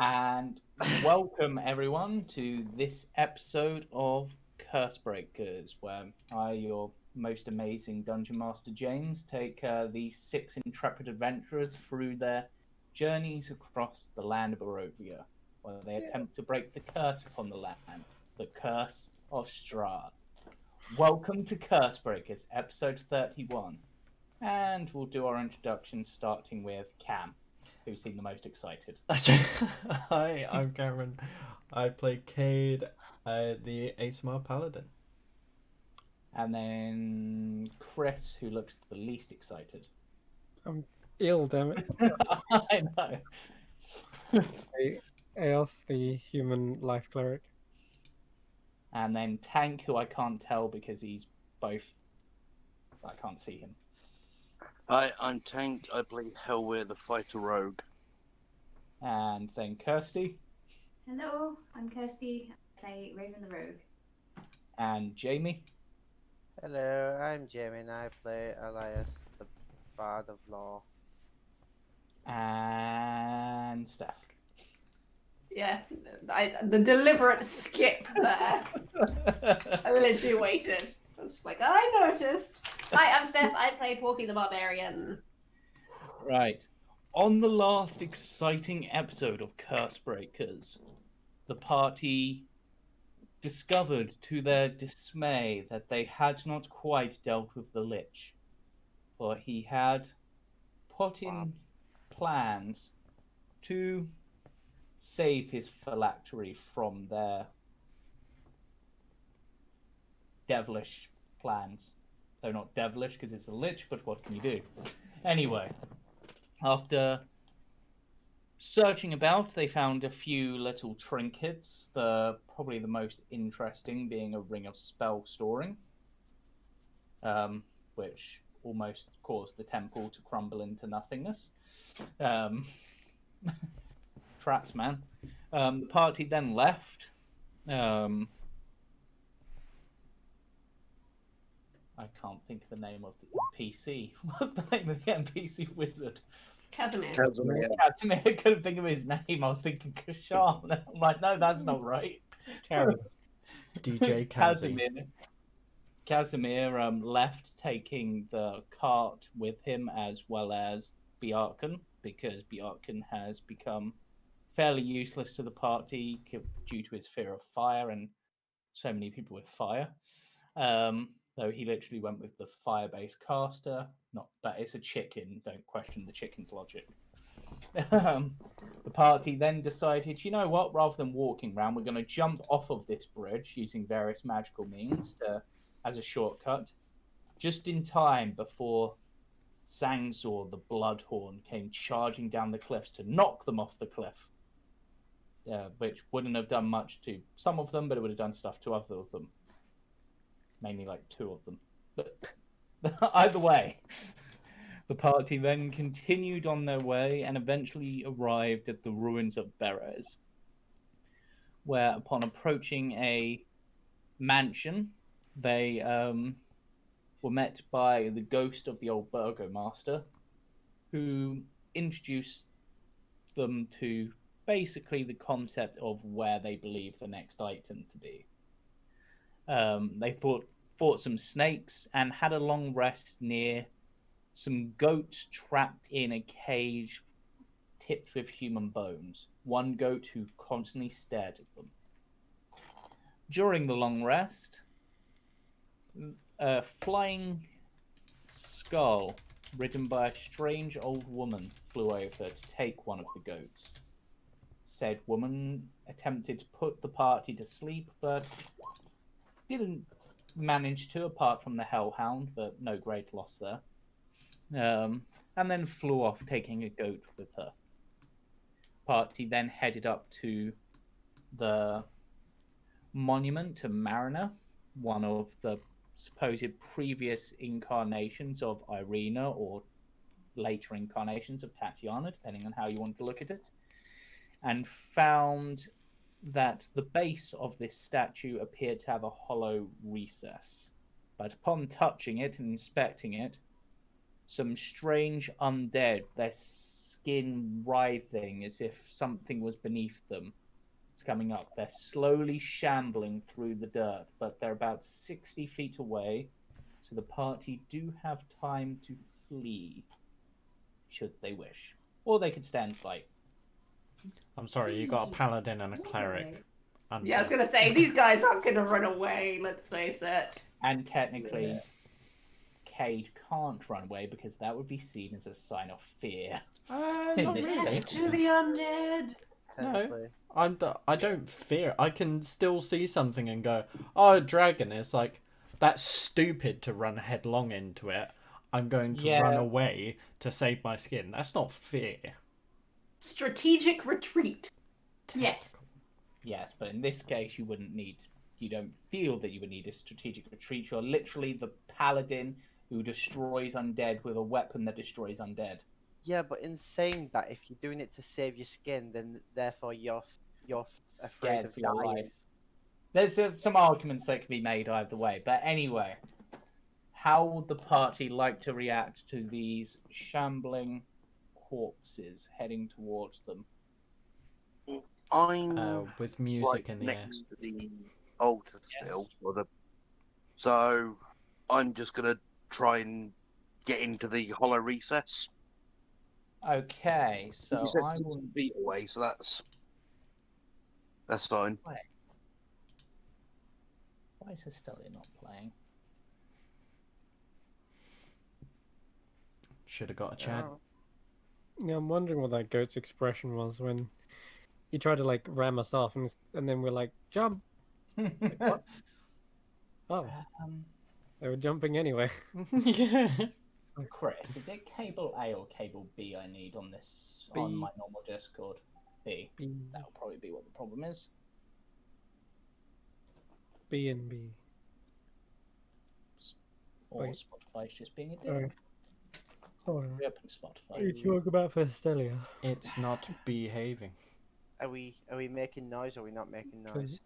And welcome everyone to this episode of Cursebreakers, where I, your most amazing Dungeon Master James, take these six intrepid adventurers through their journeys across the land of Barovia, where they attempt to break the curse upon the land, the curse of Strahd. Welcome to Cursebreakers, episode 31. And we'll do our introduction starting with Cam, who seemed the most excited. Hi, I'm Cameron. I play Cade, the ASMR Paladin. And then Chris, who looks the least excited. I'm ill, damn it. I know. Eos, the human life cleric. And then Tank, who I can't tell because he's both. I can't see him. Hi, I'm Tank. I play Hellweir, the fighter rogue. And then Kirsty. Hello, I'm Kirsty. I play Raven the Rogue. And Jamie. Hello, I'm Jamie and I play Elias, the Bard of Law. And Steph. Yeah, the deliberate skip there. I literally waited. I was like, I noticed. Hi, I'm Steph. I play Porky the Barbarian. Right. On the last exciting episode of Cursebreakers, the party discovered to their dismay that they had not quite dealt with the Lich, for he had put in plans to save his phylactery from their devilish plans. Though not devilish because it's a Lich, but what can you do? Anyway, after searching about, they found a few little trinkets. Probably the most interesting being a ring of spell storing, which almost caused the temple to crumble into nothingness. Traps, man. The party then left. I can't think of the name of the NPC. What's the name of the NPC wizard? Casimir. Casimir. I couldn't think of his name. I was thinking Kashan. I'm like, no, that's not right. DJ Casimir left, taking the cart with him as well as Bjarkan, because Bjarkan has become fairly useless to the party due to his fear of fire and so many people with fire. Though he literally went with the fire-based caster. But it's a chicken. Don't question the chicken's logic. The party then decided, you know what? Rather than walking around, we're going to jump off of this bridge using various magical means as a shortcut, just in time before Sangzor the Bloodhorn came charging down the cliffs to knock them off the cliff. Which wouldn't have done much to some of them, but it would have done stuff to other of them. Mainly like two of them. But either way, the party then continued on their way and eventually arrived at the ruins of Berez, where upon approaching a mansion, they were met by the ghost of the old burgomaster, who introduced them to basically the concept of where they believe the next item to be. They fought some snakes and had a long rest near some goats trapped in a cage tipped with human bones. One goat who constantly stared at them. During the long rest, a flying skull ridden by a strange old woman flew over to take one of the goats. Said woman attempted to put the party to sleep, but didn't manage to, apart from the Hellhound, but no great loss there. And then flew off, taking a goat with her. Party then headed up to the monument to Mariner, one of the supposed previous incarnations of Irina, or later incarnations of Tatiana, depending on how you want to look at it, and found that the base of this statue appeared to have a hollow recess. But upon touching it and inspecting it, some strange undead, their skin writhing as if something was beneath them. It's coming up. They're slowly shambling through the dirt, but they're about 60 feet away, so the party do have time to flee, should they wish. Or they could stand fight. I'm sorry, you got a paladin and a cleric. Yeah, I was gonna say these guys aren't gonna run away. Let's face it. And technically, Cade can't run away because that would be seen as a sign of fear. Not really. To the undead. Technically. I don't fear. I can still see something and go, oh, a dragon. It's like, that's stupid to run headlong into it. I'm going to run away to save my skin. That's not fear. Strategic retreat. Yes. Yes, but in this case, you don't feel that you would need a strategic retreat. You're literally the paladin who destroys undead with a weapon that destroys undead. Yeah, but in saying that, if you're doing it to save your skin, then therefore you're afraid Scared of for your dying. life. There's some arguments that can be made either way, but anyway, how would the party like to react to these shambling corpses heading towards them? I'm With music right in the air. next to the altar still, so I'm just gonna try and get into the hollow recess. Okay, so You said I 60 will. feet away, so that's fine. Why is Estelia not playing? Should have got a chat. Yeah, I'm wondering what that goat's expression was when he tried to like ram us off, and then we're like, jump. What? Oh, they were jumping anyway. Yeah. Chris, is it cable A or cable B I need on this on my normal Discord? B. That'll probably be what the problem is. B and B. Or Wait. Spotify's just being a dick. Sorry. Alright. Reopen Spotify. What are you talking about for Estelia? It's not behaving. Are we making noise or are we not making noise? 'Cause-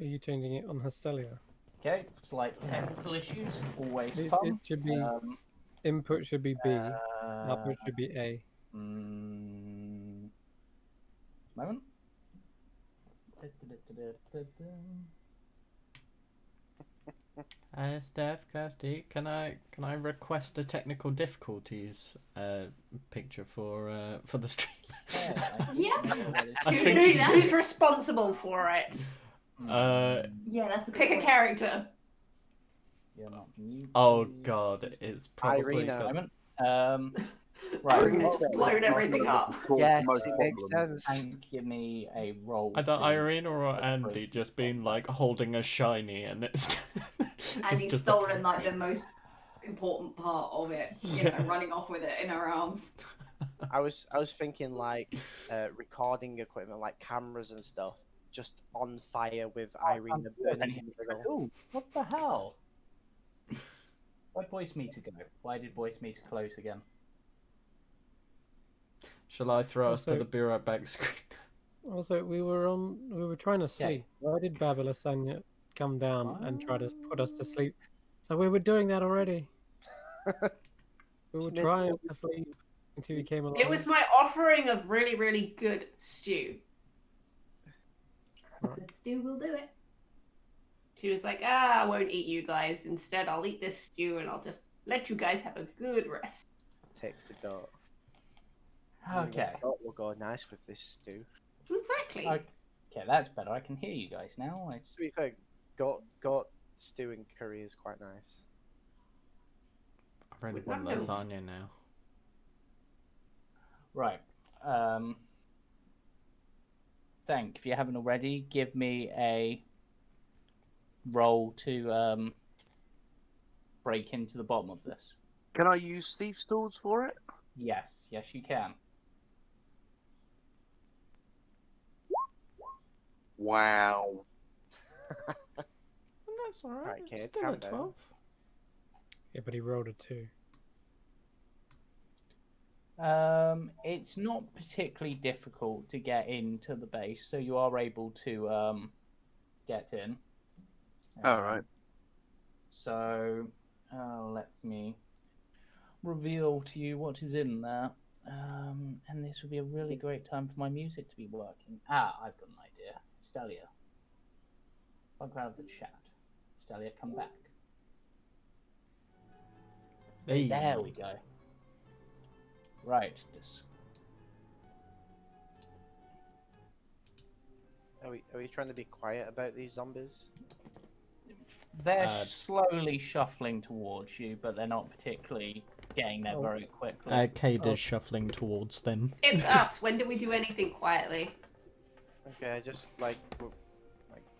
Are you changing it on Estelia? Okay, slight technical issues, always It fun. should be input should be B, output should be A. Moment. Steph, Kirsty, can I request a technical difficulties picture for the stream? Yeah. I think Who's responsible for it? Yeah, that's a good Pick a point. character. You're not muted. Oh god, it's probably Irina. got... Moment. Right, we're Right. gonna just blown everything up. Yes, Most it makes problems. sense. And give me a roll. I thought to- Irene or Andy just been like holding a shiny and it's And it's he's just stolen like the most important part of it, you know, running off with it in her arms. I was thinking like recording equipment, like cameras and stuff, just on fire with Irina burning in the middle. Ooh, what the hell? Where'd voice meter go? Why did voice meter close again? Shall I throw us to Also- the be right back screen? Also, we were trying to sleep. Why did Babylasanya come down and try to put us to sleep? So we were doing that already. We were trying to sleep until you came along. It was my offering of really, really good stew. Good stew will do it. She was like, I won't eat you guys. Instead, I'll eat this stew and I'll just let you guys have a good rest. Takes the dot. Okay. That will go nice with this stew. Exactly. Okay, that's better. I can hear you guys now. To be fair, got stew and curry is quite nice. I really With want noodles. lasagna now. Right. Thank. If you haven't already, give me a roll to break into the bottom of this. Can I use Thieves' Tools for it? Yes, you can. Wow. That's alright. Right, kid, Still calm at down. 12. Yeah, but he rolled a 2. It's not particularly difficult to get into the base, so you are able to get in. All right. So let me reveal to you what is in there. And this would be a really great time for my music to be working. Ah, I've got an idea. Stelia. Bug out of the chat. Stelia, come back. Hey. There we go. Right. Are we trying to be quiet about these zombies? They're slowly shuffling towards you, but they're not particularly getting there very quickly. Cade is shuffling towards them. It's us. When do we do anything quietly? Okay, I just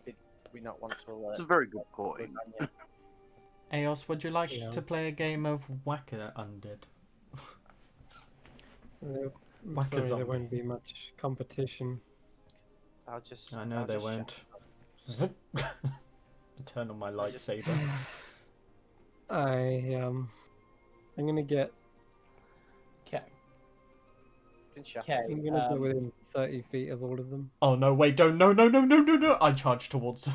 did we not want to alert? It's a very good point. Lasagna? Eos, would you like to play a game of Whacker Undead? I'm Whack a sorry, zombie. there won't be much competition. I'll just. I know I'll they just won't. Turn on my lightsaber. I'm gonna get. Okay. Can shut Okay. I'm gonna go within 30 feet of all of them. Oh no! Wait! Don't! No! No! No! No! No! No! I charge towards them.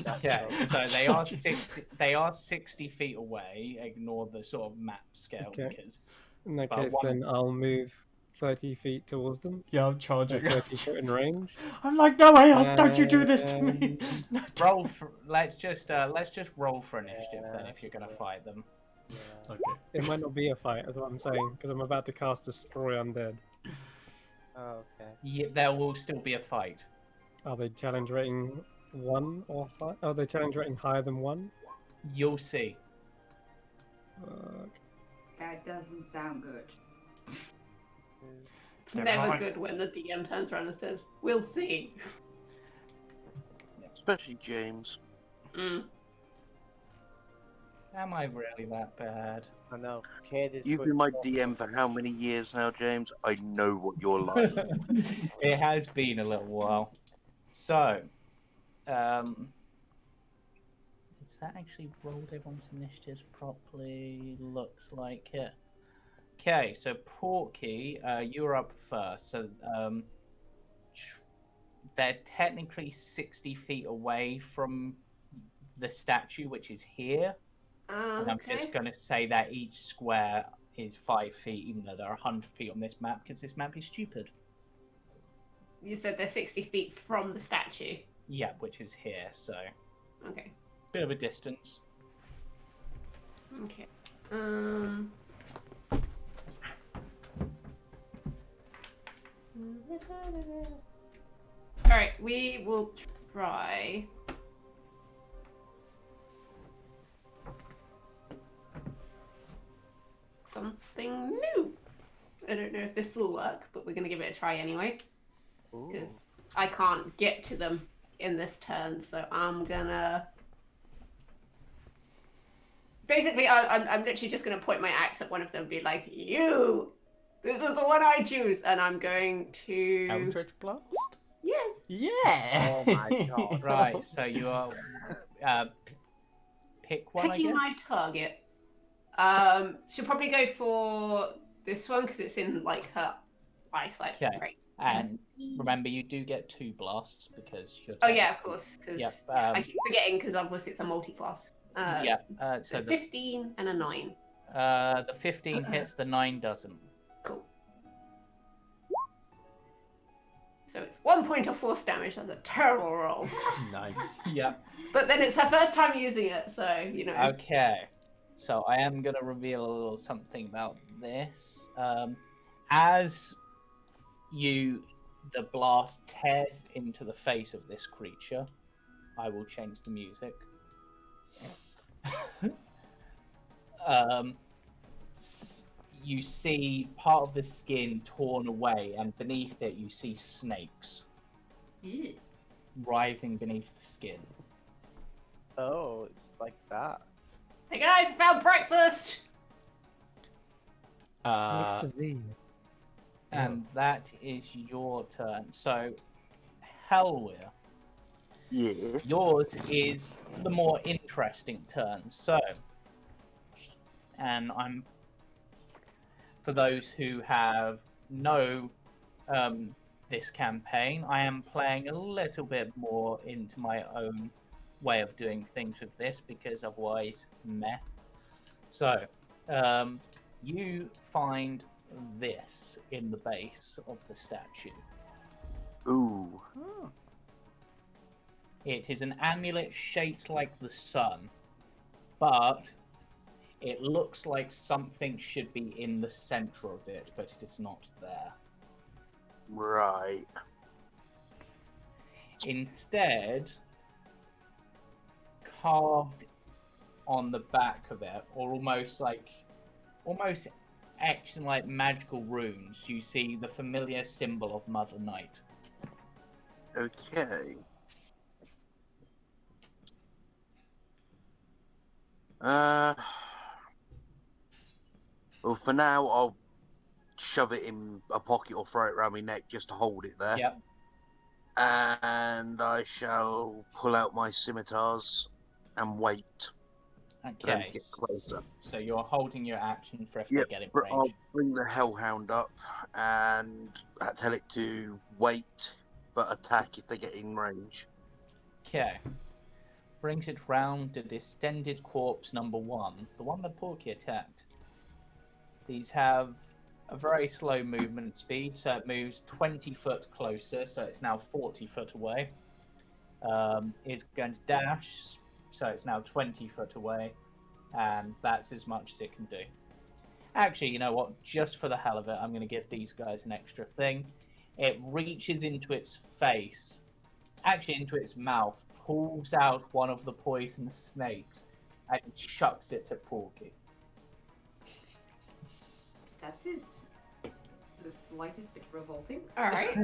Okay, so they are 60. They are 60 feet away. Ignore the sort of map scale Okay. because In that But case, then I'll move 30 feet towards them. Yeah, I'm charging. 30 foot in range. I'm like, no, Eos, don't you do this to me! No, roll. Let's just roll for initiative then if you're gonna fight them. Yeah. Okay. It might not be a fight, is what I'm saying, because I'm about to cast Destroy Undead. Oh, okay. Yeah, there will still be a fight. Are they challenge rating 1 or 5? Are they challenge rating higher than 1? You'll see. That doesn't sound good. It's never good when the DM turns around and says, "We'll see." Especially James. Mm. Am I really that bad? I know. Cade is. You've good been my for- DM for how many years now, James? I know what you're like. It has been a little while. So, has that actually rolled everyone's initiatives properly? Looks like it. Okay, so Porky, you're up first. So, they're technically 60 feet away from the statue, which is here. And I'm just going to say that each square is 5 feet, even though there are 100 feet on this map, because this map is stupid. You said they're 60 feet from the statue. Yeah, which is here, so Okay. bit of a distance. Okay. All right, we will try. Something new. I don't know if this will work, but we're gonna give it a try anyway. Ooh. Because I can't get to them in this turn, so I'm gonna. Basically, I'm literally just gonna point my axe at one of them and be like, "You, this is the one I choose," and I'm going to. Eldritch Blast? Yes. Yeah! Oh my god. Right, so you are pick one, Picking I my guess. target. She'll probably go for this one because it's in like her eyesight. Okay. Right. And remember, you do get 2 blasts because you're. Oh yeah, of course. Because Yep, I keep forgetting because obviously it's a multi-class. Yeah. So So the 15 and a 9. the 15 hits, the 9 doesn't. Cool. So it's 1 point of force damage. That's a terrible roll. Nice. Yeah. But then it's her first time using it, so you know. Okay. So I am gonna reveal a little something about this. As the blast tears into the face of this creature, I will change the music. You see part of the skin torn away, and beneath it you see snakes Ew. writhing beneath the skin. Oh, it's like that. Hey guys, I found breakfast. Next to Z. And that is your turn. So, Helwir, Yeah. yours is the more interesting turn. So, and I'm for those who know this campaign, I am playing a little bit more into my own way of doing things with this because otherwise, meh. So, you find this in the base of the statue. Ooh. It is an amulet shaped like the sun, but it looks like something should be in the center of it, but it is not there. Right. Instead, carved on the back of it, or almost etched in like magical runes, you see the familiar symbol of Mother Night. Okay. Well, for now, I'll shove it in a pocket or throw it around my neck just to hold it there. Yep. And I shall pull out my scimitars and wait for them to Okay. get closer. So you're holding your action for if Yep, they get in but I'll range. bring the Hellhound up and tell it to wait, but attack if they get in range. Okay. Brings it round to Distended Corpse number 1, the one that Porky attacked. These have a very slow movement speed, so it moves 20 foot closer, so it's now 40 foot away. It's going to dash, so it's now 20 foot away, and that's as much as it can do. Actually, you know what? Just for the hell of it, I'm going to give these guys an extra thing. It reaches into its face, actually into its mouth, pulls out one of the poisonous snakes, and chucks it at Porky. That is the slightest bit revolting. All right.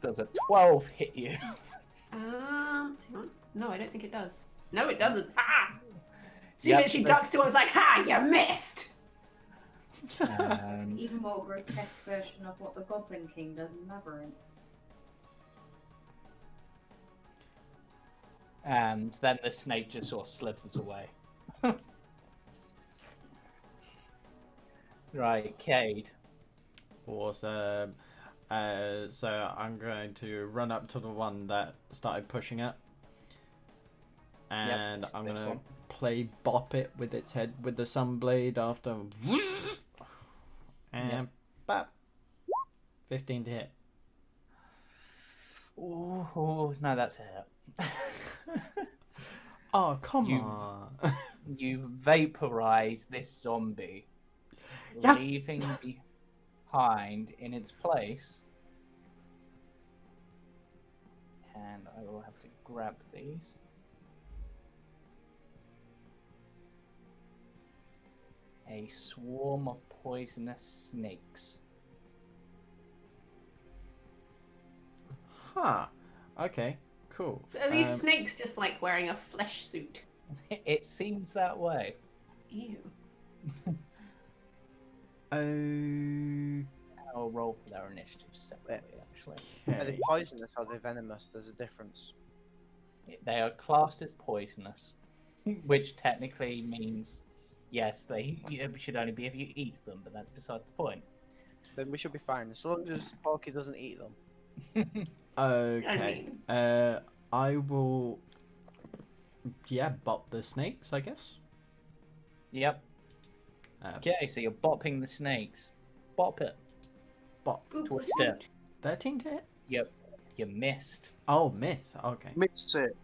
Does a 12 hit you? Hang on. No, I don't think it does. No, it doesn't. Ah! She Yep, literally ducks to it and was like, ha, you missed! And Even more grotesque version of what the Goblin King does in Labyrinth. and then the snake just sort of slithers away. Right, Cade. Awesome. So I'm going to run up to the one that started pushing it. And Yep, I'm this going to one. play bop it with its head with the sunblade after. And Yep. bap. 15 to hit. Ooh, no, that's a hit. Oh, come You- on. You vaporize this zombie, Yes! leaving behind in its place. And I will have to grab these. A swarm of poisonous snakes. Huh. Okay, cool. So are these snakes just like wearing a flesh suit? It seems that way. Ew. I'll roll for their initiative separately, actually. Are they poisonous or are they venomous? There's a difference. They are classed as poisonous, which technically means, yes, they should only be if you eat them, but that's beside the point. Then we should be fine, as long as Porky doesn't eat them. Okay. mean- I will. Yeah, bop the snakes, I guess. Yep. Okay, so you're bopping the snakes. Bop it. Bop. Twist it. 13 to hit? Yep. You missed. Oh, miss. Okay. Miss it.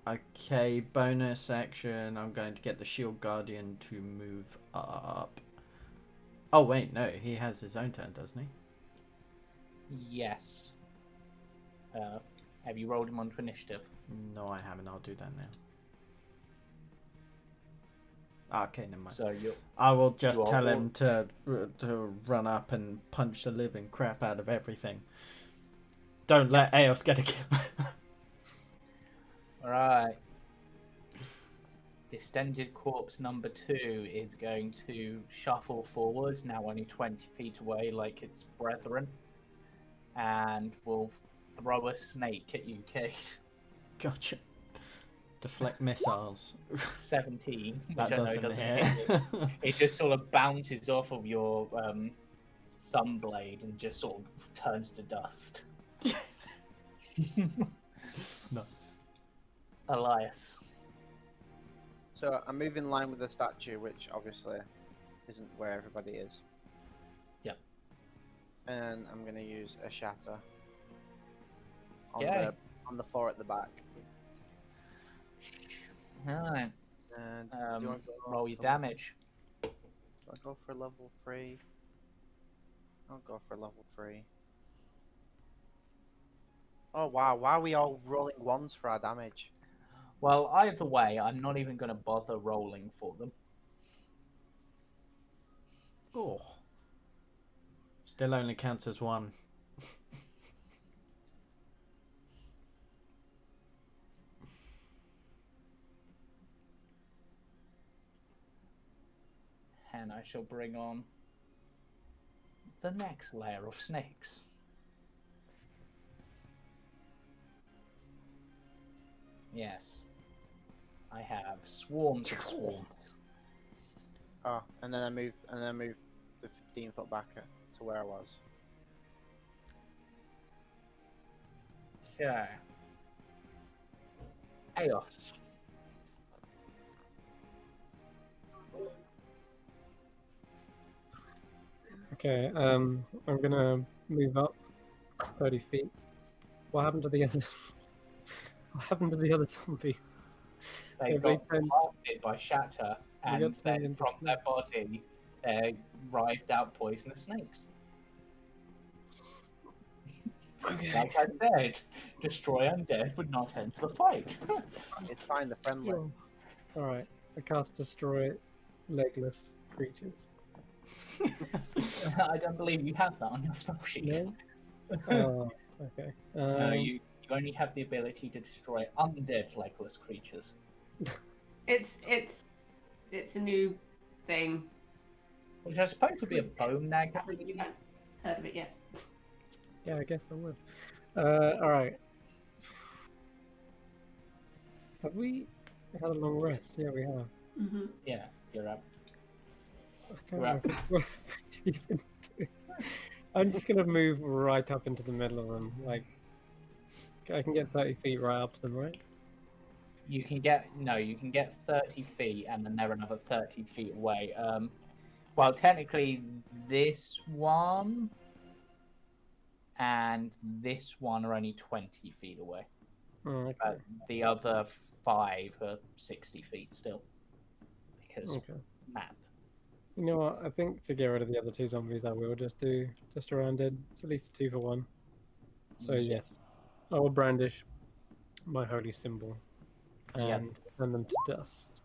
Okay, bonus action. I'm going to get the Shield Guardian to move up. Oh, wait, no. He has his own turn, doesn't he? Yes. Have you rolled him onto initiative? No, I haven't. I'll do that now. Okay, never mind. So you. I will just you are tell him to run up and punch the living crap out of everything. Don't let Eos get a kill. Alright. Distended Corpse number 2 is going to shuffle forward, now only 20 feet away, like its brethren, and will throw a snake at you, Kate. Gotcha. Deflect missiles. 17, which That I know doesn't doesn't hit. hit you. It just sort of bounces off of your sunblade and just sort of turns to dust. Nice. Elias. So I move in line with the statue, which obviously isn't where everybody is. Yep. And I'm gonna use a shatter Okay. on the floor at the back. Alright. And do you want to Roll your damage. Do I go for level 3? I'll go for level 3. Oh wow, why are we all rolling ones for our damage? Well, either way, I'm not even going to bother rolling for them. Oh. Still only counts as 1. And I shall bring on the next layer of snakes. Yes. I have swarms of swarms. Oh, and then I move the 15 foot back to where I was. Okay. Chaos. Okay, I'm gonna move up 30 feet. What happened to the other? What happened to the other zombies? They Have got turned- blasted by shatter, They and got turned then into from their body, there writhed out poisonous snakes. Okay. Like I said, destroy undead would not enter the fight. It's fine, the friendly. Sure. All right. I cast destroy legless creatures. I don't believe you have that on your spell sheet. No. Oh, okay. No, you only have the ability to destroy undead legless creatures. It's a new thing. Which I suppose would be a bone nag. I think you haven't heard of it yet. Yeah, I guess I would. All right. Have we had a long rest? Yeah, we have. Mm-hmm. Yeah, you're up. I don't know if it's worth even doing. I'm just gonna move right up into the middle of them. Like, I can get 30 feet right up to them, right? You can get 30 feet, and then they're another 30 feet away. Well, technically, this one and this one are only 20 feet away. Oh, okay. But the other 5 are 60 feet still. Because map. You know what? I think to get rid of the other 2 zombies, I will just do just around it. It's at least a 2 for 1. So yes, I will brandish my holy symbol and turn them to dust.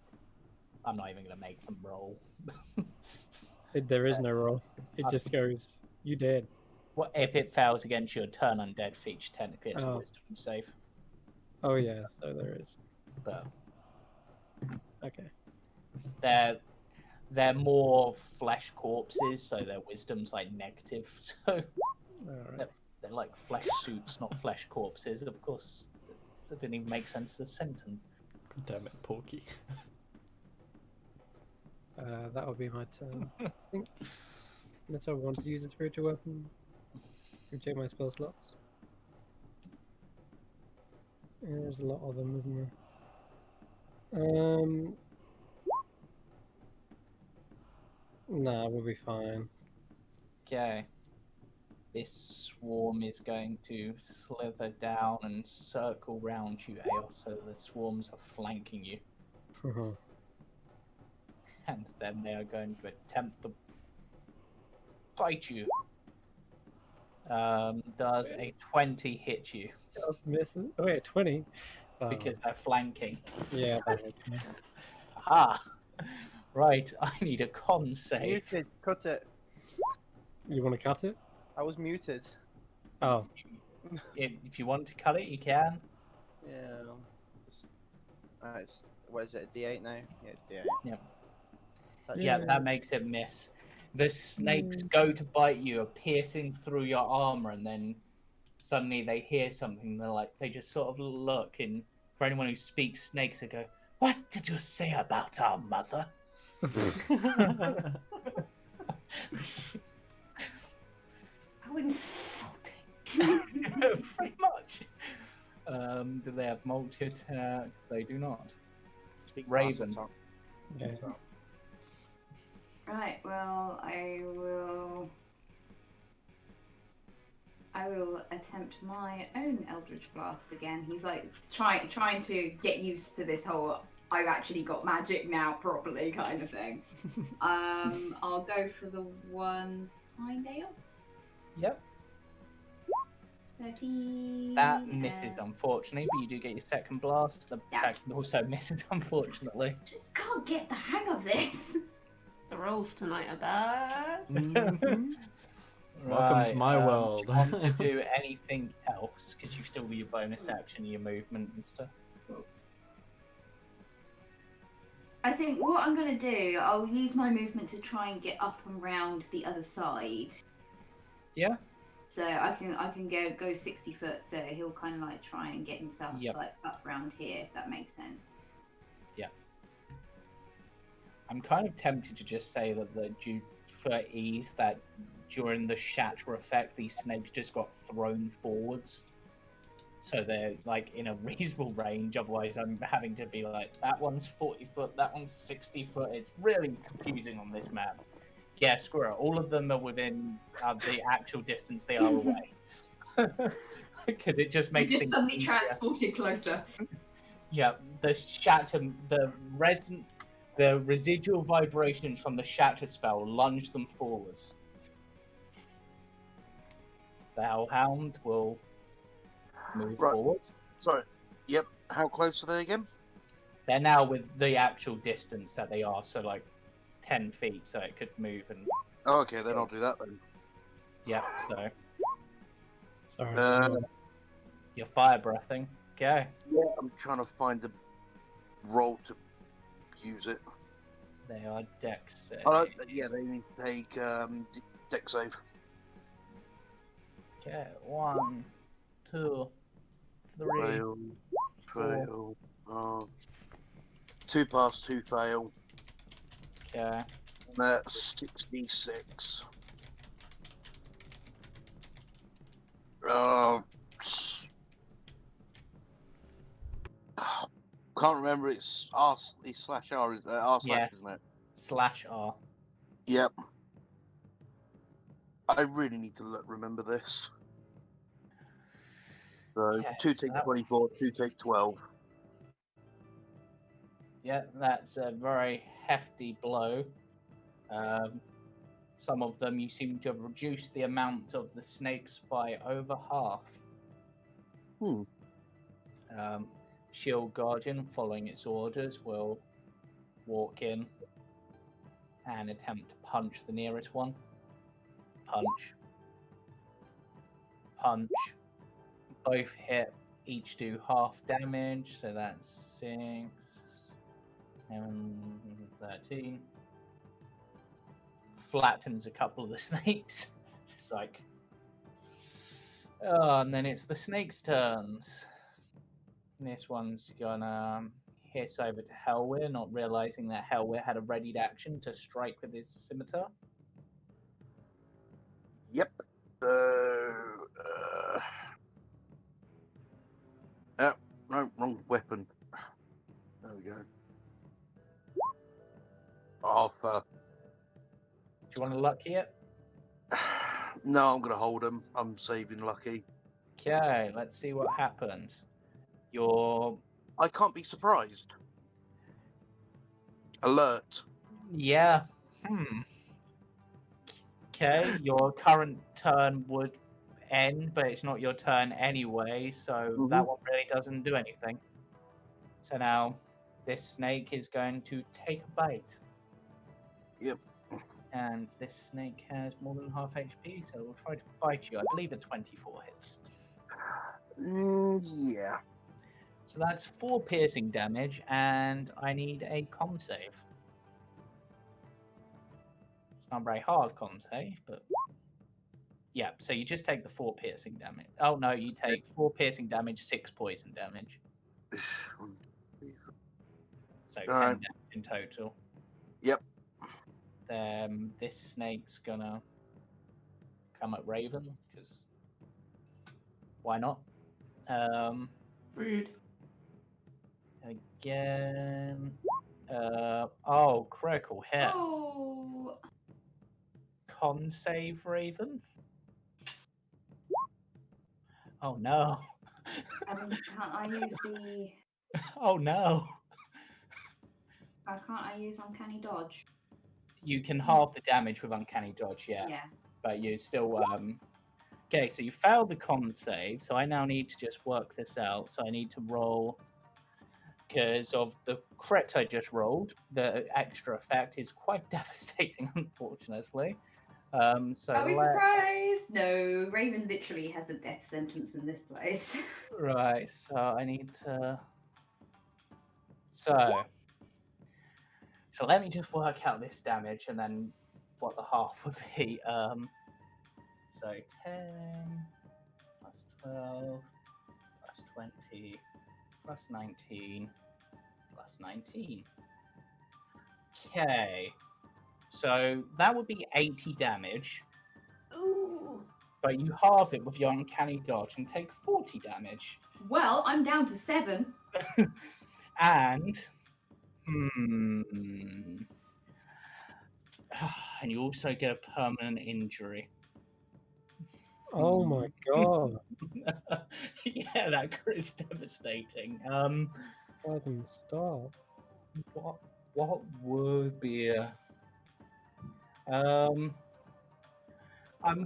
I'm not even going to make them roll. There is no roll. It just goes, you dead. Well, if it fails against your turn undead feature, technically it's a wisdom save. Oh yeah, so there is. But okay, they're more flesh corpses, so their wisdom's like negative. So they're like flesh suits, not flesh corpses. Of course, that didn't even make sense as a sentence. God damn it, Porky. That will be my turn. I think unless I want to use a spiritual weapon, check my spell slots. There's a lot of them, isn't there? Nah, we'll be fine. Okay. This swarm is going to slither down and circle round you, Aos, so the swarms are flanking you. And then they are going to attempt to bite you. Does a 20 hit you? Missing. Oh yeah, 20. Because they're flanking. Yeah. Aha! Right, I need a con save. Muted, cut it. You want to cut it? I was muted. Oh. If you want to cut it, you can. Yeah. What is it, a D8 now? Yeah, it's D8. Yeah. That makes it miss. The snakes go to bite you, are piercing through your armor, and then suddenly they hear something. They just sort of look, and for anyone who speaks snakes, they go, "What did you say about our mother?" How insulting. Pretty much. Do they have multi attacks? They do not. Speak Raven. Okay. Right, well, I will attempt my own Eldritch Blast again. He's like trying to get used to this whole I've actually got magic now properly kind of thing. I'll go for the ones behind Eos. Yep. 13. That misses, unfortunately, but you do get your second blast. The Yeah. second also misses, unfortunately. Just can't get the hang of this. The rolls tonight are bad. Mhm. Welcome to my world. Do you want to do anything else? Because you still do your bonus action, your movement and stuff. I think what I'm going to do, I'll use my movement to try and get up and round the other side. Yeah. So I can go 60 foot, so he'll kind of like try and get himself like up round here, if that makes sense. Yeah. I'm kind of tempted to just say that for ease, that during the shatter effect, these snakes just got thrown forwards. So they're like in a reasonable range. Otherwise, I'm having to be like, that one's 40 foot, that one's 60 foot. It's really confusing on this map. Yeah, screw it. All of them are within the actual distance they are away. Because it just makes They just things suddenly easier. transported closer. Yeah, the shatter, the residual vibrations from the shatter spell lunge them forwards. The Hellhound will move forward. Sorry. Yep. How close are they again? They're now with the actual distance that they are, so like 10 feet, so it could move and. Oh, okay, then I'll do that then. Yeah, so. Sorry. You're fire breathing. Okay. Yeah, I'm trying to find the roll to use it. They are dex save. Yeah, they need to take dex save. Okay, 1, 2, 3. Fail. 2 pass, 2 fail. Okay. That's 66. Can't remember. It's R slash R, R slash, Yes. isn't it? /R. Yep. I really need to remember this. So Okay, 2 so take that's- 24, 2 take 12. Yeah, that's a very hefty blow. Some of them you seem to have reduced the amount of the snakes by over half. Shield Guardian, following its orders, will walk in and attempt to punch the nearest one. Punch. Punch. Both hit, each do half damage, so that's 6 and 13. Flattens a couple of the snakes. It's like. Oh, and then it's the snake's turns. This one's gonna hiss over to Hellweir, not realizing that Hellweir had a readied action to strike with his scimitar. Yep. No, wrong weapon. There we go. Arthur. Do you want to lucky it? No, I'm gonna hold him. I'm saving lucky. Okay, let's see what happens. I can't be surprised. Alert. Yeah. Okay, your current turn would end, but it's not your turn anyway, so that one really doesn't do anything. So now, this snake is going to take a bite. Yep. And this snake has more than half HP, so it will try to bite you. I believe a 24 hits. Yeah. So that's 4 piercing damage, and I need a con save. It's not a very hard con save, but... Yeah, so you just take the 4 piercing damage. Oh, no, you take 4 piercing damage, 6 poison damage. So 10 damage in total. Yep. This snake's gonna come at Raven, because why not? Rude. Again, Oh, critical hit. Oh, Con save, Raven. Oh no. can't I use the? Oh no. Can't I use uncanny dodge? You can halve the damage with uncanny dodge, yeah. Yeah. But you still Okay, so you failed the con save, so I now need to just work this out. So I need to roll because of the crit I just rolled. The extra effect is quite devastating, unfortunately. So Are we surprised? No, Raven literally has a death sentence in this place. right, so I need to. So let me just work out this damage and then what the half would be. So 10 plus 12 plus 20 plus 19 plus 19. Okay. So that would be 80 damage. Ooh. But you halve it with your uncanny dodge and take 40 damage. Well, I'm down to 7. And and you also get a permanent injury. Oh my god. Yeah, that crit is devastating. Doesn't stop. What would be a I'm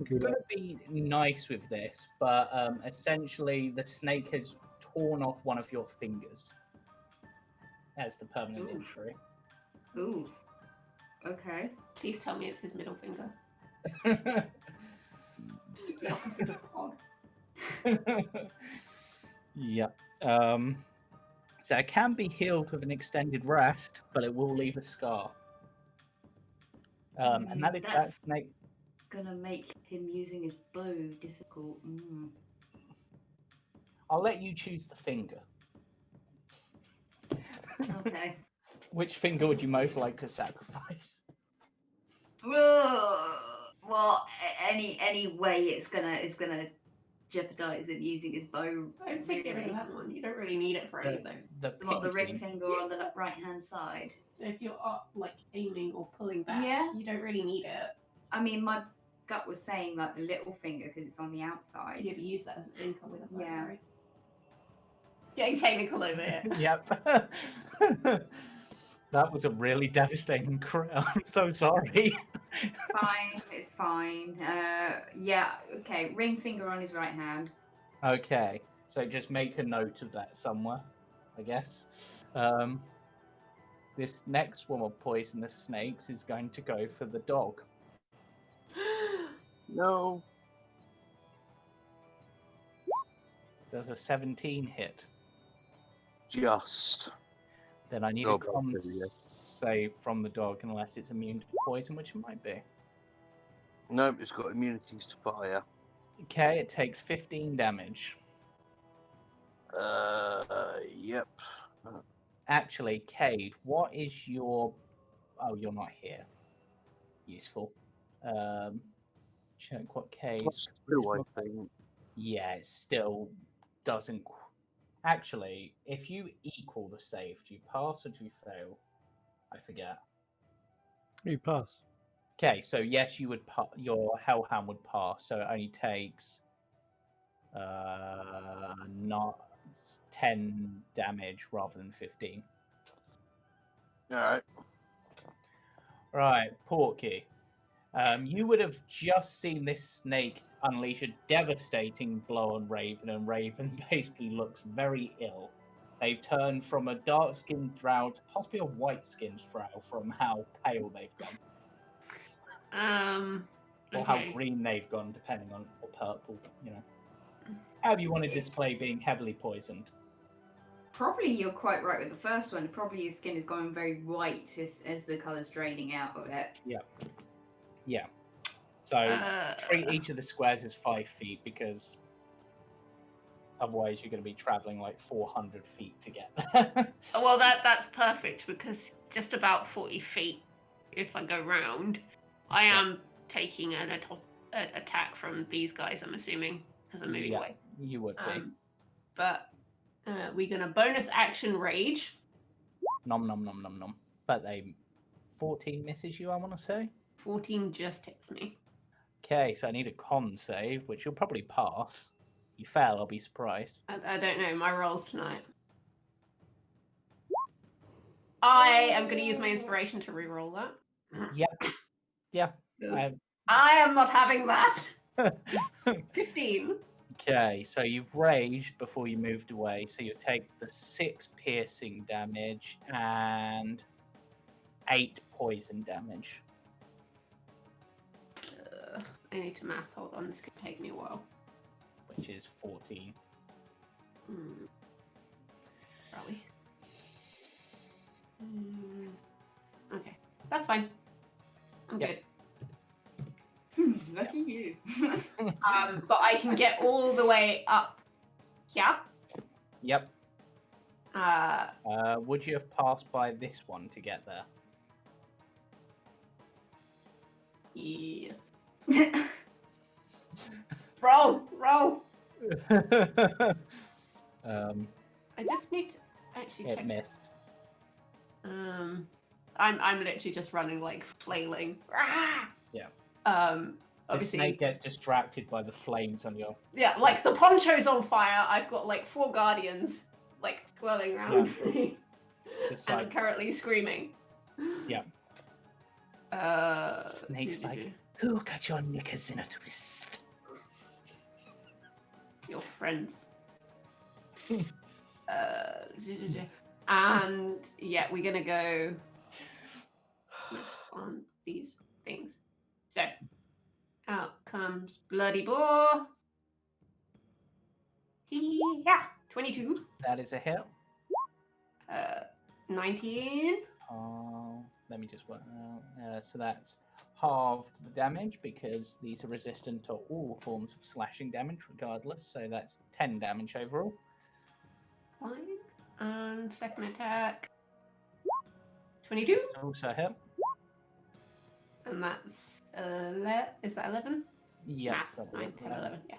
gonna be nice with this, but essentially the snake has torn off one of your fingers as the permanent Ooh. injury. Ooh. Okay. Please tell me it's his middle finger. The opposite of pod. Yep. So it can be healed with an extended rest, but it will leave a scar. And that is that That's snake. gonna make him using his bow difficult. I'll let you choose the finger. Okay. Which finger would you most like to sacrifice? Well, any way it's gonna jeopardize him using his bow. I'd say get rid of that one. You don't really need it for anything. The ring pinky. finger on the right hand side? So if you're like aiming or pulling back, Yeah. you don't really need it. I mean, my gut was saying like the little finger because it's on the outside. You'd use that as an anchor with a bow. Yeah. Right? Getting technical over here. Yep. That was a really devastating crit. I'm so sorry. Fine, it's fine. Yeah, okay. Ring finger on his right hand. Okay, so just make a note of that somewhere, I guess. This next swarm of poisonous snakes is going to go for the dog. No. Does a 17 hit? Just. Then I need Oh, a con okay, yeah. save from the dog unless it's immune to poison, which it might be. No, it's got immunities to fire. Okay, it takes 15 damage. Yep. Actually, Cade, what is your... Oh, you're not here. Useful. Check what Cade's... +2, I think. Yeah, it still doesn't... Actually, if you equal the save, do you pass or do you fail? I forget. You pass. Okay, so yes, you would your Hellhound would pass, so it only takes not 10 damage rather than 15. Alright. Right, Porky. You would have just seen this snake unleash a devastating blow on Raven, and Raven basically looks very ill. They've turned from a dark-skinned drow to possibly a white-skinned drow from how pale they've gone. Or how green they've gone, depending on, or purple, you know. How do you want to display being heavily poisoned? Probably you're quite right with the first one. Probably his skin is going very white as the colour's draining out of it. Yeah. So treat each of the squares as 5 feet because otherwise you're going to be traveling like 400 feet to get there. Well, that's perfect because just about 40 feet, if I go round, I am taking an attack from these guys, I'm assuming, because I'm moving away. You would be. But we're going to bonus action rage. Nom nom nom nom nom. but 14 misses you, I want to say. 14 just hits me. Okay, so I need a con save, which you'll probably pass. You fail, I'll be surprised. I don't know my rolls tonight. I am going to use my inspiration to re-roll that. Yep. Yeah. I am not having that. 15. Okay, so you've raged before you moved away, so you take the 6 piercing damage and 8 poison damage. I need to math. Hold on, this could take me a while. Which is 14. Probably. Okay, that's fine. I'm good. Lucky you. But I can get all the way up here. Yep. Would you have passed by this one to get there? Yes. Roll. I just need to actually check. It missed. I'm literally just running like flailing. Yeah. Obviously. The snake gets distracted by the flames on your. Yeah, like the poncho's on fire. I've got like 4 guardians like swirling around me, Just and I'm currently screaming. Yeah. Snake's like, who got your knickers in a twist? Your friends. And yeah, we're gonna go on these things. So out comes Bloody Boar. Yeah, 22. That is a hit. 19. Let me just work out. So that's halved the damage because these are resistant to all forms of slashing damage regardless. So that's 10 damage overall. Fine. And second attack. 22. It's also a hit. And that's is that 11? Yes. Ah, 9, 10, 11, yeah.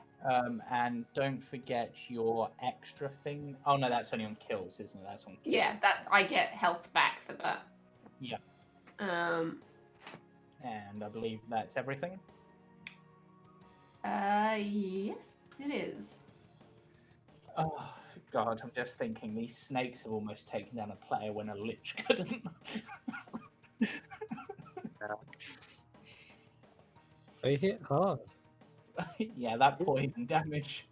And don't forget your extra thing. Oh no, that's only on kills, isn't it? That's on kills. Yeah, that I get health back for that. Yeah. And I believe that's everything. Yes, it is. Oh god, I'm just thinking these snakes have almost taken down a player when a lich couldn't. They hit hard. Yeah, that poison damage.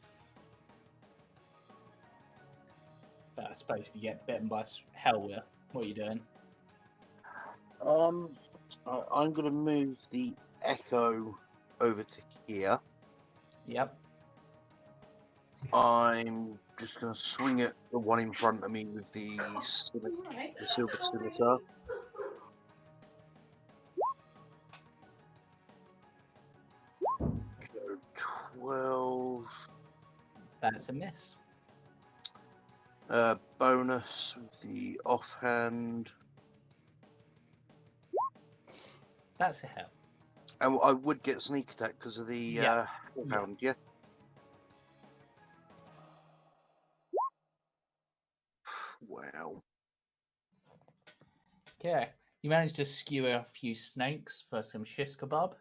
But I suppose if you get bitten by hell, what are you doing? I'm gonna move the echo over to here. Yep. I'm just gonna swing at the one in front of me with the silver scimitar. Go 12. That's a miss. Bonus with the offhand. That's a hit. And I would get sneak attack because of the hound, yeah? Wow. Okay. You managed to skewer a few snakes for some shish kebab.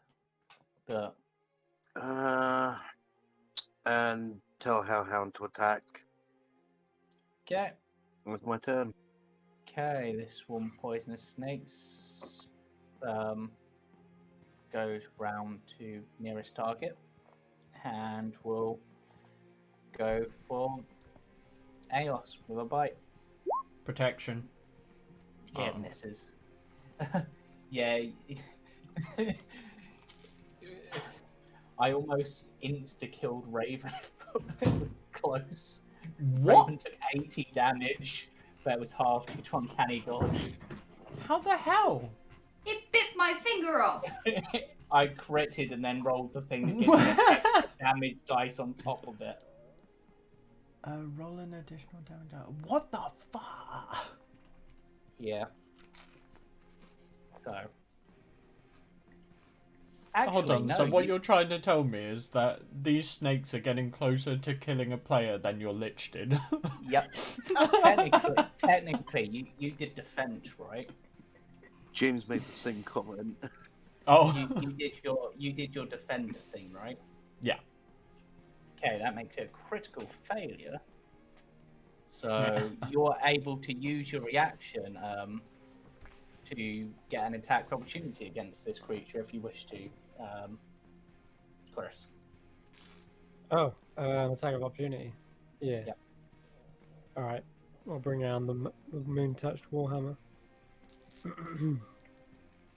But And tell Hellhound to attack. okay. With my turn. Okay, this one poisonous snakes goes round to nearest target and will go for Aos with a bite. Protection. Yeah, it misses. Yeah. I almost insta-killed Raven, but it was close. What? Raven took 80 damage, but it was half each uncanny dodge. How the hell? It bit my finger off. I critted and then rolled the thing that gives me extra damage dice on top of it. Roll an additional damage out. What the fuck? Yeah. So. Actually, Hold on, no, so what you're trying to tell me is that these snakes are getting closer to killing a player than your lich did? Yep. Technically, you did defense, right? James made the same comment. Oh. You did your defender thing, right? Yeah. Okay, that makes it a critical failure. So you're able to use your reaction to get an attack opportunity against this creature if you wish to. Chris. Oh, attack of opportunity. Yeah. Yep. All right. I'll bring down the moon-touched warhammer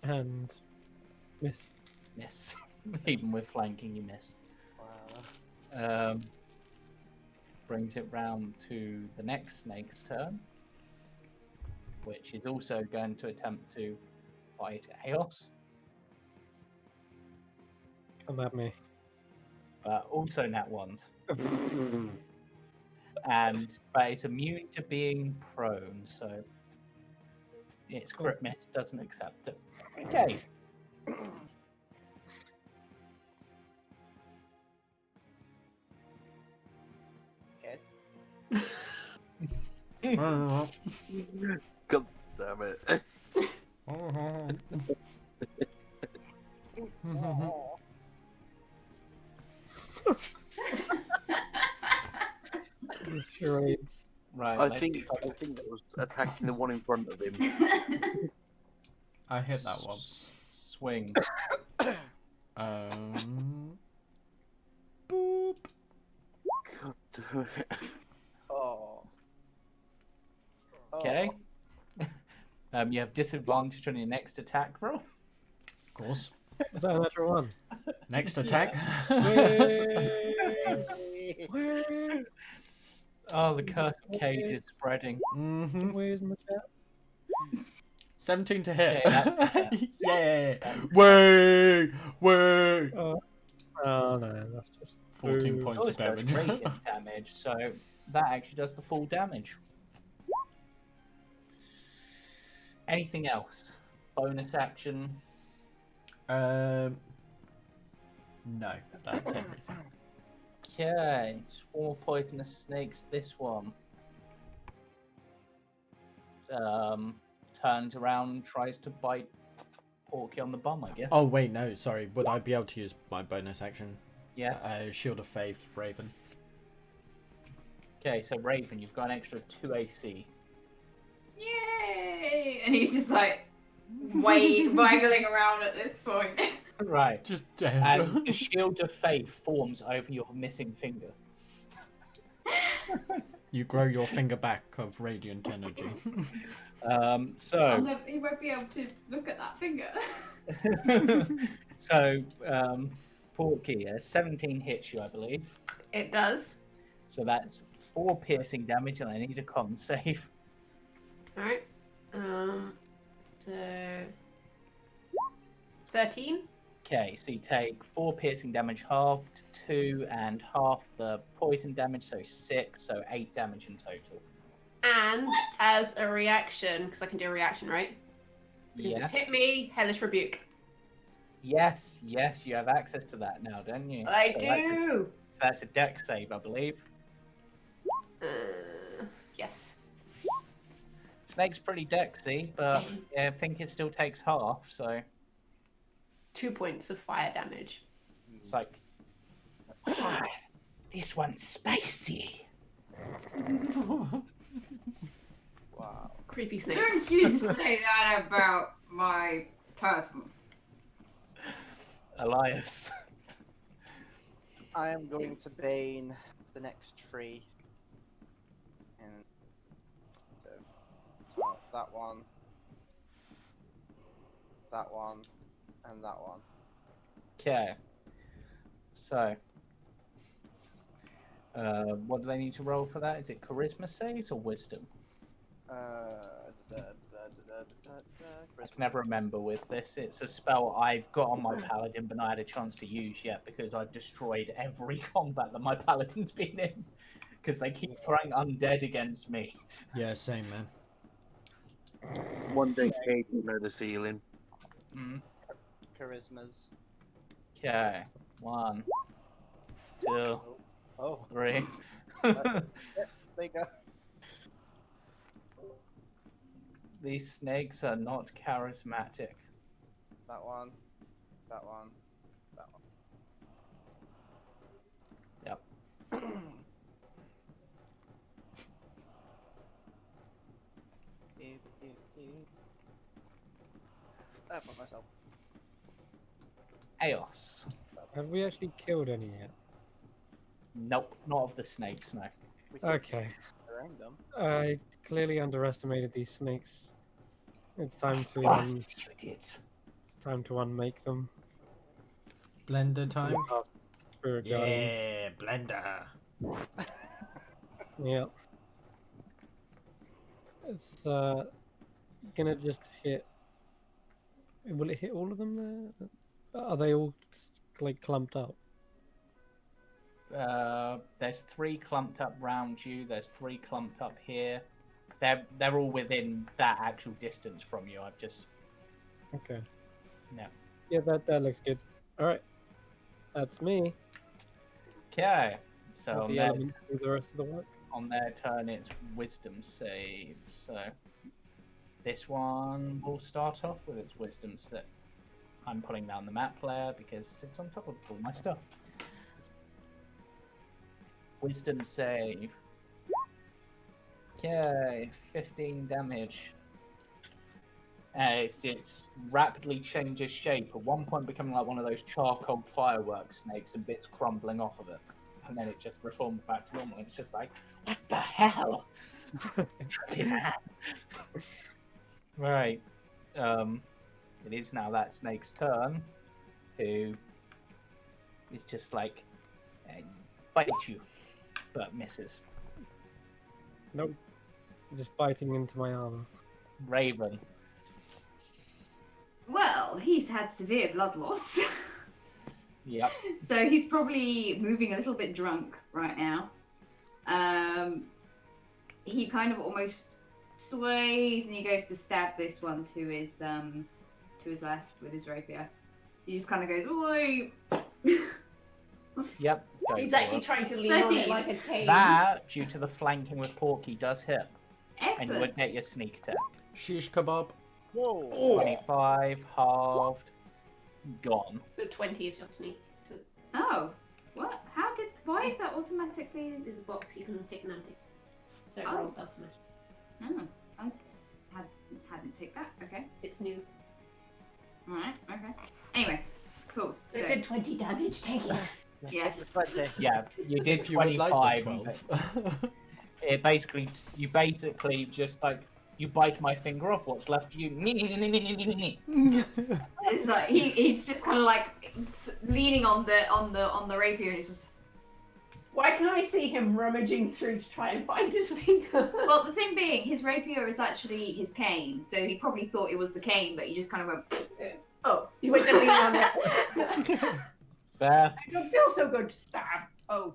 and miss. Miss. Even with flanking, you miss. Wow. Brings it round to the next snake's turn, which is also going to attempt to fight Eos, Come at me. but also nat ones. But it's immune to being prone, so its crit miss doesn't accept it. Okay. God damn it. The charades. Right. I think that was attacking the one in front of him. I hit that one. Swing. Boop. God damn it. Oh. Okay. You have disadvantage on your next attack roll. Of course. Is that a natural one? Next attack. Oh, the curse of cage is spreading. Mm-hmm. Where's in the chat? 17 to hit. Okay, that's Yeah. That's- Way. Way. Oh no, that's just 14 boo. points Yours of does damage. radiant damage, so that actually does the full damage. Anything else? Bonus action? No, that's everything. Okay, swarm of poisonous snakes. This one turns around and tries to bite Porky on the bum, I guess. Oh wait, no, sorry. Would I be able to use my bonus action? Yes. Shield of Faith, Raven. Okay, so Raven, you've got an extra 2 AC. Yay! And he's just like waggling around at this point. Right. Just And the shield of faith forms over your missing finger. You grow your finger back of radiant energy. He won't be able to look at that finger. So, Porky, 17 hits you, I believe. It does. So that's 4 piercing damage, and I need a con save. Alright. So 13. Okay, so you take 4 piercing damage halved, 2 and half the poison damage, so 6, so 8 damage in total. And as a reaction, because I can do a reaction, right? Because Yes. it's hit me, Hellish Rebuke. Yes, you have access to that now, don't you? I So do! that's a dex save, I believe. Yes. Snake's pretty dexy, but yeah, I think it still takes half, so 2 points of fire damage. it's like, this one's spicy. Wow. Creepy snakes. Don't you say that about my person. Elias. I am going to bane the next tree. And so that one, and that one. Okay. So, what do they need to roll for that? Is it charisma saves or wisdom? I can never remember with this. It's a spell I've got on my paladin, but not had a chance to use yet because I've destroyed every combat that my paladin's been in because they keep throwing undead against me. Yeah, same, man. One day, Kate will know the feeling. Charismas. Okay, 1, 2, Oh, 3. there you go. These snakes are not charismatic. That one. That one. That one. Yep. I put myself. Chaos. Have we actually killed any yet? Nope, not of the snakes, no. We could Okay. around them. I clearly underestimated these snakes. It's time to Yes, you did. it's time to unmake them. Blender time. Cast Spirit Guardians. Yeah, blender. Yeah. It's gonna just hit. Will it hit all of them there? Are they all like clumped up? There's 3 clumped up round you. There's 3 clumped up here. They're all within that actual distance from you. I've just Okay. Yeah. Yeah, that looks good. All right. That's me. okay. So Let on the their, elements do the rest of the work. on their turn, it's wisdom save. So this one will start off with its wisdom save. I'm pulling down the map player because it's on top of all my stuff. Wisdom save. Okay, 15 damage. As it rapidly changes shape, at one point becoming like one of those charcoal fireworks snakes and bits crumbling off of it. And then it just reforms back to normal. And it's just like, what the hell? Right. It is now that snake's turn, who is just like, bite you, but misses. Nope. Just biting into my armor. Raven. Well, he's had severe blood loss. Yep. So he's probably moving a little bit drunk right now. He kind of almost sways and he goes to stab this one to his left with his rapier. He just kind of goes, oi! Yep. go He's for actually it. trying to lean on it 13. like a cane. That, due to the flanking with Porky, does hit. And you Excellent. would get your sneak attack. Shish kebab. Whoa. 25, halved, gone. The 20 is your sneak. So Oh, what? How did? Why is that automatically? there's a box you can take an antique. So it Oh. rolls automatically. Oh, I hadn't ticked that. Okay. It's new. All right. Okay. Anyway, cool. So, It did 20 damage, take it. yes. 20. Yeah, you did If you would like 25. the 12. You basically just like, you bite my finger off, what's left of you? It's like he's just kind of like leaning on the rapier and he's just. Why can I see him rummaging through to try and find his finger? Well, the thing being, his rapier is actually his cane, so he probably thought it was the cane, but he just kind of went. Oh, you went to lean on it. Fair. I don't feel so good to stab. Oh.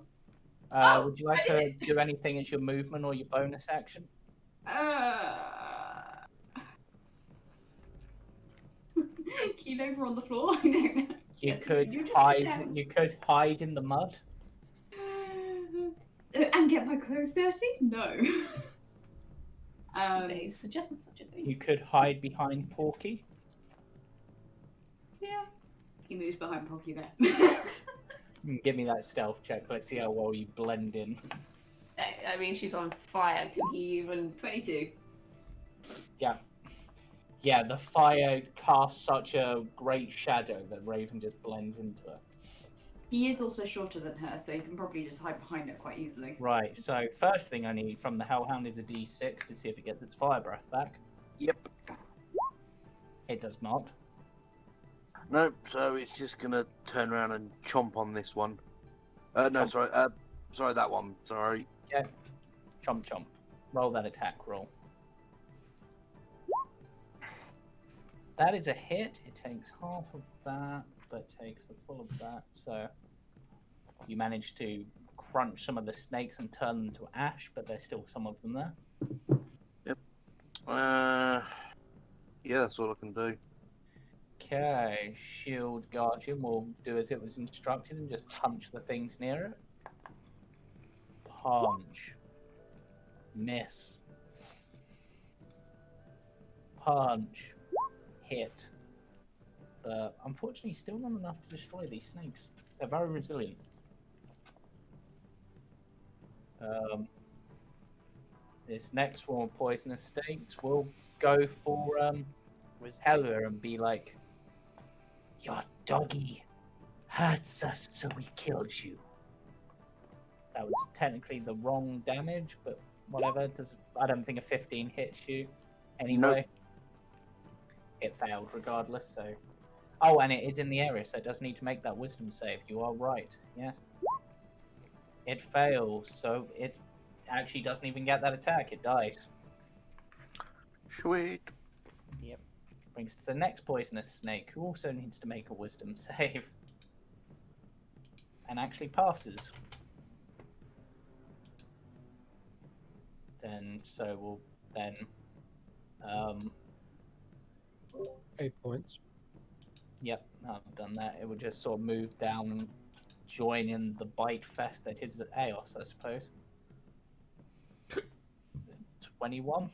Would you like to do anything as your movement or your bonus action? Keel over on the floor. I don't know. You Yes, could you just sit hide. down. You could hide in the mud. And get my clothes dirty? No. Dave suggested such a thing. You could hide behind Porky. Yeah. He moves behind Pocky there. Give me that stealth check. Let's see how well you blend in. I mean, she's on fire. Can he even? 22. Yeah, the fire casts such a great shadow that Raven just blends into it. He is also shorter than her, so he can probably just hide behind it quite easily. Right, so first thing I need from the Hellhound is a d6 to see if it gets its fire breath back. Yep. It does not. Nope. So it's just gonna turn around and chomp on this one. No, sorry. Sorry, that one. Sorry. Chomp chomp. Roll that attack roll. That is a hit. It takes half of that, but takes the full of that. So you manage to crunch some of the snakes and turn them to ash, but there's still some of them there. Yeah, that's all I can do. Okay, Shield Guardian will do as it was instructed and just punch the things near it. Punch. Miss. punch hit. But unfortunately, still not enough to destroy these snakes. They're very resilient. This next swarm of poisonous snakes will go for Heller and be like, "Your doggy hurts us, so we killed you." That was technically the wrong damage, but whatever. I don't think a 15 hits you anyway. Nope. It failed regardless, so... Oh, and it is in the area, so it does need to make that wisdom save. You are right, yes. It fails, so it actually doesn't even get that attack. It dies. Sweet. Yep. Brings to the next poisonous snake, who also needs to make a wisdom save. And actually passes. So we'll then 8 points. Yep, I've done that. It will just sort of move down, join in the bite fest that is Eos, I suppose. 21.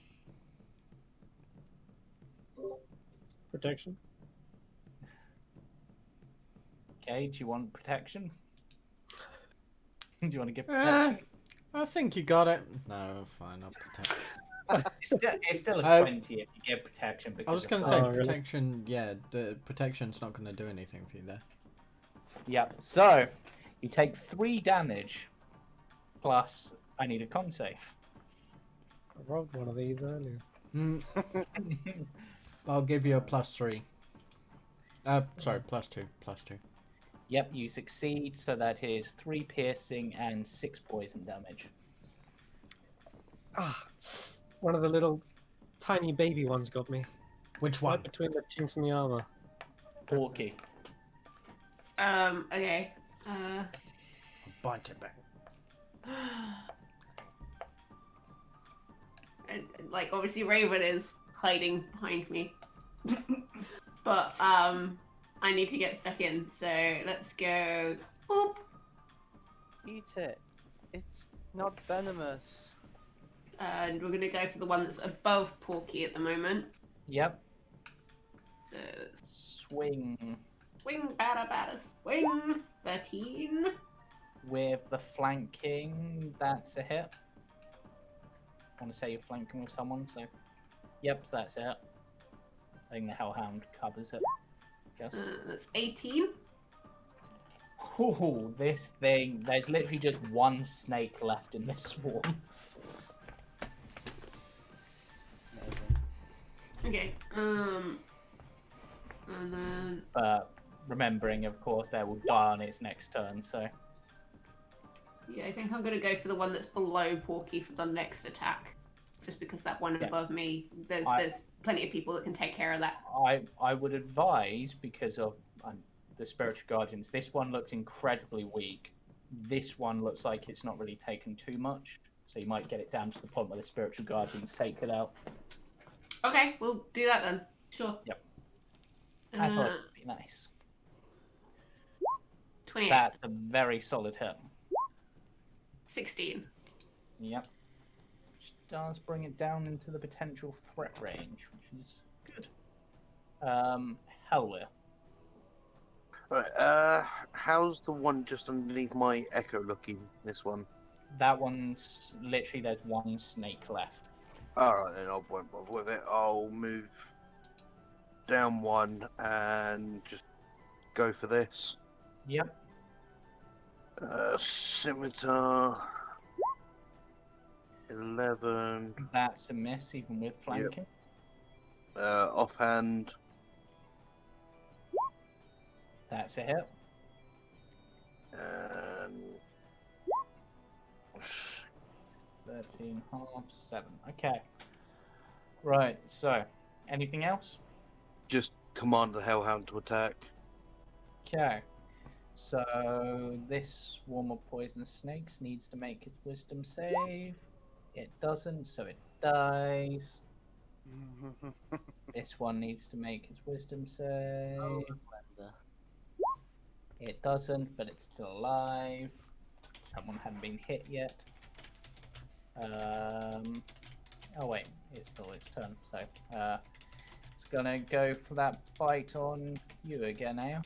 Protection. Okay, do you want protection? Do you want to give protection? I think you got it. No, fine, I'll protect. It's still a 20 if you give protection. I was going to say, protection, yeah, the protection's not going to do anything for you there. Yep, so you take 3 damage, plus I need a con save. I rolled one of these earlier. I'll give you a +3. Sorry, +2. Yep, you succeed, so that is 3 piercing and 6 poison damage. Ah, one of the little tiny baby ones got me. Which one? Right between the chinks in the armor. Porky. Okay. Bite it back. And, like, obviously Raven is hiding behind me. But, I need to get stuck in, so let's go. Boop. Eat it. It's not venomous. And we're gonna go for the one that's above Porky at the moment. Yep. So, Swing. swing, batter, swing. 13. With the flanking, that's a hit. I want to say you're flanking with someone, so... Yep, so that's it. I think the Hellhound covers it. Guess. That's 18. Ooh, this thing... There's literally just one snake left in this swarm. Okay, and then... But remembering, of course, they will die on its next turn, so... Yeah, I think I'm gonna go for the one that's below Porky for the next attack. Just because that one above me, there's plenty of people that can take care of that. I would advise, because of the Spiritual Guardians, this one looks incredibly weak. This one looks like it's not really taken too much, so you might get it down to the point where the Spiritual Guardians take it out. Okay, we'll do that then. Sure. Yep. I thought it would be nice. 28. That's a very solid hit. 16. Yep. Which does bring it down into the potential threat range, which is good. Helwyr. Right, how's the one just underneath my echo looking, this one? That one's literally, there's one snake left. Alright then, I won't bother with it. I'll move down one and just go for this. Yep. Scimitar. 11. That's a miss, even with flanking. Offhand. That's a hit. And 13, half, 7. Okay. Right, so, anything else? just command the Hellhound to attack. Okay. So, this swarm of poisonous snakes needs to make its wisdom save. It doesn't, so it dies. This one needs to make its wisdom save. Oh, It doesn't, but it's still alive. Someone hadn't been hit yet. Oh wait, it's still its turn. So gonna go for that bite on you again, Aos.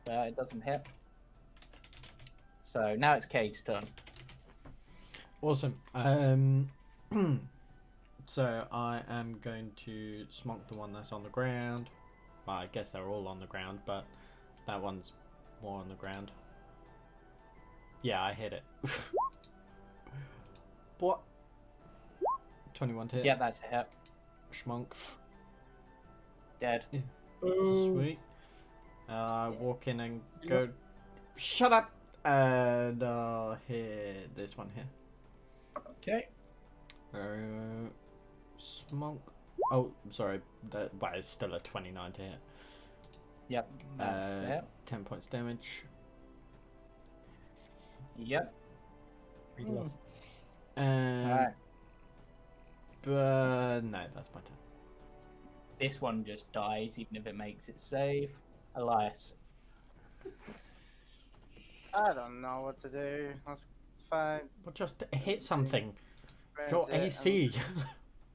But it doesn't hit. So now it's Cade's turn. Awesome. So I am going to smoke the one that's on the ground. Well, I guess they're all on the ground, but that one's more on the ground. Yeah, I hit it. What? 21 to hit. Yeah, that's a hit. Schmonk. Dead. Sweet. Walk in and go. Shut up! And hit this one here. Okay. Smonk. Oh, sorry. That is still a 29 to hit. Yep. That's a hit. 10 points damage. Yep. Alright. But no, that's my turn. This one just dies, even if it makes it save. Elias. I don't know what to do. It's fine. Well, just hit something. That's Your it. AC.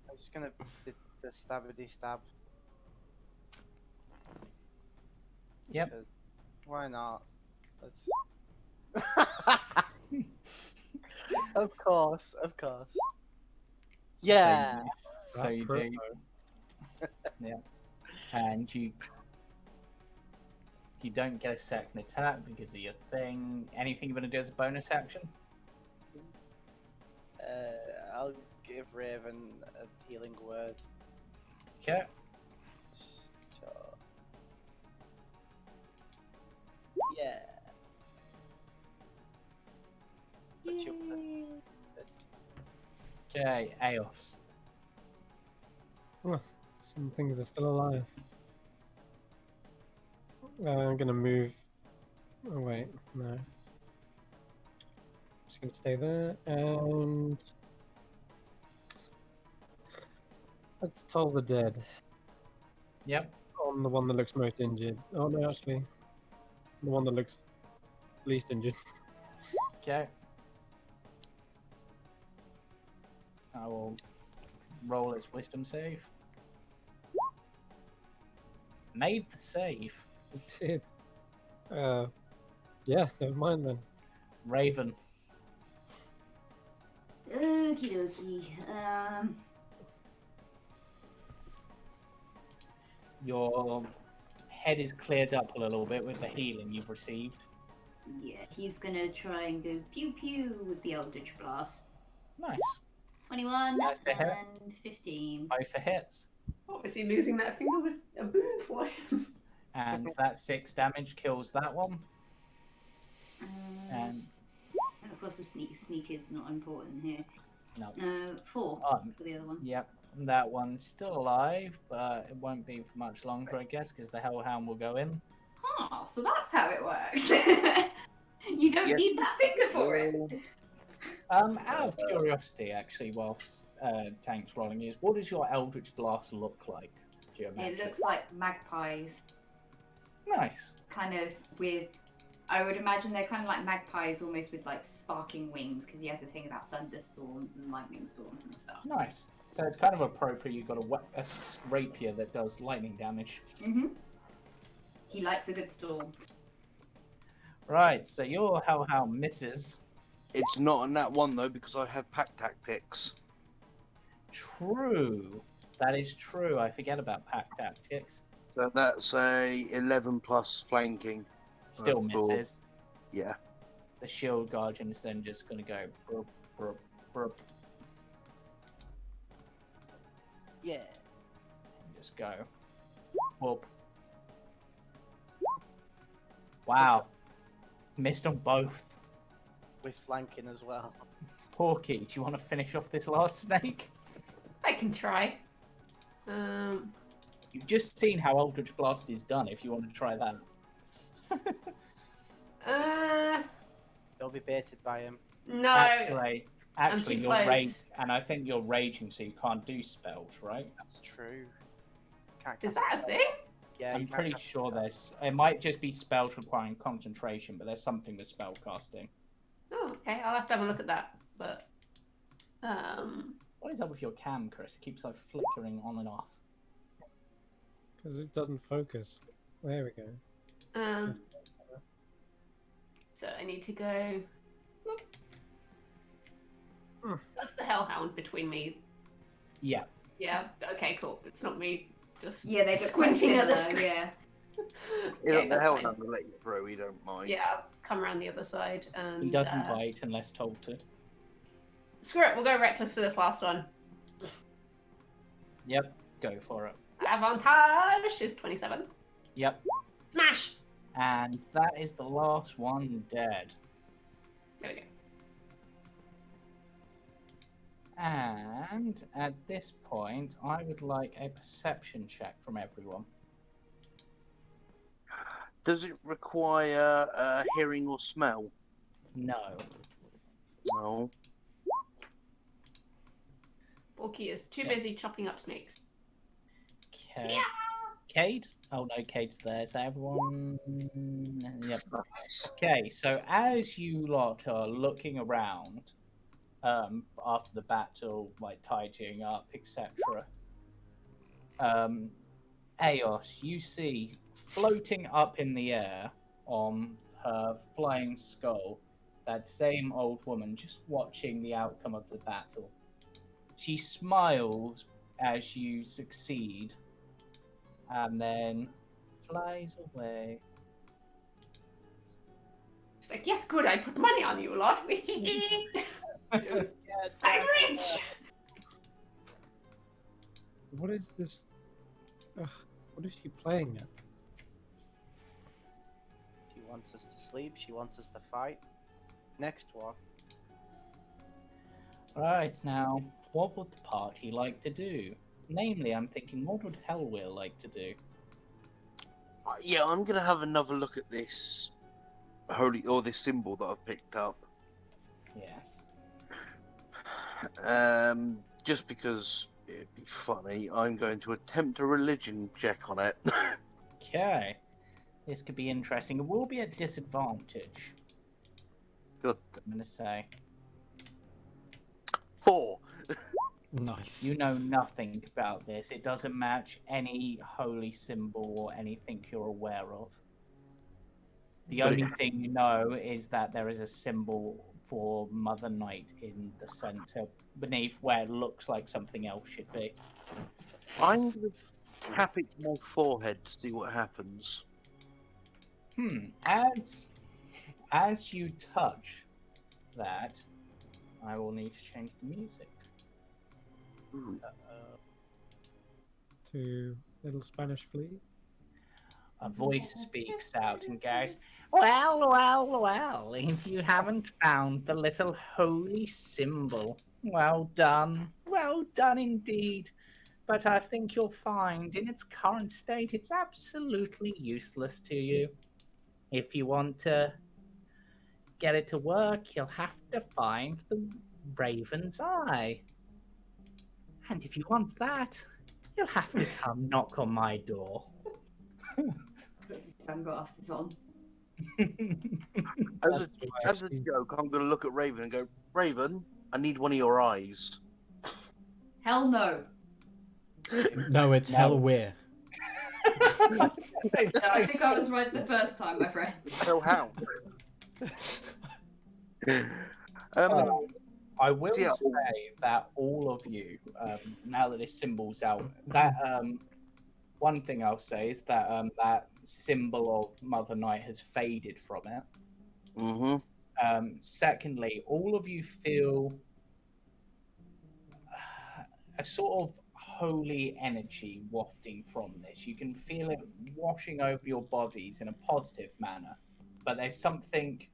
I'm just gonna the stabby stab. Yep. Because why not? Let's. Of course. Yeah. So you do. Yeah. And you don't get a second attack because of your thing. Anything you want to do as a bonus action? I'll give Raven a healing word. Okay. Sure. Yeah. Put you up to- Okay, Aos. Oh, some things are still alive. I'm gonna move. Oh wait, no. Just gonna stay there and let's toll the dead Yep. on the one that looks most injured. Oh no, actually, the one that looks least injured. Okay. I will roll its wisdom save. Made the save. It did. Yeah, never mind then. Raven. Okie dokie. Your head is cleared up a little bit with the healing you've received. Yeah, he's gonna try and go pew pew with the Eldritch Blast. Nice. 21 That's a hit. and 15. Both for hits. Obviously, losing that finger was a boon for him. And that 6 damage kills that one. And of course, the sneak is not important here. No. 4 Oh, for the other one. Yep. That one's still alive, but it won't be for much longer, I guess, because the Hellhound will go in. Oh, so that's how it works. You don't Yes. need that finger for it. Out of curiosity, actually, whilst Tank's rolling is, what does your Eldritch Blast look like? It looks like magpies, Nice. kind of with. I would imagine they're kind of like magpies, almost with like sparking wings, because he has a thing about thunderstorms and lightning storms and stuff. Nice. So it's kind of appropriate you've got a rapier that does lightning damage. Mhm. He likes a good storm. Right, so your Hellhound misses. It's not on that one though because I have pack tactics. True. That is true. I forget about pack tactics. So that's a 11 plus flanking. Still Four. misses. Yeah. The shield guardian is then just going to go brup, brup, brup, Yeah. just go. Whoop. Wow. Missed on both. With flanking as well. Porky, do you want to finish off this last snake? I can try. You've just seen how Eldritch Blast is done if you want to try that. They'll be baited by him. No. Actually, too you're close. and I think you're raging, so you can't do spells, right? That's true. Can't Is cast that a spell. thing? Yeah, I'm you can't pretty cast sure spell. there's. It might just be spells requiring concentration, but there's something with spell casting. Oh, okay. I'll have to have a look at that. But What is up with your cam, Chris? It keeps like flickering on and off. Because it doesn't focus. There we go. So I need to go. That's the hellhound between me. Yeah. Yeah. Okay. Cool. It's not me. Just Yeah, they look quite squinting at the similar. screen. Yeah. Okay, the that's hell fine. doesn't let you through. He don't mind. Yeah, I'll come around the other side and. He doesn't bite unless told to. Screw it. We'll go reckless for this last one. Yep. Go for it. Avantage is 27. Yep. Smash. And that is the last one dead. There we go. And at this point, I would like a perception check from everyone. Does it require hearing or smell? No. No. Porky is too Yeah. busy chopping up snakes. Okay. Yeah. Cade? Oh no, Cade's there. Is that everyone? Yep. Okay, so as you lot are looking around, after the battle, like tidying up, etc. Eos, you see floating up in the air on her flying skull, that same old woman just watching the outcome of the battle. She smiles as you succeed, and then flies away. She's like, yes, good. I put money on you a lot. I'm rich. What is this? What is she playing at? She wants us to sleep. She wants us to fight. Next one. Right, now, what would the party like to do? Namely, I'm thinking, what would Hellwheel like to do? Yeah, I'm gonna have another look at this this symbol that I've picked up. Yes. Just because it'd be funny, I'm going to attempt a religion check on it. Okay. This could be interesting. It will be at disadvantage, Good. I'm going to say. 4. Nice. You know nothing about this. It doesn't match any holy symbol or anything you're aware of. The But only thing you know is that there is a symbol for Mother Night in the center, beneath where it looks like something else should be. I'm going to tap it to my forehead to see what happens. As you touch that, I will need to change the music. To little Spanish flea? A voice speaks out and goes, well, well, well, if you haven't found the little holy symbol, well done indeed. But I think you'll find in its current state it's absolutely useless to you. If you want to get it to work, you'll have to find the Raven's Eye. And if you want that, you'll have to come knock on my door. Puts his sunglasses on. As a joke, I'm going to look at Raven and go, Raven, I need one of your eyes. Hell no. No, it's Hellwhere. No, I think I was right the first time, my friend. So how? I will say that all of you, now that this symbol's out, that one thing I'll say is that that symbol of Mother Night has faded from it. Mm-hmm. Secondly, all of you feel a sort of holy energy wafting from this. You can feel it washing over your bodies in a positive manner, but there's something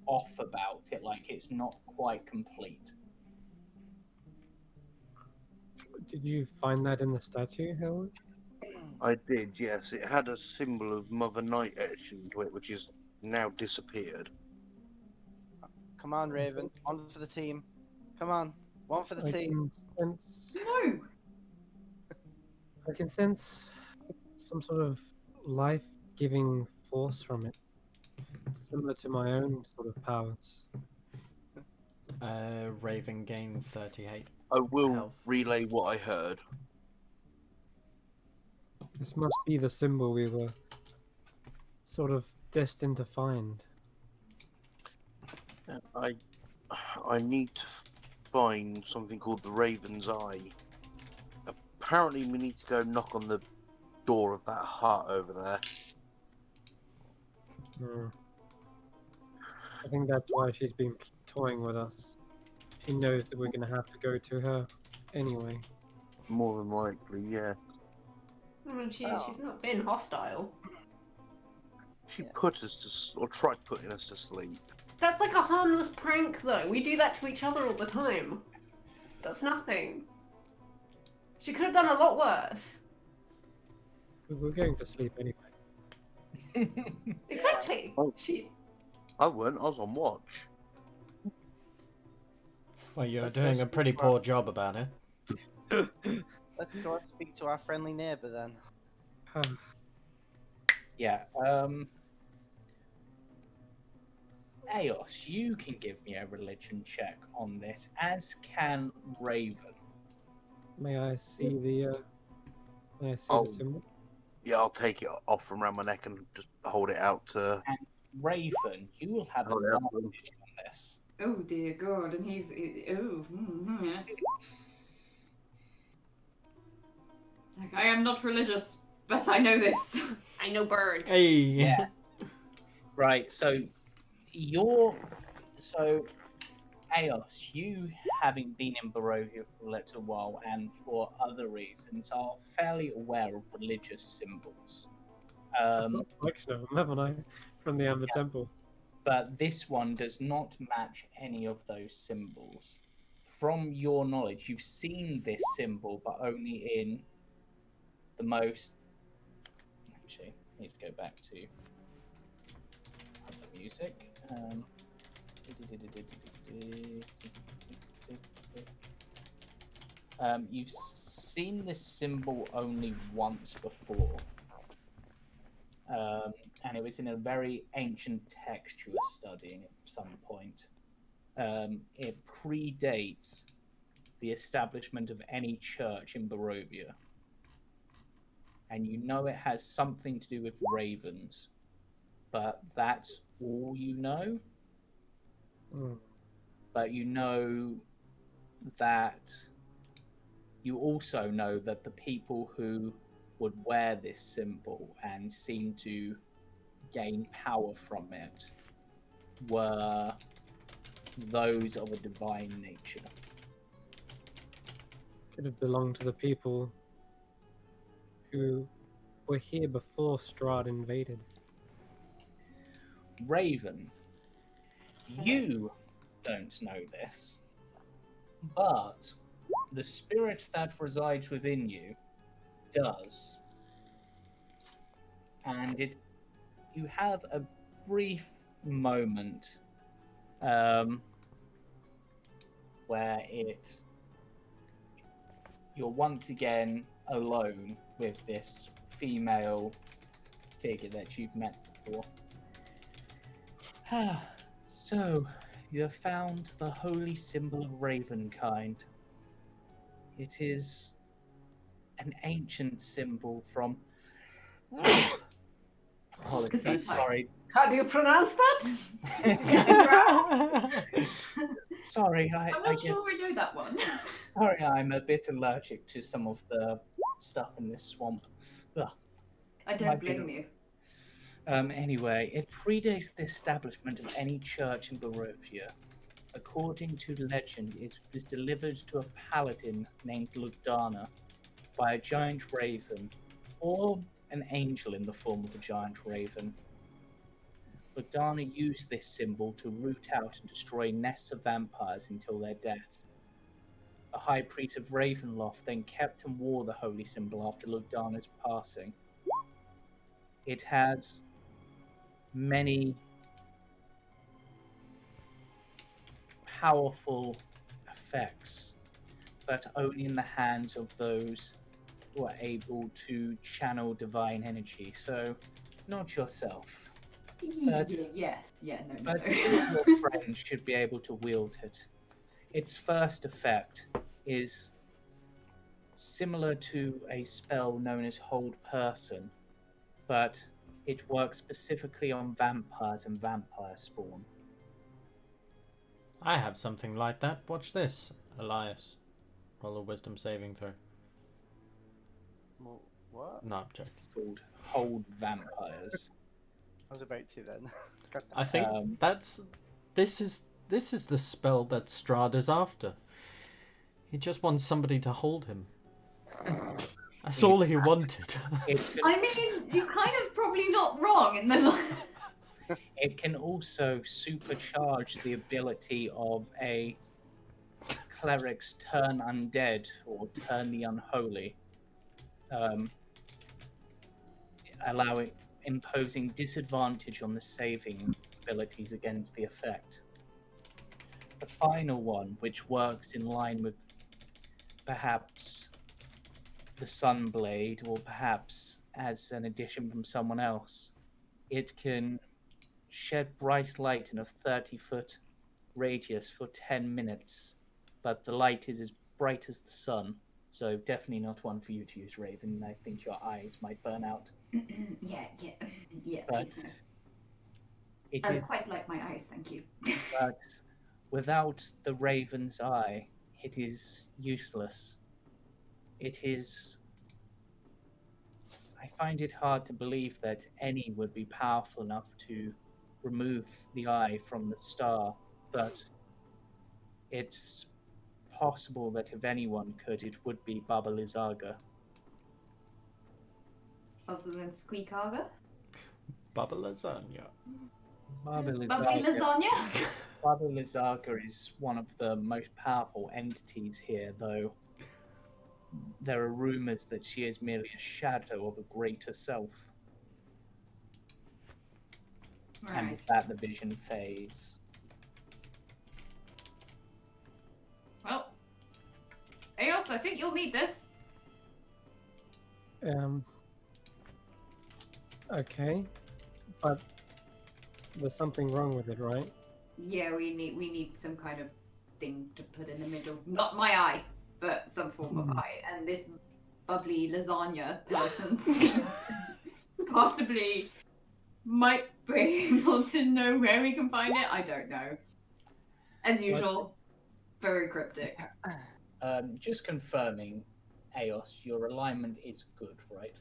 off about it, like it's not quite complete. Did you find that in the statue, Howard? I did, yes. It had a symbol of Mother Night etched into it, which is now disappeared. Come on, Raven. One for the team. Come on. One for the I team. can sense, No. I can sense some sort of life-giving force from it, similar to my own sort of powers. Raven gained 38. I will Health. relay what I heard. This must be the symbol we were sort of destined to find. I need to find something called the Raven's Eye. Apparently, we need to go knock on the door of that hut over there. I think that's why she's been toying with us. She knows that we're going to have to go to her anyway. More than likely, yeah. I mean, she's not been hostile. She put us to, or tried putting us to sleep. That's like a harmless prank, though. We do that to each other all the time. That's nothing. She could have done a lot worse. We're going to sleep anyway. Exactly. Oh. She. I weren't. I was on watch. Well, you're Let's go doing a speak pretty to our- poor job about it. Let's go and speak to our friendly neighbour then. Yeah. Eos, you can give me a religion check on this, as can Raven. May I see the symbol? Yeah, I'll take it off from around my neck and just hold it out to. Raven, you will have Oh, yeah. advantage on this. Oh dear God, and he's yeah. It's like, I am not religious, but I know this. I know birds. Hey. Yeah. Right, so Eos, you having been in Barovia for a little while and for other reasons are fairly aware of religious symbols. Collection of them, haven't I? From the Amber Temple. But this one does not match any of those symbols. From your knowledge, you've seen this symbol, but only in the most... Actually, I need to go back to other music. You've seen this symbol only once before. And it was in a very ancient text you were studying at some point. It predates the establishment of any church in Barovia. And you know it has something to do with ravens, but that's all you know. But you know that you also know that the people who would wear this symbol and seem to gain power from it were those of a divine nature. Could have belonged to the people who were here before Strahd invaded. Raven, you don't know this, but the spirit that resides within you does. And you have a brief moment where you're once again alone with this female figure that you've met before. So, you have found the holy symbol of Ravenkind. It is an ancient symbol from... Apologies, sorry. How do you pronounce that? Sorry, I'm not sure we know that one. Sorry, I'm a bit allergic to some of the stuff in this swamp. Ugh. I don't blame you. Anyway, it predates the establishment of any church in Barovia. According to legend, it was delivered to a paladin named Lugdana by a giant raven, or an angel in the form of a giant raven. Lugdana used this symbol to root out and destroy nests of vampires until their death. The high priest of Ravenloft then kept and wore the holy symbol after Lugdana's passing. It has many powerful effects, but only in the hands of those who are able to channel divine energy. So, not yourself. Yes, yeah, no. But your friends should be able to wield it. Its first effect is similar to a spell known as Hold Person, but it works specifically on vampires and vampire spawn. I have something like that. Watch this, Elias. Roll a wisdom saving throw. What? No, I'm joking. It's called Hold Vampires. I was about to then. God damn I it. think this is the spell that Strahd is after. He just wants somebody to hold him. That's all he wanted. I mean, you're kind of probably not wrong in the. It can also supercharge the ability of a cleric's turn undead or turn the unholy, imposing disadvantage on the saving abilities against the effect. The final one, which works in line with perhaps the Sunblade, or perhaps as an addition from someone else, it can shed bright light in a 30-foot radius for 10 minutes, but the light is as bright as the sun, so definitely not one for you to use, Raven. I think your eyes might burn out. yeah, But please no. it I is, quite like my eyes, thank you. but without the Raven's eye, it is useless. It is. I find it hard to believe that any would be powerful enough to remove the eye from the star, but it's possible that if anyone could, it would be Baba Lysaga. Other than Squeakaga? Baba lasagna. Baba Bubbly Lysaga, lasagna? Baba Lysaga is one of the most powerful entities here, though there are rumors that she is merely a shadow of a greater self. And Right. with that, the vision fades. Well, Eos, I think you'll need this. Okay, but there's something wrong with it, right? Yeah, we need some kind of thing to put in the middle. Not my eye, but some form of eye. And this bubbly lasagna person seems possibly might be able to know where we can find it. I don't know. As usual, very cryptic. Just confirming, Eos, your alignment is good, right?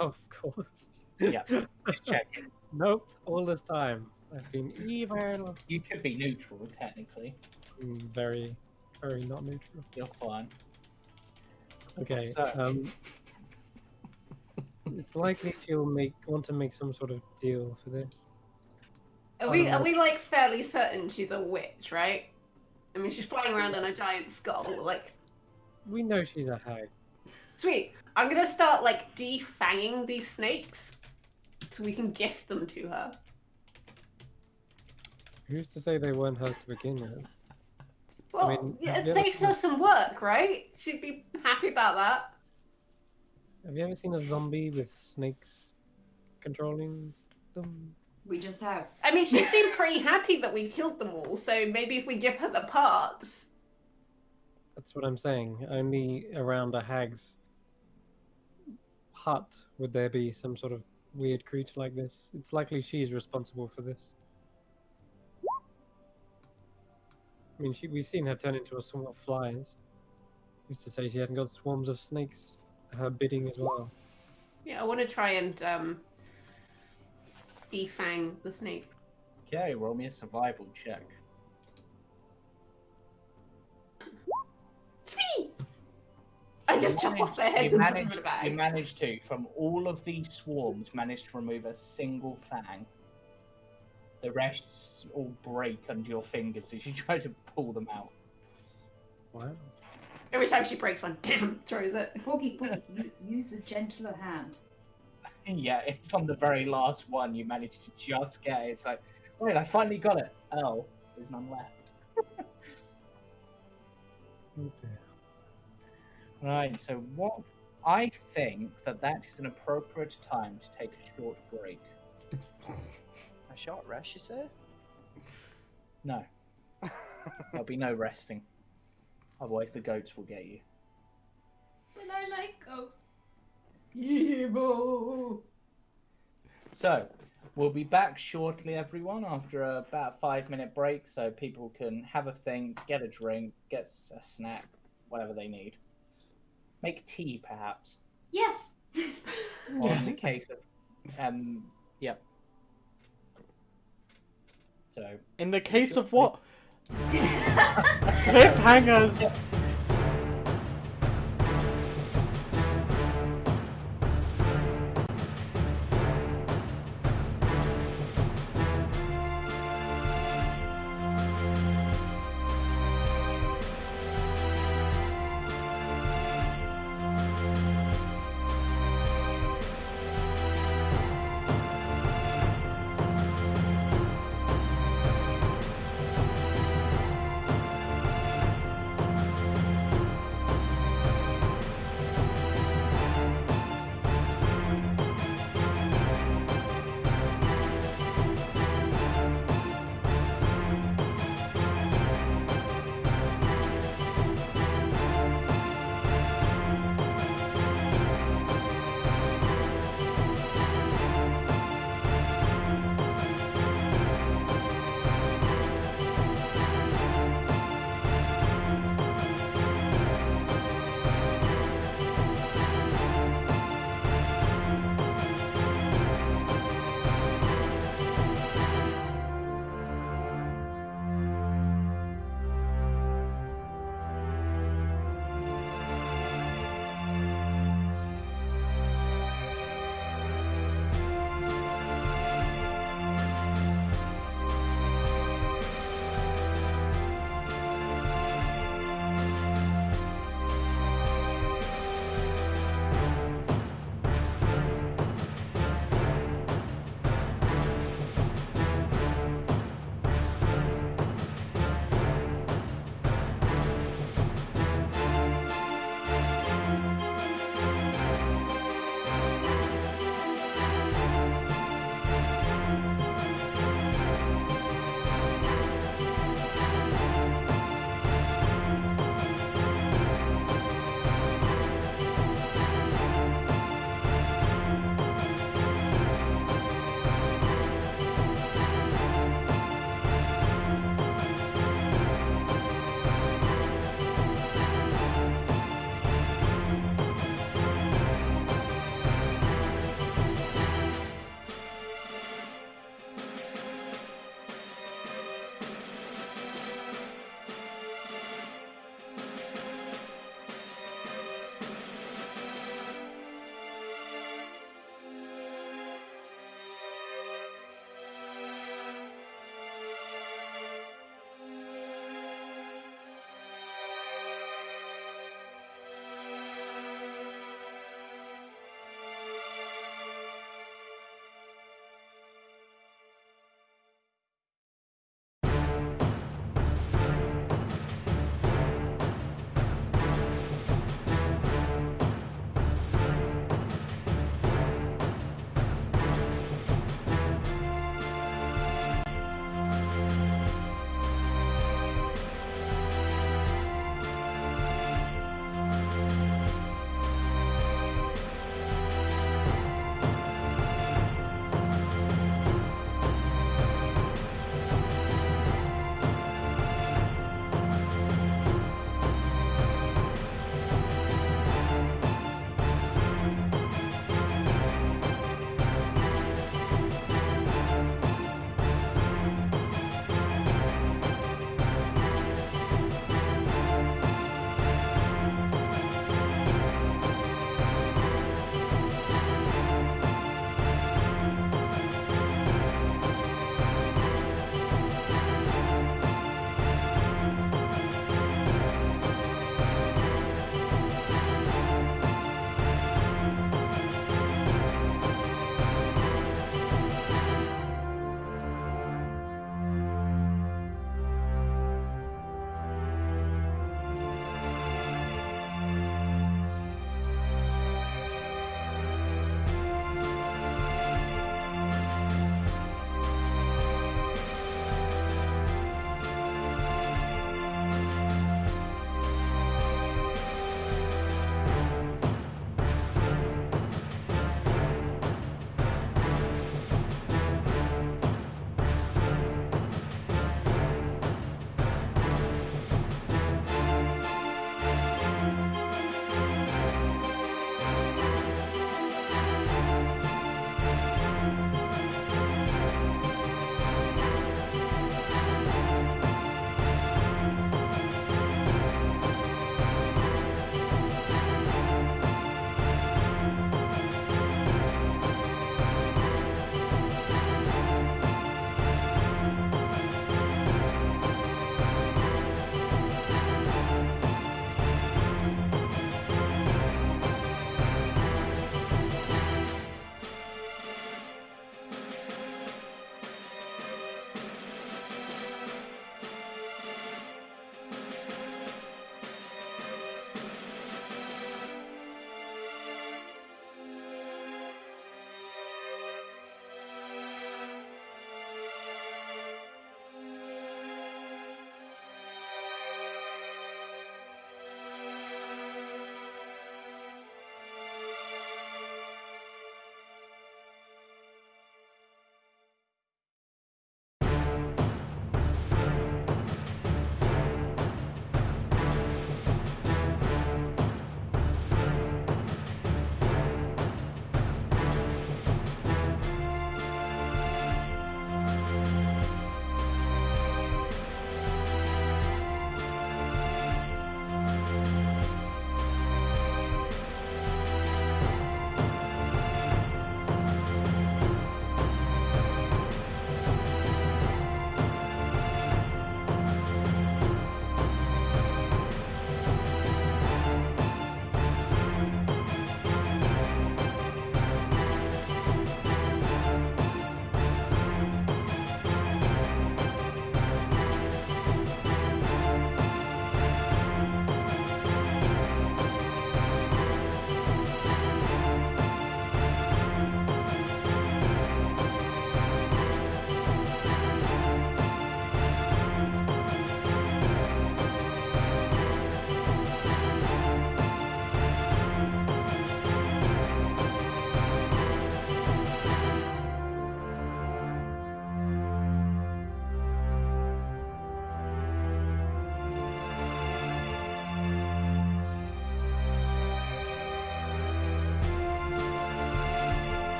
Of course. Yeah, just checking. Nope, all this time. I've been evil. You could be neutral, technically. Very, very not neutral. You're fine. Okay, So- it's likely she'll want to make some sort of deal for this. Are we like fairly certain she's a witch, right? I mean, she's flying around on a giant skull. Like, We know she's a hag. sweet. I'm gonna start like defanging these snakes, so we can gift them to her. Who's to say they weren't hers to begin with? Well, mean, yeah, have it you ever saves her some work, right? She'd be happy about that. Have you ever seen a zombie with snakes controlling them? We just have. I mean, she seemed pretty happy that we killed them all, so maybe if we give her the parts. That's what I'm saying. Only around a hag's hut would there be some sort of weird creature like this. It's likely she's responsible for this. I mean, we've seen her turn into a swarm of flies. Used to say she hadn't got swarms of snakes at her bidding as well. Yeah, I want to try and defang the snake. Okay, roll me a survival check. 3! I just chop off their heads and put them in a You bag. managed to, from all of these swarms, managed to remove a single fang. The rest all break under your fingers as you try to pull them out. Wow. Every time she breaks one, throws it. Porky, use a gentler hand. Yeah, it's on the very last one you managed to just get it. It's like, wait, I finally got it. Oh, there's none left. Oh dear. Right, so what I think that is an appropriate time to take a short break. A short rest, you say? No, there'll be no resting. Otherwise the goats will get you. When I let go. Evil. So, we'll be back shortly, everyone, after about a 5-minute break, so people can have a think, get a drink, get a snack, whatever they need. Make tea, perhaps. Yes. Or in the case of, yep. So. In the case of what? Cliffhangers.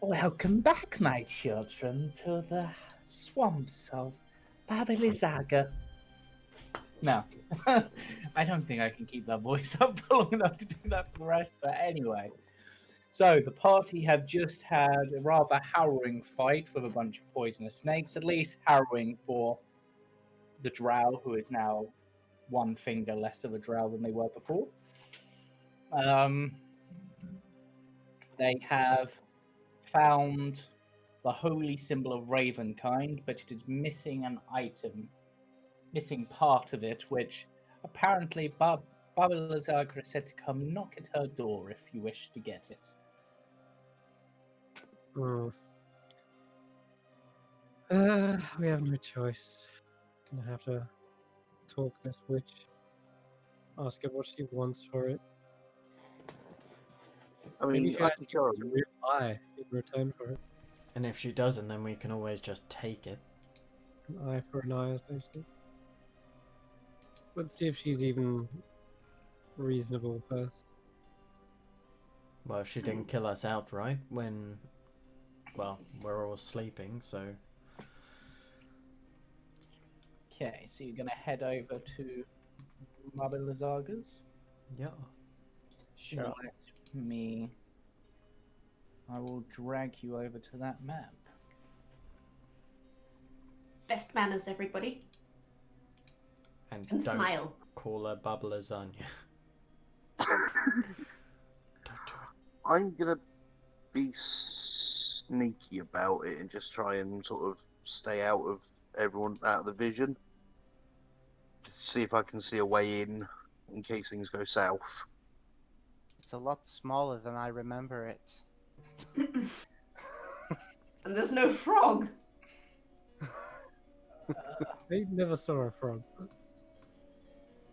Welcome back, my children, to the swamps of Babilizaga. No, I don't think I can keep that voice up for long enough to do that for the rest, but anyway. So, the party have just had a rather harrowing fight with a bunch of poisonous snakes, at least harrowing for the drow, who is now one finger less of a drow than they were before. They have found the holy symbol of Ravenkind, but it is missing an item, missing part of it, which apparently Babalazagra said to come knock at her door if you wish to get it. We have no choice. Gonna have to talk this witch. Ask her what she wants for it. I Maybe mean, she I has can tell a real eye in return for it. And if she doesn't, then we can always just take it. An eye for an eye, as they say. Let's see if she's even reasonable first. Well, she didn't kill us outright when, well, we're all sleeping, so... Okay, so you're going to head over to Babalazagas? Yeah. Sure. Let me... I will drag you over to that map. Best manners, everybody. And And don't smile. call her Baba Lasagna. Don't do it. I'm gonna be sneaky about it and just try and sort of stay out of the vision. Just see if I can see a way in case things go south. It's a lot smaller than I remember it. And there's no frog. I never saw a frog.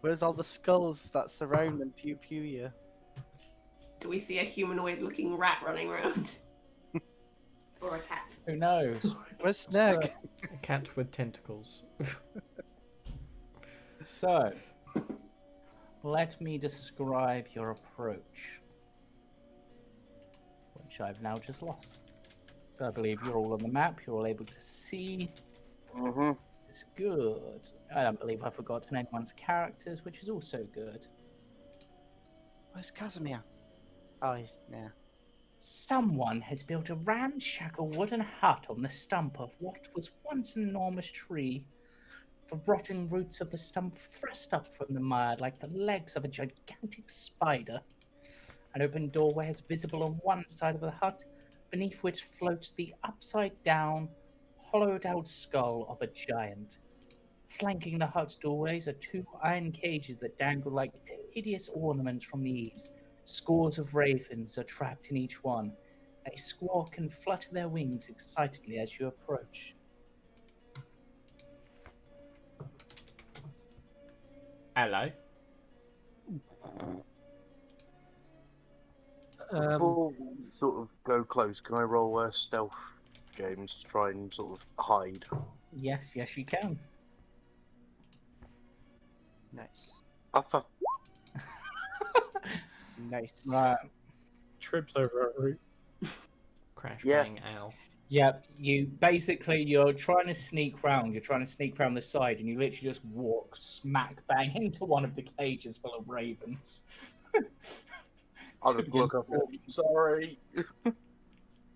Where's all the skulls that surround and pew pew you? Do we see a humanoid-looking rat running around? Or a cat. Who knows? Where's Snag? A cat with tentacles. So, let me describe your approach, which I've now just lost. I believe you're all on the map, you're all able to see. Mm-hmm. It's good. I don't believe I've forgotten anyone's characters, which is also good. Where's Casimir? Oh, he's yeah. Someone has built a ramshackle wooden hut on the stump of what was once an enormous tree. The rotting roots of the stump thrust up from the mud like the legs of a gigantic spider. An open doorway is visible on one side of the hut, beneath which floats the upside-down, hollowed-out skull of a giant. Flanking the hut's doorways are two iron cages that dangle like hideous ornaments from the eaves. Scores of ravens are trapped in each one. They squawk and flutter their wings excitedly as you approach. Hello. Before we sort of go close, can I roll stealth, James, to try and sort of hide? Yes, you can. Nice. Alpha. Nice. Right. Trips over a root. Crash Yeah. bang ow. Yep, you're trying to sneak round. You're trying to sneak round the side, and you literally just walk smack bang into one of the cages full of ravens. I'll just look up. Sorry. Do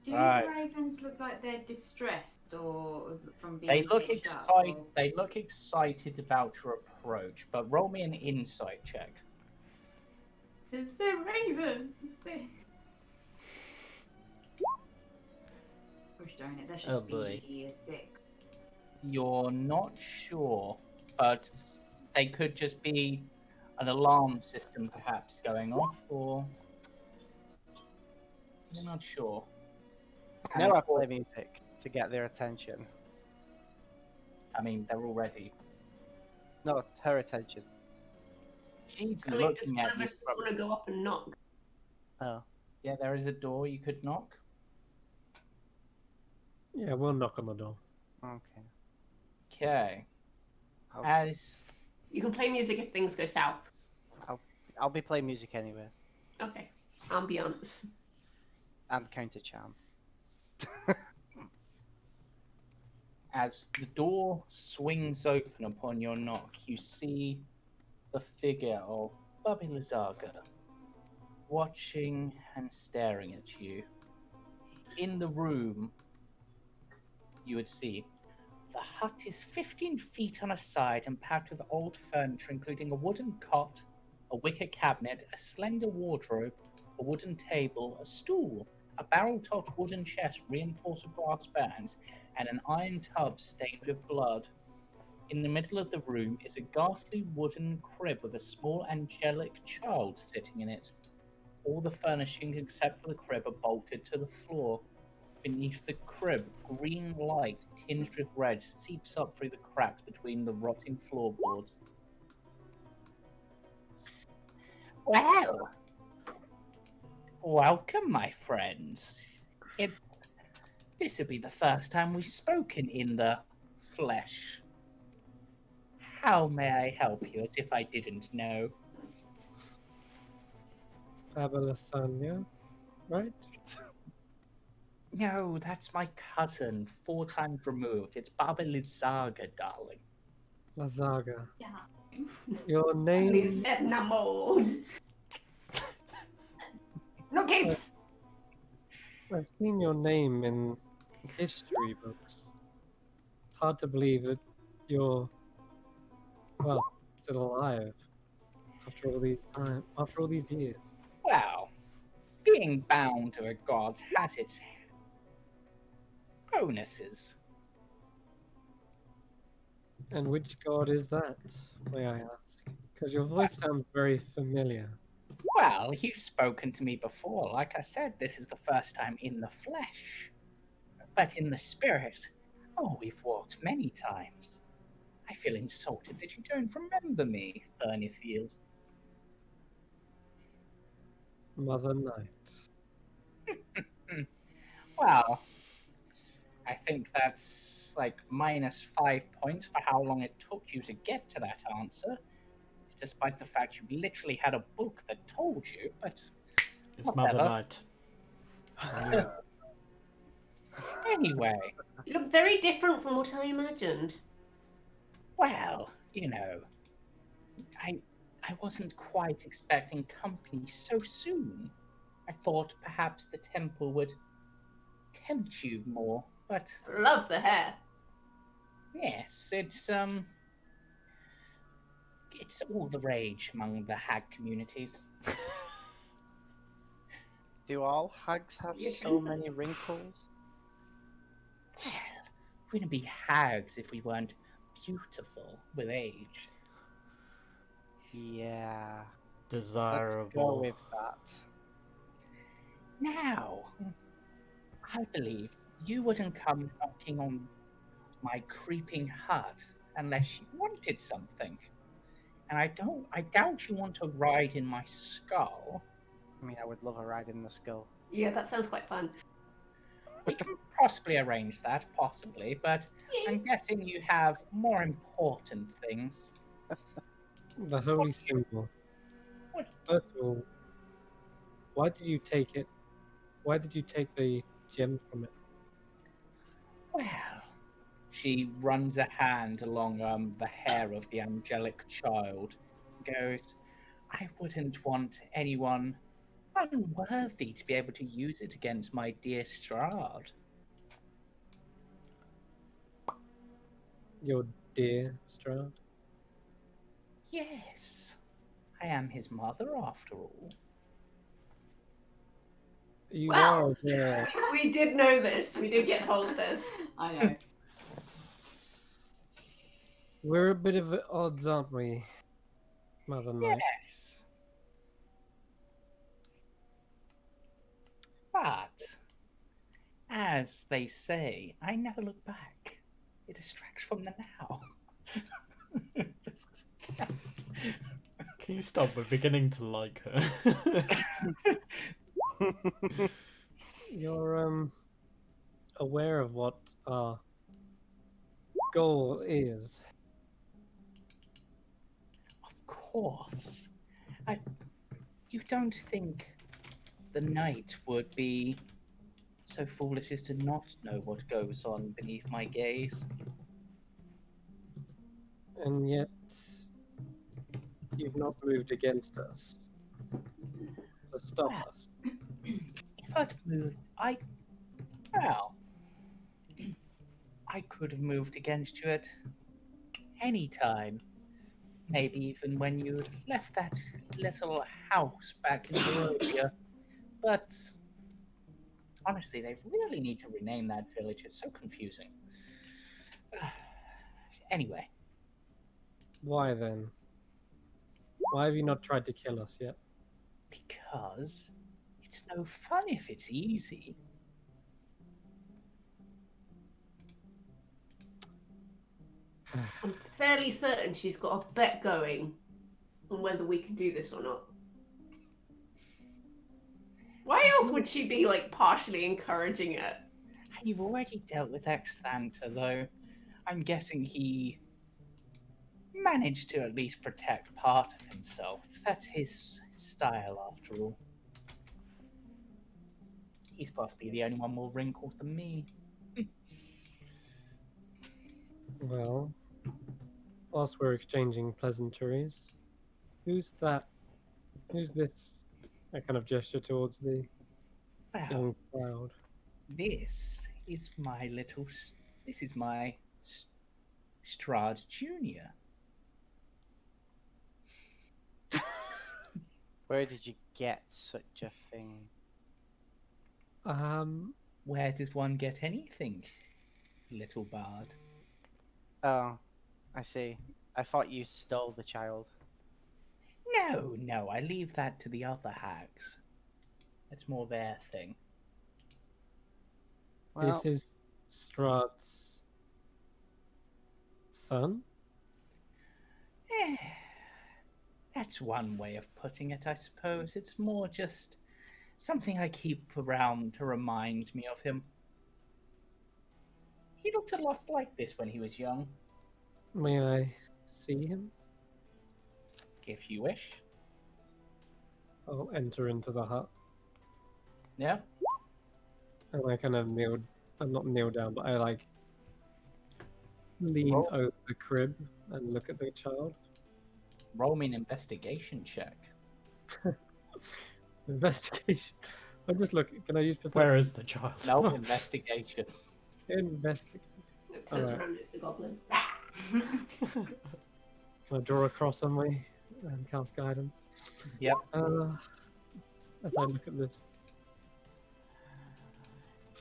Right. the ravens look like they're distressed or from being They look picked up, excited. or- They look excited about your approach. But roll me an insight check. It's the ravens. Gosh darn it, that should Oh, boy. be a 6. You're not sure, but they could just be an alarm system perhaps going off, or you're not sure. Now I play music to get their attention. I mean, they're already. No, her attention. She's I mean, does looking one at of you. us just want to go up and knock? Oh. Yeah, there is a door you could knock. Yeah, we'll knock on the door. Okay. Okay. I'll, As You can play music if things go south. I'll be playing music anyway. Okay. Ambiance. And counter charm. As the door swings open upon your knock, you see the figure of Bubby Lazaga watching and staring at you. In the room, you would see the hut is 15 feet on a side and packed with old furniture, including a wooden cot, a wicker cabinet, a slender wardrobe, a wooden table, a stool, a barrel-topped wooden chest reinforced with brass bands, and an iron tub stained with blood. In the middle of the room is a ghastly wooden crib with a small angelic child sitting in it. All the furnishings except for the crib are bolted to the floor. Beneath the crib, green light tinged with red seeps up through the cracks between the rotting floorboards. Well, welcome, my friends. This will be the first time we've spoken in the flesh. How may I help you, as if I didn't know? Babalasanya, right? No, that's my cousin, 4 times removed. It's Baba Lizaga, darling. Lazaga. Yeah. Your name. No capes. I've seen your name in history books. It's hard to believe that you're, well, still alive after all these years. Well, being bound to a god has its bonuses. And which god is that, may I ask? Because your voice sounds very familiar. Well, you've spoken to me before. Like I said, this is the first time in the flesh. But in the spirit, oh, we've walked many times. I feel insulted that you don't remember me, Thurnifield. Mother Night. Well, I think that's like -5 points for how long it took you to get to that answer, despite the fact you literally had a book that told you, but It's whatever. Mother Night. I knew it. Anyway, You look very different from what I imagined. well, you know, I wasn't quite expecting company so soon. I thought perhaps the temple would tempt you more, but Love the hair. yes, it's all the rage among the hag communities. Do all hags have You so can- many wrinkles? Well, we wouldn't be hags if we weren't beautiful with age. Yeah. Desirable. Let's go with that. Now, I believe you wouldn't come knocking on my creeping hut unless you wanted something. And I doubt you want to ride in my skull. I mean, I would love a ride in the skull. Yeah, that sounds quite fun. We can possibly arrange that, possibly, but I'm guessing you have more important things. The holy symbol. What? First of all, why did you take it? Why did you take the gem from it? Well, she runs a hand along the hair of the angelic child, goes, I wouldn't want anyone unworthy to be able to use it against my dear Strahd. Your dear Strahd? Yes, I am his mother after all. You Well, are there. we did know this. We did get told this. I know. We're a bit of odds, aren't we, Mother Night? Yes. But, as they say, I never look back. It distracts from the now. Can you stop? We're beginning to like her. You're aware of what our goal is. Of course. You don't think the night would be so foolish as to not know what goes on beneath my gaze. And yet, you've not moved against us to stop us. If I'd moved, well, I could have moved against you at any time. Maybe even when you left that little house back in Barovia. But honestly, they really need to rename that village. It's so confusing. Anyway. Why then? Why have you not tried to kill us yet? Because it's no fun if it's easy. I'm fairly certain she's got a bet going on whether we can do this or not. Why else would she be like partially encouraging it? You've already dealt with Exthanta, though. I'm guessing he managed to at least protect part of himself. That's his style, after all. He's possibly the only one more wrinkled than me. Well, whilst we're exchanging pleasantries, who's that? Who's this? I kind of gesture towards the Well, young crowd. This is my Strahd Jr. Where did you get such a thing? Where does one get anything, little bard? Oh, I see. I thought you stole the child. No, I leave that to the other hags. It's more their thing. Well, This is Strahd's son? That's one way of putting it, I suppose. It's more just something I keep around to remind me of him. He looked a lot like this when he was young. May I see him? If you wish. I'll enter into the hut. Yeah? And I kind of not kneel down, but I like lean over the crib and look at the child. Roll me an investigation check. Investigation. I just look. Can I use perception? Where is the child? No, investigation. Investigation. It turns Alright. around, it's a goblin. Can I draw a cross on me and cast guidance? Yep. As I look at this.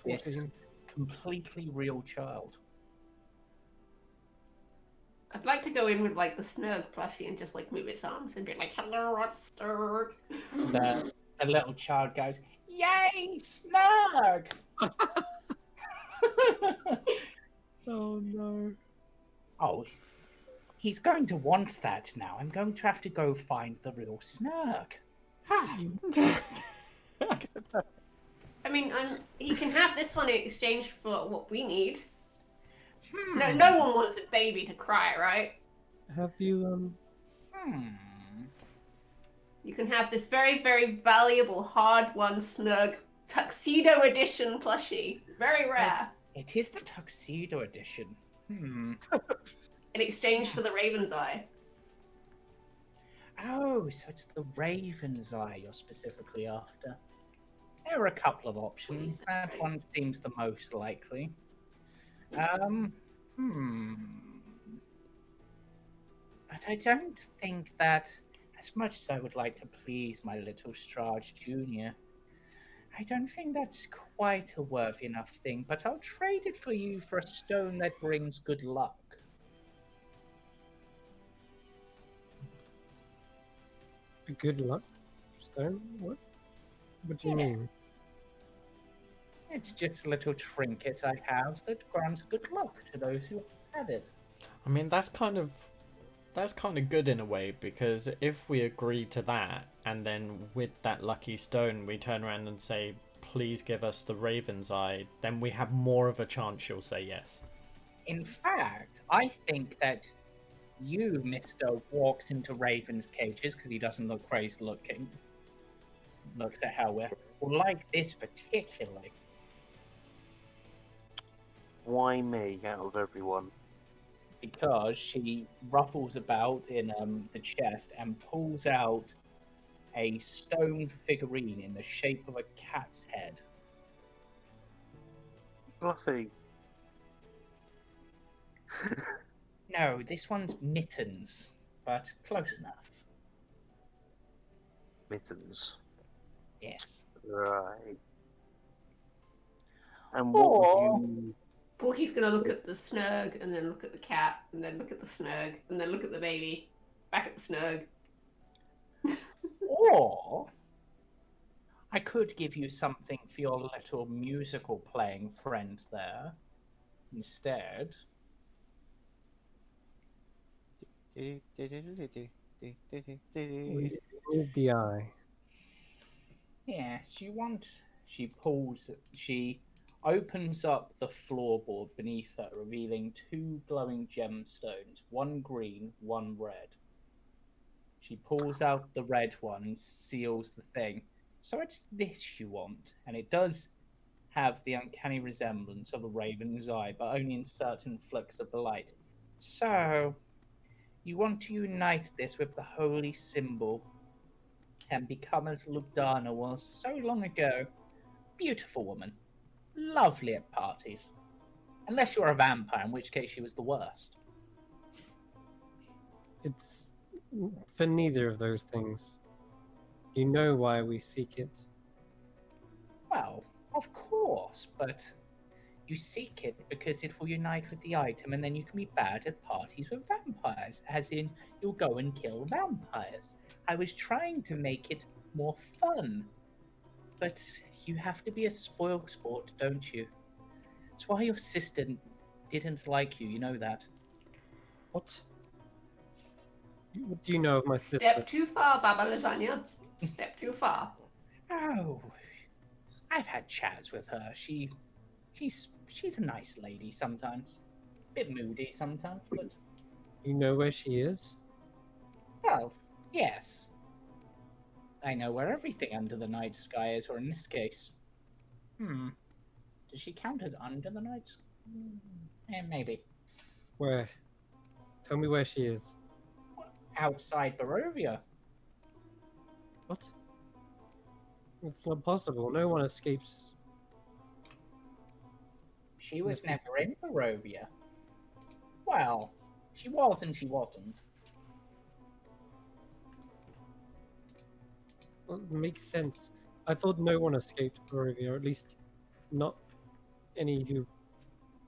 Yes. 14. Completely real child. I'd like to go in with like the Snurg plushie and just like move its arms and be like, "Hello, I'm Snurg." The little child goes, "Yay, Snurg!" Oh no. Oh, he's going to want that now. I'm going to have to go find the real Snurg. I mean, he can have this one in exchange for what we need. No one wants a baby to cry, right? Have you You can have this very, very valuable hard-won Snurg tuxedo edition plushie. Very rare. It is the tuxedo edition. In exchange for the Raven's Eye. Oh, so it's the Raven's Eye you're specifically after. There are a couple of options. That one seems the most likely. But I don't think that, as much as I would like to please my little Strahd Jr., I don't think that's quite a worthy enough thing, but I'll trade it for you for a stone that brings good luck. good luck stone? What do you mean? It's just a little trinket I have that grants good luck to those who have it. I mean, that's kind of good in a way, because if we agree to that and then with that lucky stone we turn around and say, please give us the Raven's Eye, then we have more of a chance she'll say yes. In fact, I think that you, Mr. walks into Raven's cages because he doesn't look crazy looking. Looks at how we're like this particularly. Why me out of everyone? Because she ruffles about in the chest and pulls out a stone figurine in the shape of a cat's head. Fluffy. No, this one's Mittens, but close enough. Mittens. Yes. Right. And what would you... Porky's gonna look at the snug, and then look at the cat, and then look at the snug, and then look at the baby, back at the snug. Or I could give you something for your little musical playing friend there instead. We need the eye. Yes, you want. She opens up the floorboard beneath her, revealing two glowing gemstones, one green, one red. She pulls out the red one and seals the thing. So it's this you want, and it does have the uncanny resemblance of a raven's eye, but only in certain flicks of the light. So, you want to unite this with the holy symbol and become as Lugdana was so long ago. Beautiful woman. Lovely at parties. Unless you're a vampire, in which case she was the worst. It's for neither of those things. You know why we seek it. Well, of course, but you seek it because it will unite with the item, and then you can be bad at parties with vampires, as in, you'll go and kill vampires. I was trying to make it more fun, but you have to be a spoil sport, don't you? It's why your sister didn't like you, you know that. What? What do you know of my sister? Step too far, Baba Lasagna. Step too far. Oh, I've had chats with her. She's a nice lady sometimes. Bit moody sometimes, but You know where she is? well, yes. I know where everything under the night sky is, or in this case. Does she count as under the night sky? Maybe. Where? Tell me where she is. Outside Barovia. What? It's not possible. No one escapes. She was never in Barovia. Well, she was and she wasn't. Well, it makes sense. I thought no one escaped Barovia, or at least not any who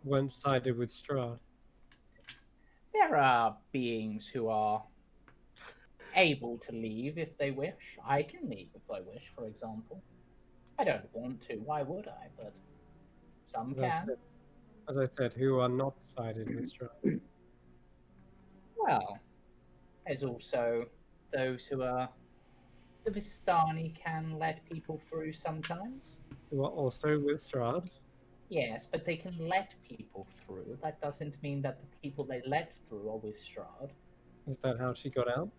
weren't sided with Strahd. There are beings who are able to leave if they wish. I can leave if I wish, for example. I don't want to. Why would I? But some can. As I said, who are not sided with Strahd. Well, there's also those who are. The Vistani can let people through sometimes. Who are also with Strahd. Yes, but they can let people through. That doesn't mean that the people they let through are with Strahd. Is that how she got out?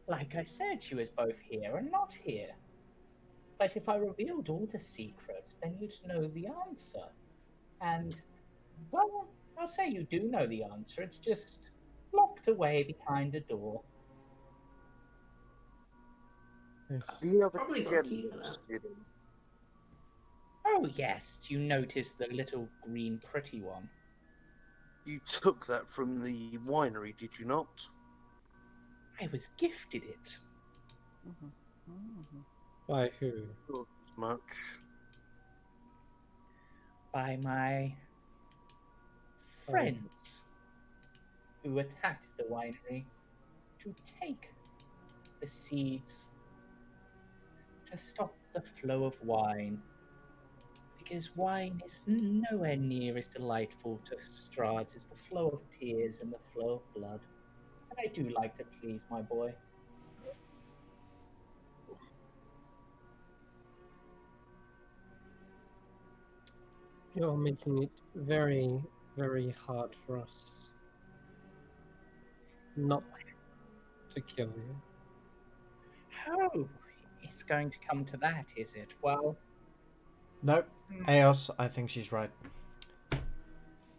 Like I said, she was both here and not here. But if I revealed all the secrets, then you'd know the answer. And, well, I'll say you do know the answer. It's just locked away behind a door. Yes. The other Probably got a key for that. hidden. Oh, yes, you noticed the little green pretty one. You took that from the winery, did you not? I was gifted it. By who? Not much. By my friends who attacked the winery to take the seeds to stop the flow of wine. Because wine is nowhere near as delightful to Strahd as the flow of tears and the flow of blood. And I do like to please my boy. You're making it very, very hard for us not to kill you. Oh, it's going to come to that, is it? Well, Nope. Eos, I think she's right.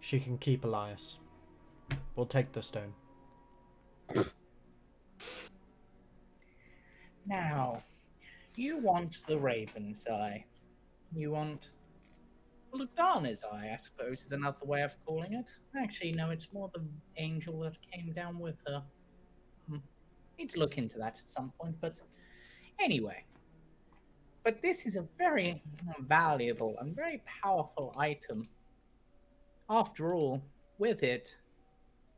She can keep Elias. We'll take the stone. Now, you want the Raven's Eye. You want Lugdana's Eye, I suppose, is another way of calling it. Actually, no, it's more the angel that came down with her. Need to look into that at some point, but anyway. But this is a very valuable and very powerful item. After all, with it,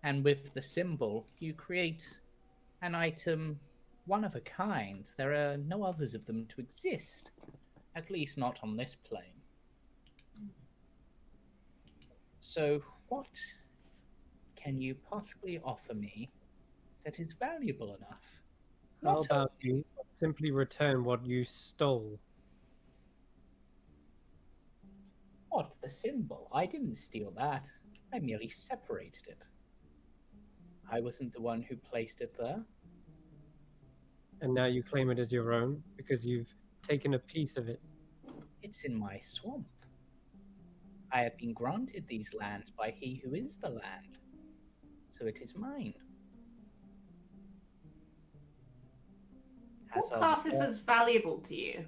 and with the symbol, you create an item one of a kind. There are no others of them to exist, at least not on this plane. So, what can you possibly offer me that is valuable enough? How Not about only- you simply return what you stole? What, the symbol? I didn't steal that. I merely separated it. I wasn't the one who placed it there. And now you claim it as your own because you've taken a piece of it. It's in my swamp. I have been granted these lands by he who is the land, so it is mine. What class is as valuable to you?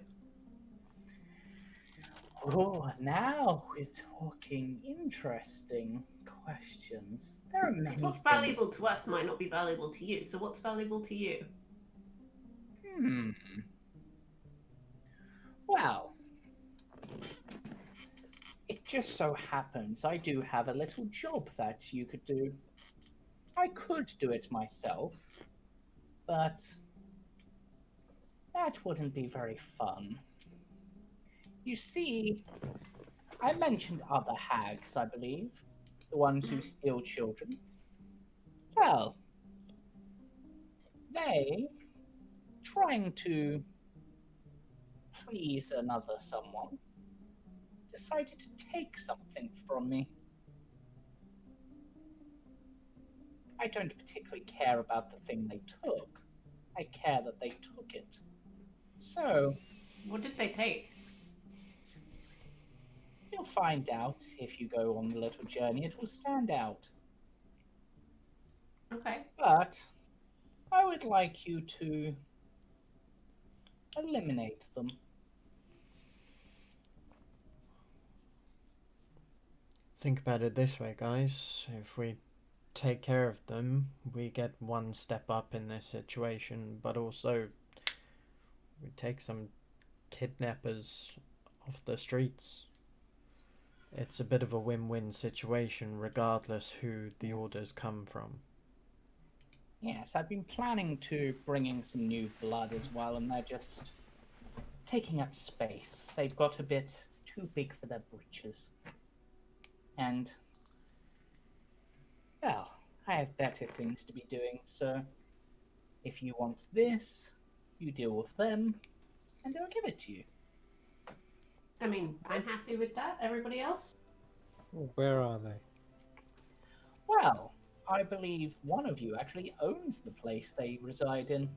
Oh, now we're talking interesting questions. There are many Because what's things. valuable to us might not be valuable to you. So what's valuable to you? Well, it just so happens I do have a little job that you could do. I could do it myself, but that wouldn't be very fun. You see, I mentioned other hags, I believe, the ones who steal children. Well, they, trying to please another someone, decided to take something from me. I don't particularly care about the thing they took. I care that they took it. So, What did they take? you'll find out if you go on the little journey. It will stand out. Okay. But I would like you to eliminate them. Think about it this way, guys. If we take care of them, we get one step up in this situation, but also we take some kidnappers off the streets. It's a bit of a win-win situation regardless who the orders come from. Yes, I've been planning to bring in some new blood as well, and they're just taking up space. They've got a bit too big for their britches. And, well, I have better things to be doing, so if you want this, you deal with them, and they'll give it to you. I mean, I'm happy with that. Everybody else? Where are they? Well, I believe one of you actually owns the place they reside in.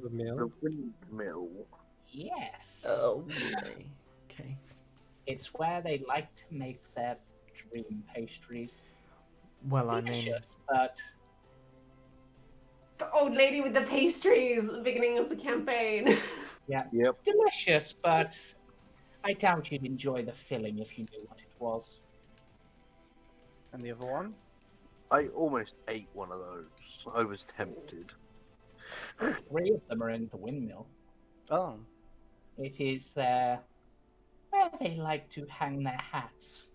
The mill? The windmill. Yes. Oh, okay. Okay. It's where they like to make their dream pastries. Well, I mean, Delicious, but The old lady with the pastries at the beginning of the campaign. yeah, Yep. delicious, but I doubt you'd enjoy the filling if you knew what it was. And the other one? I almost ate one of those. I was tempted. 3 of them are in the windmill. Oh. It is where they like to hang their hats.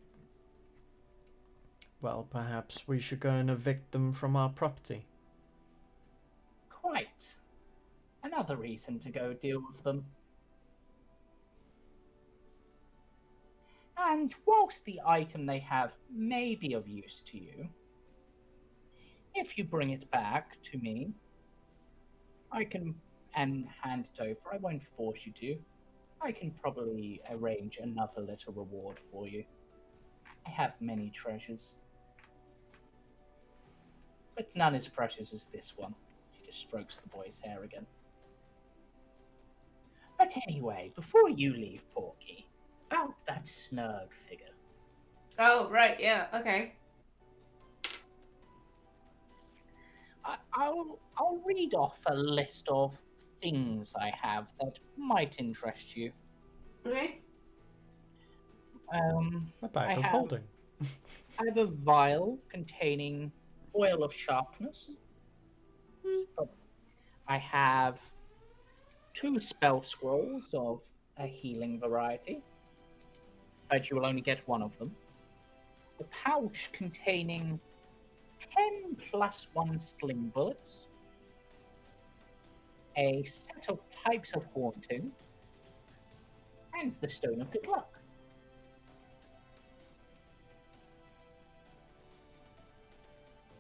well, perhaps we should go and evict them from our property. Quite. Another reason to go deal with them. And whilst the item they have may be of use to you, if you bring it back to me, I can and hand it over. I won't force you to. I can probably arrange another little reward for you. I have many treasures, but none as precious as this one. She just strokes the boy's hair again. But anyway, before you leave, Porky, about that Snurg figure. Oh, right, yeah, okay. I'll read off a list of things I have that might interest you. Okay. A bag I of have holding. I have a vial containing oil of sharpness. I have 2 spell scrolls of a healing variety, but you will only get 1 of them. A pouch containing 10 plus 1 sling bullets. A set of pipes of haunting. And the stone of good luck.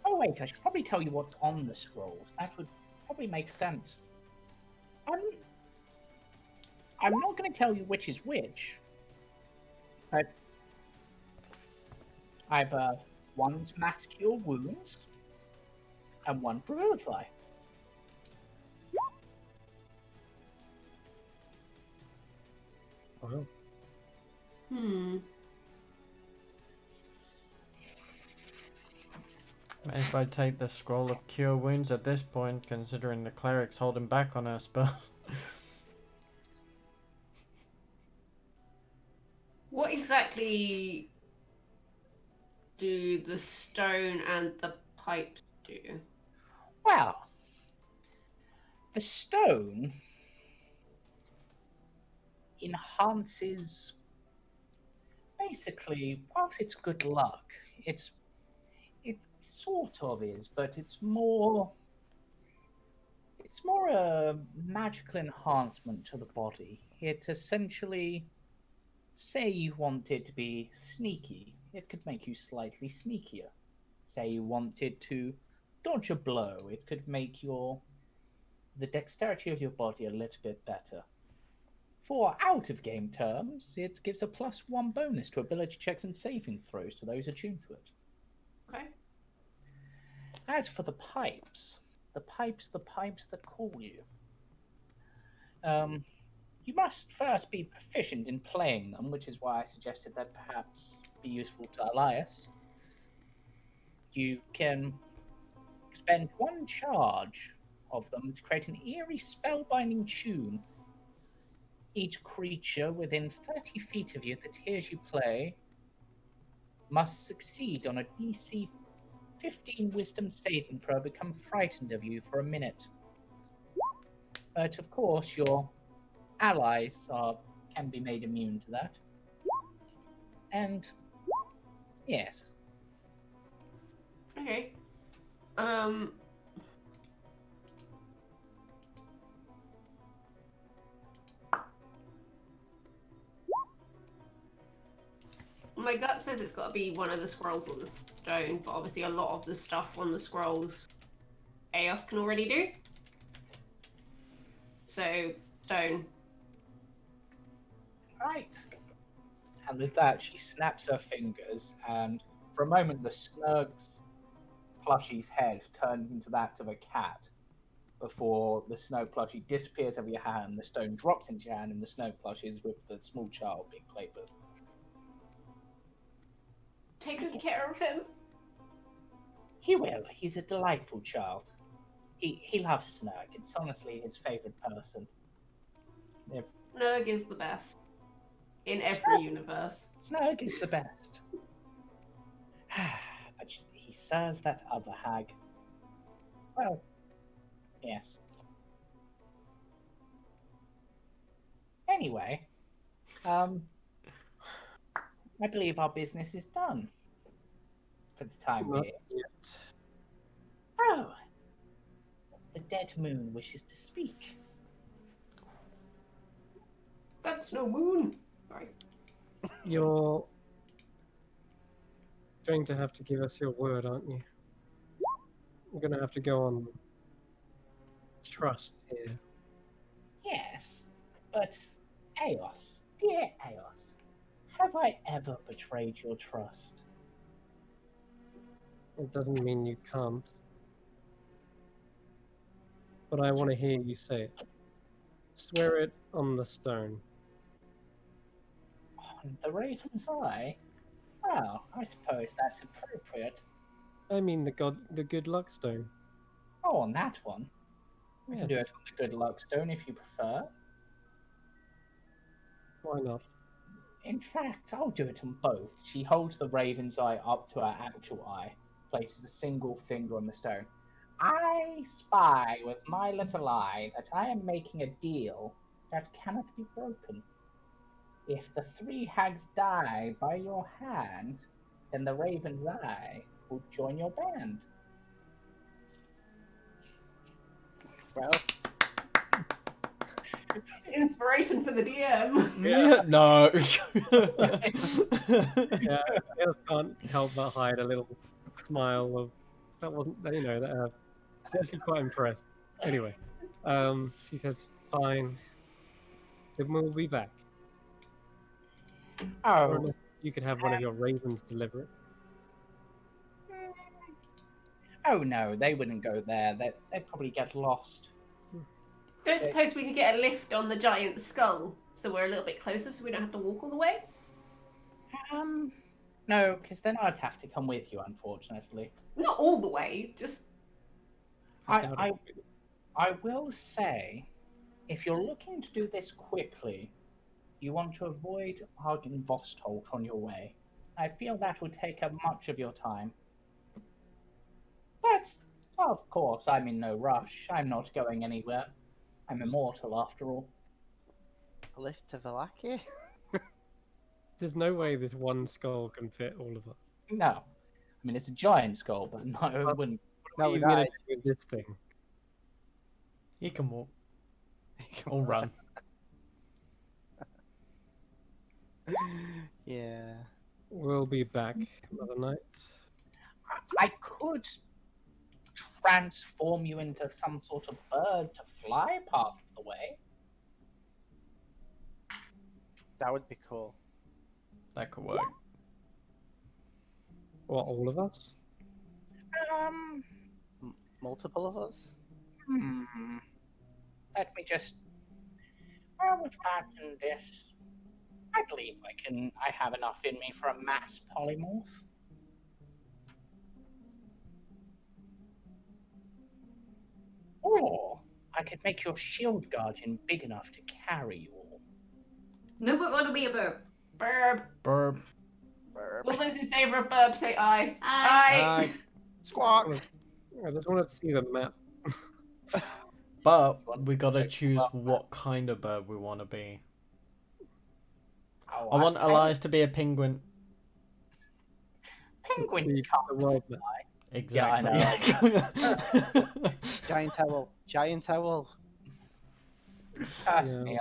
Oh wait, I should probably tell you what's on the scrolls. That would probably make sense. I'm not going to tell you which is which. But I've one's mass cure wounds and one for vilify. Wow. Hmm. May as well take the scroll of cure wounds at this point, considering the cleric's holding back on her spell. What exactly do the stone and the pipes do? Well, the stone enhances, basically, whilst it's good luck, it sort of is, but it's more a magical enhancement to the body. It's essentially, say you wanted to be sneaky, it could make you slightly sneakier. Say you wanted to dodge a blow, it could make the dexterity of your body a little bit better. For out-of-game terms, it gives a +1 bonus to ability checks and saving throws to those attuned to it. Okay. As for the pipes that call you. You must first be proficient in playing them, which is why I suggested that perhaps be useful to Elias. You can expend 1 charge of them to create an eerie spellbinding tune. Each creature within 30 feet of you that hears you play must succeed on a DC 15 wisdom saving throw, become frightened of you for a minute. But of course, your allies can be made immune to that. And yes. Okay. My gut says it's got to be one of the scrolls on the stone, but obviously a lot of the stuff on the scrolls Eos can already do. So, stone. Right. And with that, she snaps her fingers, and for a moment, the Snurg's plushie's head turns into that of a cat before the snow plushie disappears out of your hand, the stone drops into your hand, and the snow plushie is with the small child being played with. Take good care of him. He will. He's a delightful child. He loves Snurg. It's honestly his favorite person. Snurg is the best. In every universe. Snurg is the best. But he serves that other hag. Well, yes. Anyway, I believe our business is done for the time being. Oh, the dead moon wishes to speak. That's no moon. Sorry. You're going to have to give us your word, aren't you? We're going to have to go on trust here. Yes, but Eos, dear Eos, have I ever betrayed your trust? It doesn't mean you can't. But I want to hear you say it. swear it on the stone. On the Raven's Eye? Well, I suppose that's appropriate. I mean the good luck stone. Oh, on that one. We can do Yes. it on the good luck stone if you prefer. Why not? In fact, I'll do it on both. She holds the Raven's Eye up to her actual eye, places a single finger on the stone. I spy with my little eye that I am making a deal that cannot be broken. If the 3 hags die by your hand, then the Raven's Eye will join your band. Well, Inspiration for the DM. Yeah, no. Yeah, I just can't help but hide a little smile of that wasn't that I was actually quite impressed. Anyway, she says, "Fine, then we'll be back." Or Oh, unless you could have one of your ravens deliver it. oh no, they wouldn't go there. They'd probably get lost. Don't suppose we could get a lift on the giant skull so we're a little bit closer so we don't have to walk all the way? No, because then I'd have to come with you, unfortunately. Not all the way, just I will say, if you're looking to do this quickly, you want to avoid Argen Vostholt on your way. I feel that would take up much of your time. But, of course, I'm in no rush. I'm not going anywhere. I'm immortal, after all. a lift to Valaki? There's no way this one skull can fit all of us. No. I mean, it's a giant skull, but no, it wouldn't. What are you gonna do with this thing? He can walk. Or run. Yeah. We'll be back another night. I could transform you into some sort of bird to fly part of the way. That would be cool. That could work. What, all of us? Multiple of us? Let me just. Well, with that and this, I believe I have enough in me for a mass polymorph. Or I could make your shield guardian big enough to carry you all. No, but want to be a burp. burb. Burp. Burp. All those in favour of burb say aye. Aye. Squawk! I just wanted to see the map. But we gotta choose what kind of bird we want to be. Oh, I want Elias to be a penguin. Penguins The can't world fly. map. Exactly. Giant owl. Giant owl. Personally,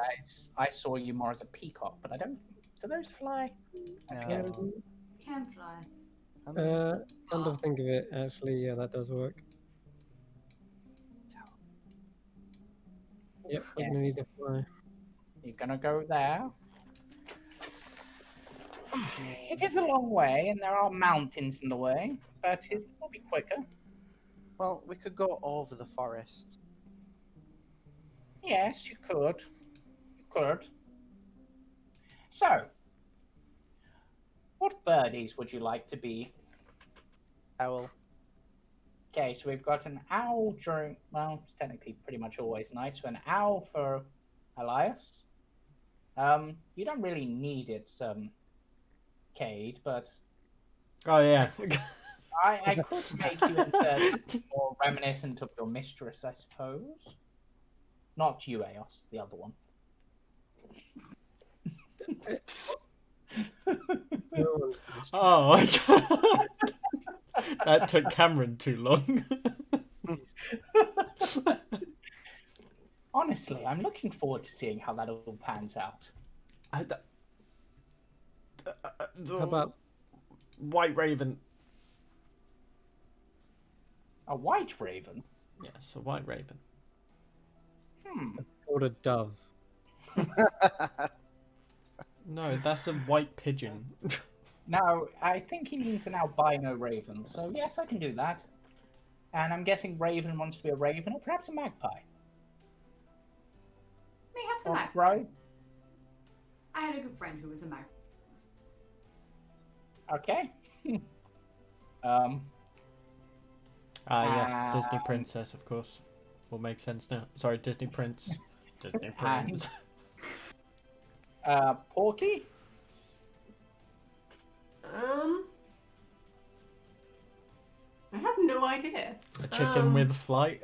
I saw you more as a peacock, but I don't. Do those fly? No. Can fly. Come to think of it, actually, yeah, that does work. Yep, we're gonna need to fly. You're gonna go there. It is a long way, and there are mountains in the way, but it will be quicker. Well, we could go over the forest. Yes, you could. You could. So, what birdies would you like to be? Owl. Okay, so we've got an owl during, well, it's technically pretty much always night, so an owl for Elias. You don't really need it, Cade, but Oh yeah. I could make you into something more reminiscent of your mistress, I suppose. Not you, Eos, the other one. No one's Oh, that took Cameron too long. Honestly, I'm looking forward to seeing how that all pans out. How about White Raven? A white raven? Yes, a White Raven. called a dove? No, that's a white pigeon. No, I think he needs an albino raven, so yes, I can do that. And I'm guessing Raven wants to be a raven, or perhaps a magpie. They have was a Oh, mag. right. I had a good friend who was a mag. Okay. Yes, Disney Um, princess, of course. Will make sense now. Sorry, Disney prince. Disney And- prince. Porky. I have no idea. A chicken with flight.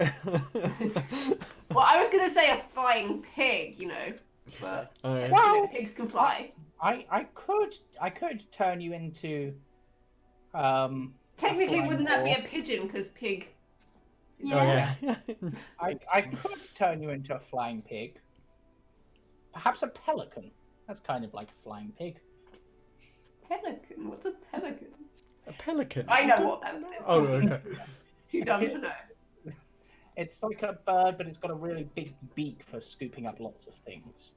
Well, I was gonna say a flying pig, but Oh, yeah. Well, pigs can fly. I could turn you into Technically, flying wouldn't that be boar. a pigeon? Because pig. Oh, yeah. I could turn you into a flying pig. Perhaps a pelican. That's kind of like a flying pig. Pelican? What's a pelican? A pelican. I know what pelican is. Oh, okay. You don't know. It's like a bird, but it's got a really big beak for scooping up lots of things.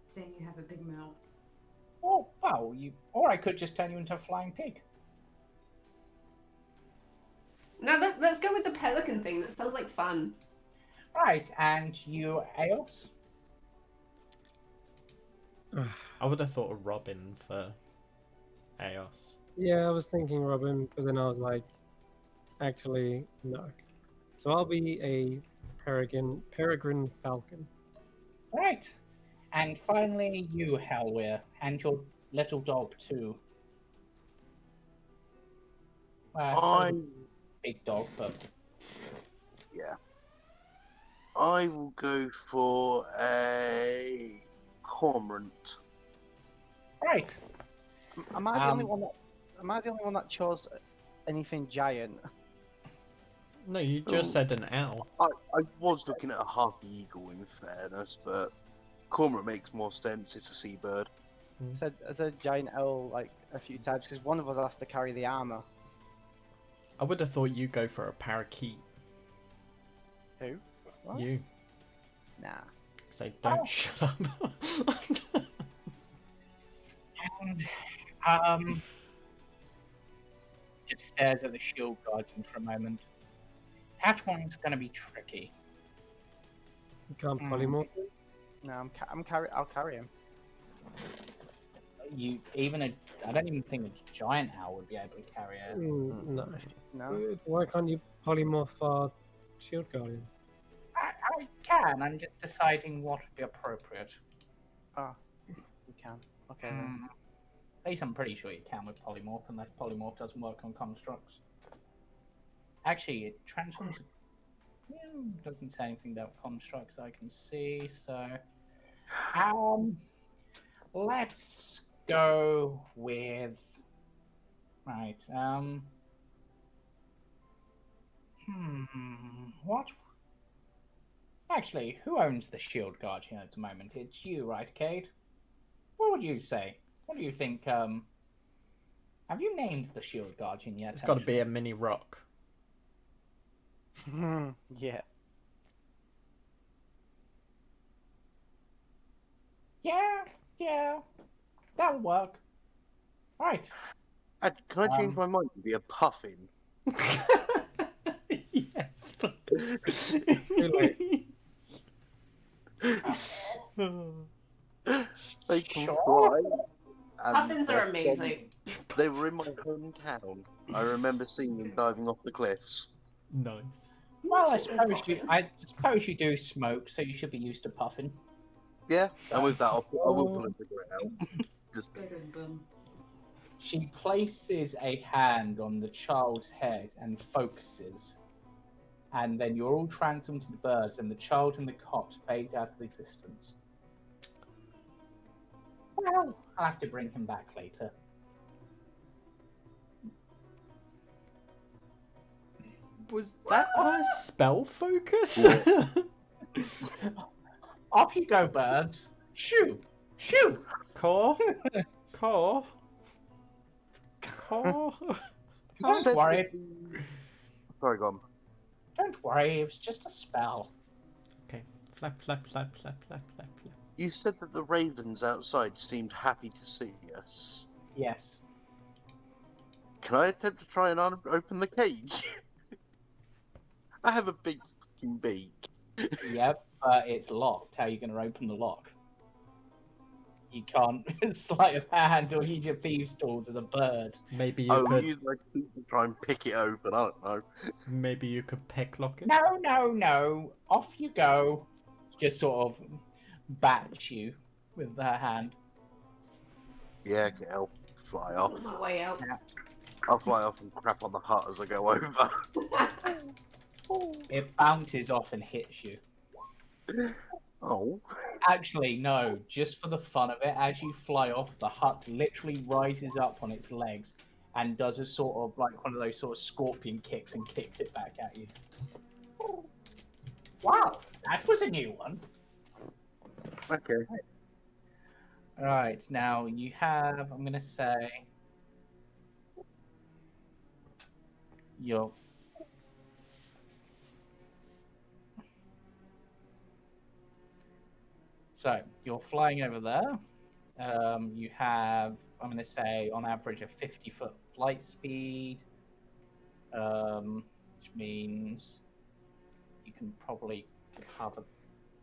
Saying you have a big mouth. Oh, wow, or I could just turn you into a flying pig. Now let's go with the pelican thing. That sounds like fun. Right, and you, Eos? I would have thought of Robin for Eos. Yeah, I was thinking Robin, but then I was like, actually, no. So I'll be a peregrine falcon. Right. And finally, you, Halwir, and your little dog, too. I Big dog, but... yeah. I will go for a cormorant. Right. Am I the only one that? Am I the only one that chose anything giant? No, you just said an owl. I was looking at a harpy eagle in fairness, but cormorant makes more sense. It's a seabird. I said giant owl like a few times because one of us has to carry the armor. I would have thought you'd go for a parakeet. Who? What? You. Nah. So don't shut up. And, just stares at the shield guardian for a moment. That one's going to be tricky. You can't polymorph. No, I'll carry him. I don't even think a giant owl would be able to carry it. No. No. Why can't you polymorph our shield guardian? I can. I'm just deciding what would be appropriate. Oh, you can. Okay. Then. At least I'm pretty sure you can with polymorph, unless polymorph doesn't work on constructs. Actually, it transforms. Doesn't say anything about constructs I can see. So, let's go with right. What? Actually, who owns the shield guardian at the moment? It's you, right, Cade? What would you say? What do you think? Have you named the shield guardian yet? It's got to be a mini rock. Yeah. Yeah, that'll work. Right. Can I change my mind and be a puffin? Yes, please. They can Sure. fly. and Puffins are amazing. They were in my hometown. I remember seeing them diving off the cliffs. Nice. Well, I suppose you do smoke, so you should be used to puffing. Yeah, and with that, I will pull a cigarette out. Just She places a hand on the child's head and focuses. And then you're all transformed into birds, and the child and the cot fade out of existence. Well, I'll have to bring him back later. Was that a spell focus? Off you go, birds. Shoo! Shoo! Core? Core? Don't worry. Sorry, go on. Don't worry, it was just a spell. Okay. Flap, flap, flap, flap, flap, flap, flap. You said that the ravens outside seemed happy to see us. Yes. Can I attempt to try and open the cage? I have a big fucking beak. Yep. but it's locked. How are you going to open the lock? You can't sleight of hand or use your thieves' tools as a bird. Maybe you could. use my feet to try and pick it open. I don't know. Maybe you could picklock it. No. Off you go. Just sort of bats you with her hand. Yeah, okay, I'll fly off. On my way out. I'll fly off and crap on the hut as I go over. It bounces off and hits you. Oh. Actually, no. Just for the fun of it, as you fly off, the hut literally rises up on its legs and does a sort of like one of those sort of scorpion kicks and kicks it back at you. Wow, that was a new one. Okay. Right, now you have, I'm going to say, your... So, you're flying over there. You have, I'm going to say, on average, a 50-foot flight speed, which means you can probably cover...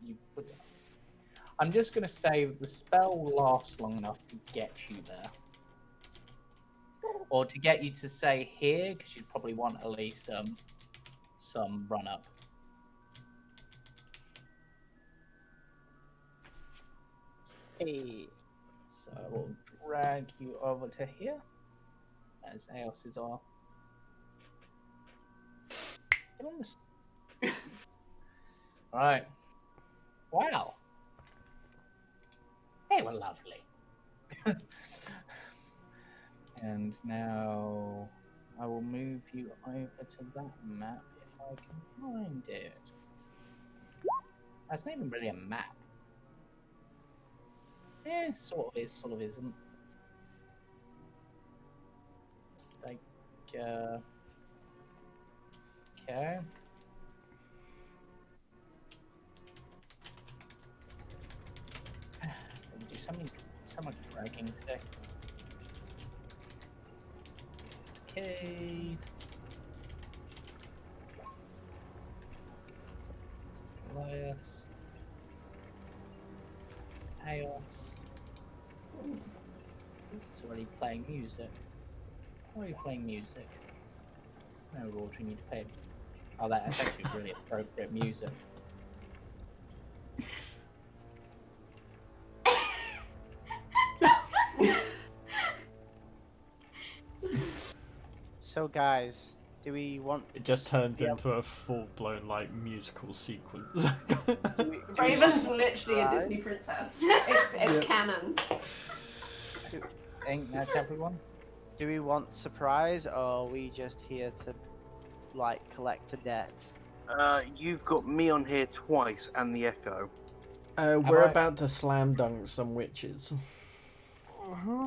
You would... I'm just going to say the spell will last long enough to get you there. Or to get you to say here, because you'd probably want at least some run-up. Hey. So we'll drag you over to here, as Eos's are. Right. Wow. They were lovely. And now I will move you over to that map if I can find it. That's not even really a map. Eh, sort of is, sort of isn't. Like, okay. Do so much dragging today. Cade. Elias. Eos. This is already playing music. Why are you playing music? No, Roger, you need to pay. Oh, that's actually really appropriate music. So, guys, do we want? It just turns into a full-blown like musical sequence. Raven's literally a Disney princess. It's canon. I think that's everyone. Do we want surprise, or are we just here to like collect a debt? You've got me on here twice and the Echo. We're about to slam dunk some witches.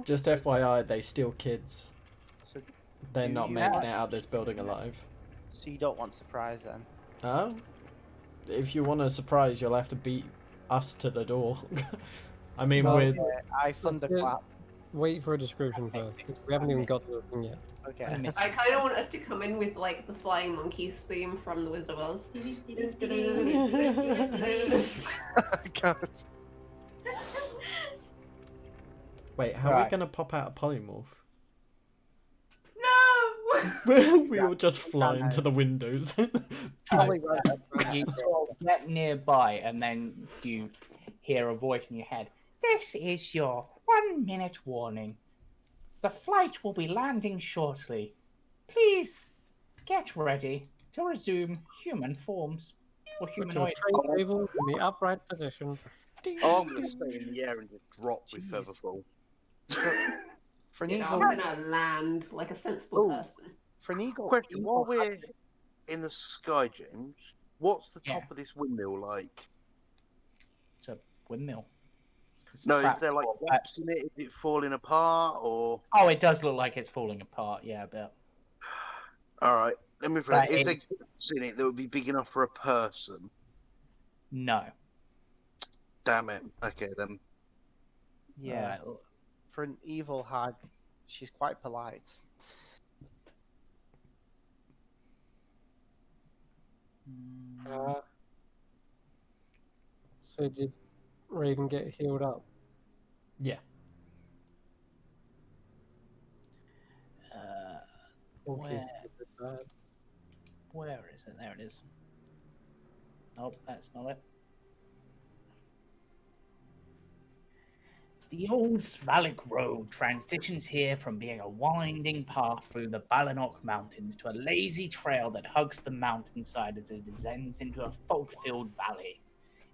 Just FYI, they steal kids. So They're do not you making want- it out this building alive. So you don't want surprise then? Oh? If you want a surprise, you'll have to beat us to the door. I mean, Well, we're... I thunderclap. Wait for a description first, because we haven't even got to the thing yet. Okay. I kind of want us to come in with like the Flying Monkeys theme from The Wizard of Oz. God. Wait, how are Right. we going to pop out a polymorph? No! We all just fly into the windows. Probably right. You sort of get nearby and then you hear a voice in your head. This is your 1-minute warning. The flight will be landing shortly. Please get ready to resume human forms or Put your humanoid. tray tables in the upright position. Oh, I'm going to stay in the air and just drop with Featherfall. For an I'm eagle, gonna land like a sensible Ooh. person. for an eagle. Question, eagle while we're in the sky, James, what's the top Yeah. of this windmill like? It's a windmill. It's No, is trapped there like or- gaps in it? Is it falling apart or? Oh, it does look like it's falling apart, yeah, but Alright, let me phrase But if there's it's- gaps in it that would be big enough for a person. no. Damn it. Okay then. Yeah. Alright, For an evil hag, she's quite polite. So did Raven get healed up? Yeah. Porky's Where? bad. Where is it? There it is. Oh, that's not it. The old Svalek Road transitions here from being a winding path through the Balanok Mountains to a lazy trail that hugs the mountainside as it descends into a fog-filled valley.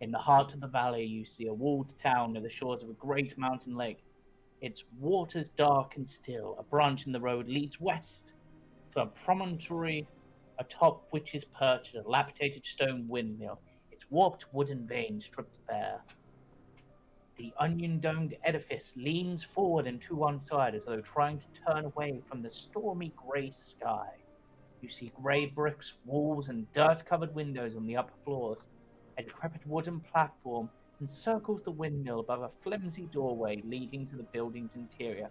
In the heart of the valley, you see a walled town near the shores of a great mountain lake. Its waters dark and still. A branch in the road leads west to a promontory atop which is perched a dilapidated stone windmill, its warped wooden vanes stripped bare. The onion-domed edifice leans forward and to one side as though trying to turn away from the stormy grey sky. You see grey bricks, walls, and dirt-covered windows on the upper floors. A decrepit wooden platform encircles the windmill above a flimsy doorway leading to the building's interior.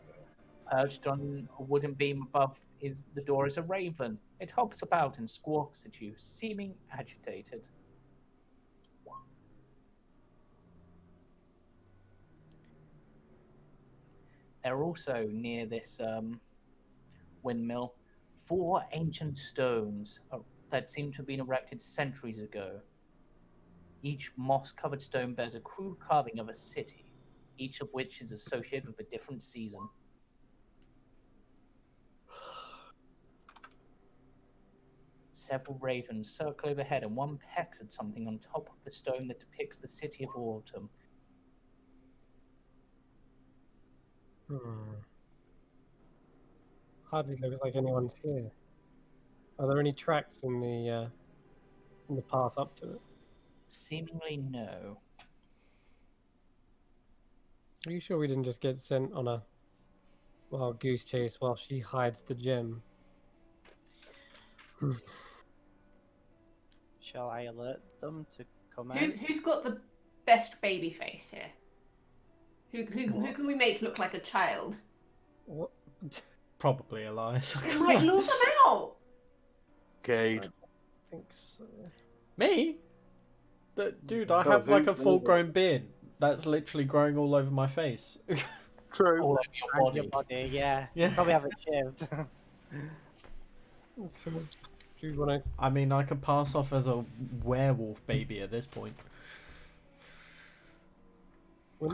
Perched on a wooden beam above the door is a raven. It hops about and squawks at you, seeming agitated. There are also near this windmill 4 ancient stones that seem to have been erected centuries ago. Each moss-covered stone bears a crude carving of a city, each of which is associated with a different season. Several ravens circle overhead, and one pecks at something on top of the stone that depicts the city of autumn. Hardly looks like anyone's here. Are there any tracks in the path up to it? Seemingly no. Are you sure we didn't just get sent on a wild goose chase while she hides the gem? Shall I alert them to come out? Who's got the best baby face here? Who can we make look like a child? What? Probably Elias. Like, lose them out. Cade. I think so. Me? Dude, I have like a full-grown beard that's literally growing all over my face. True. All over your And your body. body, yeah. Yeah. You probably haven't shaved. That's true. Do you want to? I mean, I could pass off as a werewolf baby at this point.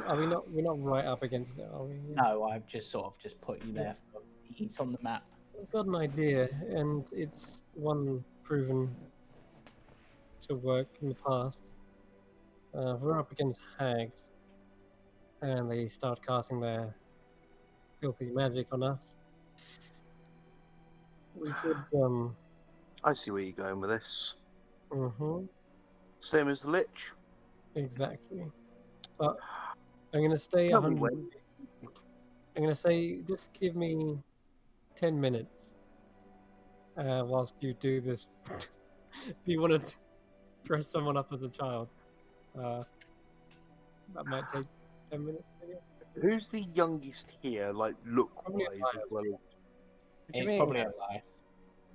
Are we not? We're not right up against it, are we? No, I've just sort of just put you there for ease on the map. I've got an idea, and it's one proven to work in the past. We're up against hags, and they start casting their filthy magic on us. We could, I see where you're going with this. mm-hmm, Same as the Lich. exactly. But I'm gonna stay Tell me 100. when. I'm gonna say, just give me 10 minutes whilst you do this. If you want to dress someone up as a child, that might take 10 minutes, I guess. Who's the youngest here, like, Probably look-wise Elias. as well? What do you It's mean? probably Elias.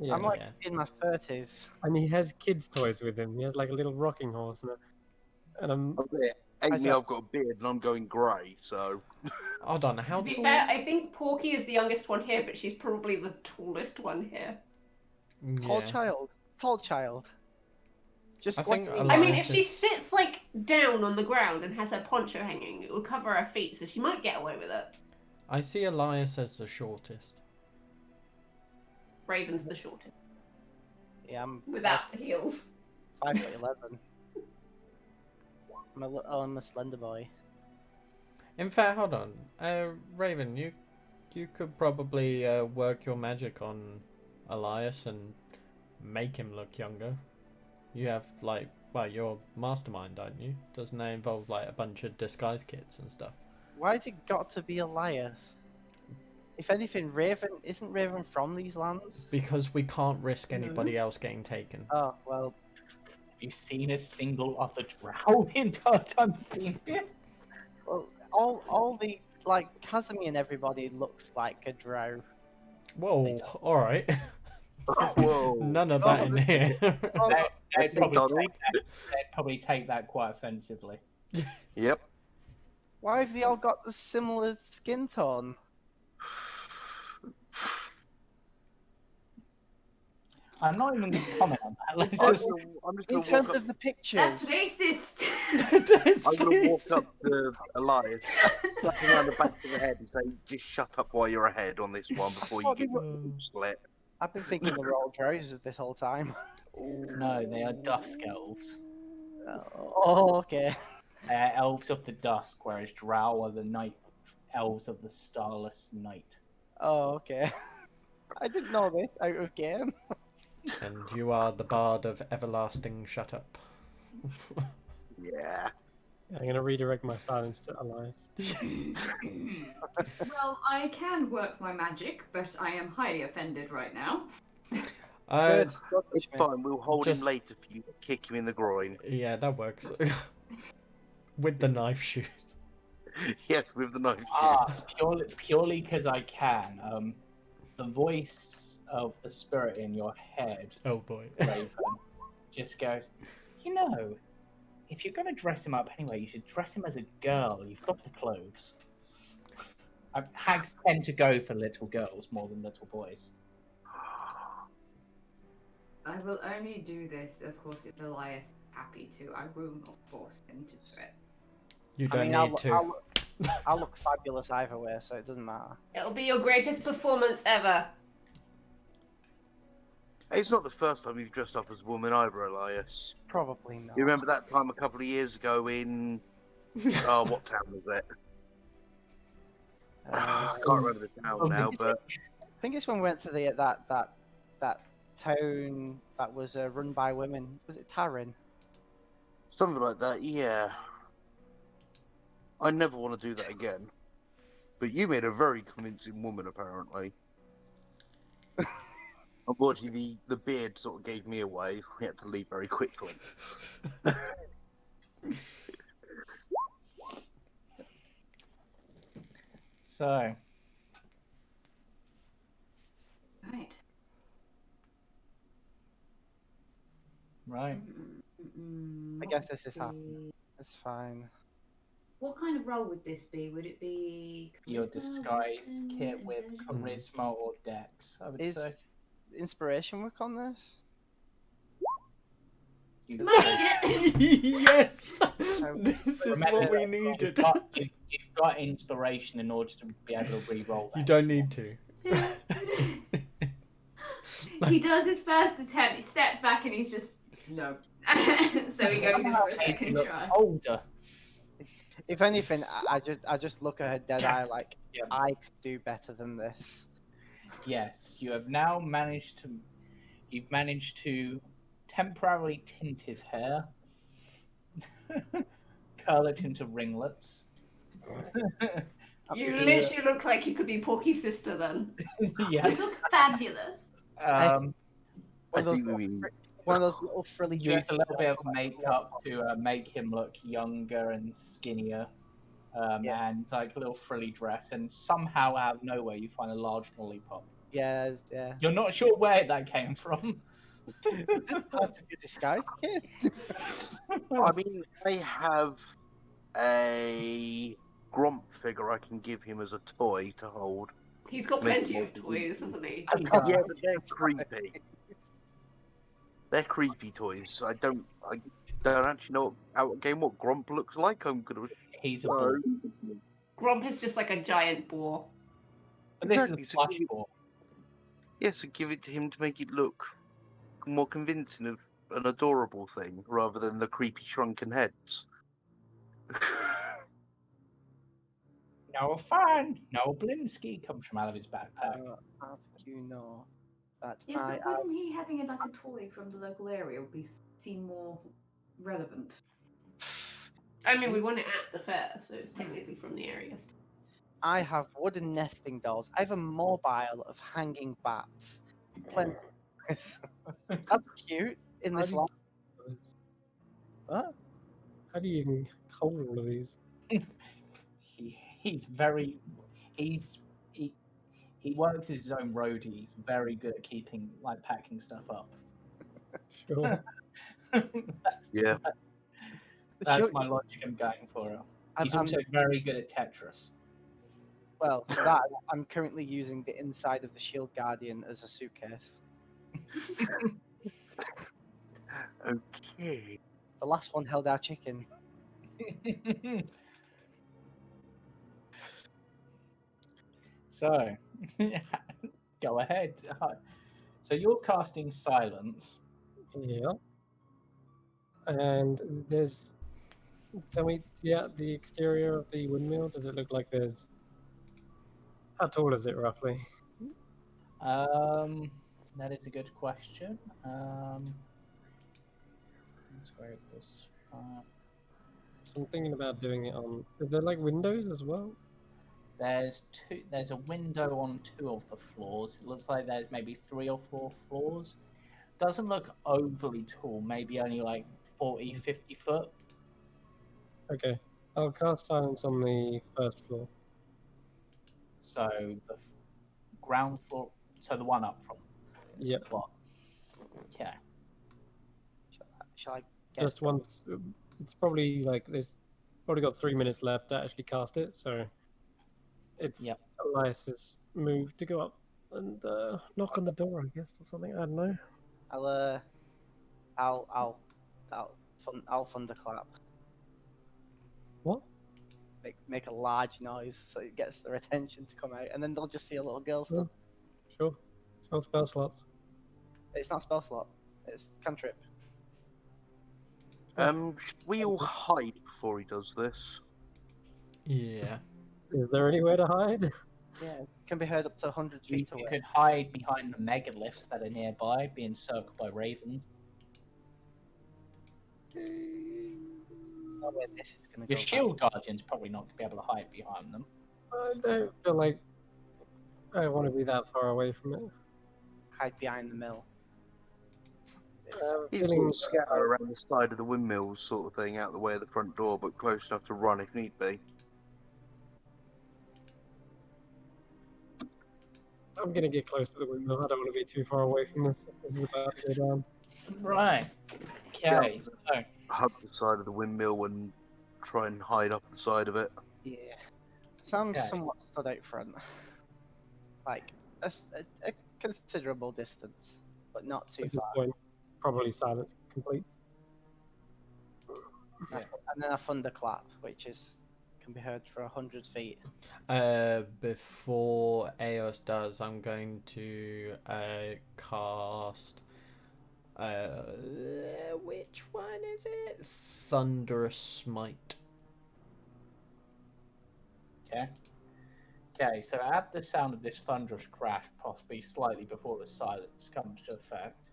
Yeah, I'm like Yeah. in my 30s. and he has kids' toys with him. He has like a little rocking horse, and I'm Ain't me, I've got a beard and I'm going grey, so... Hold on, how To be tall? fair, I think Porky is the youngest one here, but she's probably the tallest one here. Tall Yeah. child. Tall child. Just I think like- I mean, Elias if she is- sits like down on the ground and has her poncho hanging, it will cover her feet, so she might get away with it. I see Elias as the shortest. Raven's the shortest, Yeah, I'm without the heels. 5'11". I'm a slender boy. In fact, hold on. Raven, you could probably work your magic on Elias and make him look younger. You have like, well, you're mastermind, don't you? Doesn't that involve like a bunch of disguise kits and stuff? Why's it got to be Elias? If anything, isn't Raven from these lands? Because we can't risk anybody else getting taken. Oh, well, Have you seen a single other drow the entire time you've been here? well, all the, like, Casimir and everybody looks like a drow. Whoa, alright. Whoa. None of that in here. Oh, They'd see Donald. probably take that quite offensively. Yep. Why have they all got the similar skin tone? I'm not even going to comment on that. Let's I'm just. just In gonna terms walk of the That's pictures, racist. I'm gonna walk up to Elias, slap him around the back of the head, and say, "Just shut up while you're ahead on this one before you What get do slit." I've been thinking they were all trousers this whole time. No, they are dusk elves. Oh, okay. Elves of the dusk, whereas drow are the night elves of the starless night. Oh, okay. I didn't know this out of game. And you are the bard of everlasting shut up. Yeah. I'm going to redirect my silence to Elias. Well, I can work my magic, but I am highly offended right now. Good. Don't It's touch me. fine. We'll hold Just- him later for you to kick him in the groin. Yeah, that works. With the knife shoot. Yes, with the knife. Purely because I can. The voice of the spirit in your head, Oh boy. Raven, just goes, you know, if you're going to dress him up anyway, you should dress him as a girl. You've got the clothes. Hags tend to go for little girls more than little boys. I will only do this, of course, if Elias is happy to. I will not force him to do it. You I don't mean, need to. I'll look fabulous either way, so it doesn't matter. It'll be your greatest performance ever. It's not the first time you've dressed up as a woman either, Elias. Probably not. You remember that time a couple of years ago in... Oh, what town was it? I can't remember the town now, but... I think it's when we went to the that town that was run by women. Was it Taryn? Something like that, yeah. I never want to do that again. But you made a very convincing woman, apparently. Unfortunately, the beard sort of gave me away. We had to leave very quickly. So, Right. right. I guess this is happening. It's fine. What kind of role would this be? Would it be Your charisma, disguise wisdom, kit with intelligence? charisma or dex, I would say. Is inspiration work on this? You Money it! Yes! This is Remember, what we you've needed. you've got inspiration in order to be able to re-roll that. You don't need to. He does his first attempt, he steps back and he's just, no. So he goes in for a Make you second look try. older. If anything, I just look at her dead eye like Yeah. I could do better than this. Yes, you have now managed to. You've managed to temporarily tint his hair, curl it into ringlets. You literally look like you could be Porky's sister then. Yeah. You look fabulous. One I of those think we mean... one of those little frilly Use dresses. a little bit of makeup to make him look younger and skinnier, and like a little frilly dress. And somehow, out of nowhere, you find a large lollipop. Yeah. You're not sure where that came from. Is it part of your disguise kit? I mean, I have a Gromp figure I can give him as a toy to hold. He's got plenty of toys, hasn't he? Yeah, but they're creepy. They're creepy toys. I don't actually know out of game what Gromp looks like. I'm gonna He's a show. ball. Gromp is just like a giant boar. But this is a Exactly, so plush give it- ball. Yes, and give it to him to make it look more convincing of an adorable thing rather than the creepy shrunken heads. No fun, no Blinsky comes from out of his backpack. Have you know that Yes, I but wouldn't he having it like a toy from the local area would be seem more relevant? I mean, we won it at the fair, so it's technically from the area. I have wooden nesting dolls. I have a mobile of hanging bats. Plenty. That's cute in this life. What? How do you even hold all of these? He's very he works as his own roadie. He's very good at keeping packing stuff up. Sure. That's- Yeah. That's my logic I'm going for. He's also very good at Tetris. Well, for that, I'm currently using the inside of the Shield Guardian as a suitcase. Okay. The last one held our chicken. So, go ahead. So you're casting silence. Yeah. And there's. Tell me, yeah, the exterior of the windmill. Does it look like there's? How tall is it roughly? That is a good question. Square plus 5. So I'm thinking about doing it on. Is there like windows as well? There's two. There's a window on 2 of the floors. It looks like there's maybe 3 or 4 floors. Doesn't look overly tall. Maybe only like 40, 50 foot. Okay, I'll cast silence on the first floor. So the ground floor. So the one up from. Yep. What? Okay. Shall I get Just once. It's probably like there's probably got 3 minutes left to actually cast it, so it's Elias's move to go up and knock on the door, I guess, or something. I don't know. I'll thunderclap. What? Make a large noise so it gets their attention to come out, and then they'll just see a little girl stuff. Sure. Spell slots. It's not spell slot. It's cantrip. Should we all hide before he does this? Yeah. Is there anywhere to hide? Yeah, it can be heard up to 100 feet away. You could hide behind the megaliths that are nearby, being circled by ravens. Not where this is going to Your go. shield guardian's probably not going to be able to hide behind them. I don't feel like I want to be that far away from it. Hide behind the mill. He sort of scatter around the side of the windmills, sort of thing, out the way of the front door, but close enough to run if need be. I'm gonna get close to the window. I don't want to be too far away from this. This is about to go down. Right. Okay. So Hug the side of the windmill and try and hide up the side of it. Yeah. Sam's Okay. somewhat stood out front. Like, a considerable distance, but not too At this far. point, probably silence completes. Yeah. And then a thunderclap, which can be heard for 100 feet. Before Eos does, I'm going to cast. Which one is it? Thunderous Smite. okay. Okay. So at the sound of this thunderous crash, possibly slightly before the silence comes to effect,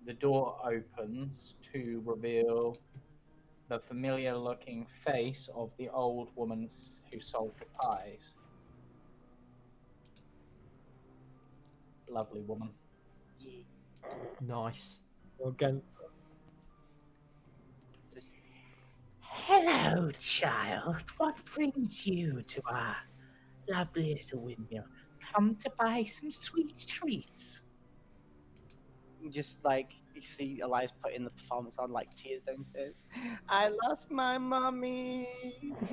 the door opens to reveal the familiar-looking face of the old woman who sold the pies. Lovely woman. Nice. Again, Just Hello, child. What brings you to our lovely little windmill? Come to buy some sweet treats. like you see Elias putting the performance on, like tears down his face. I lost my mommy. It's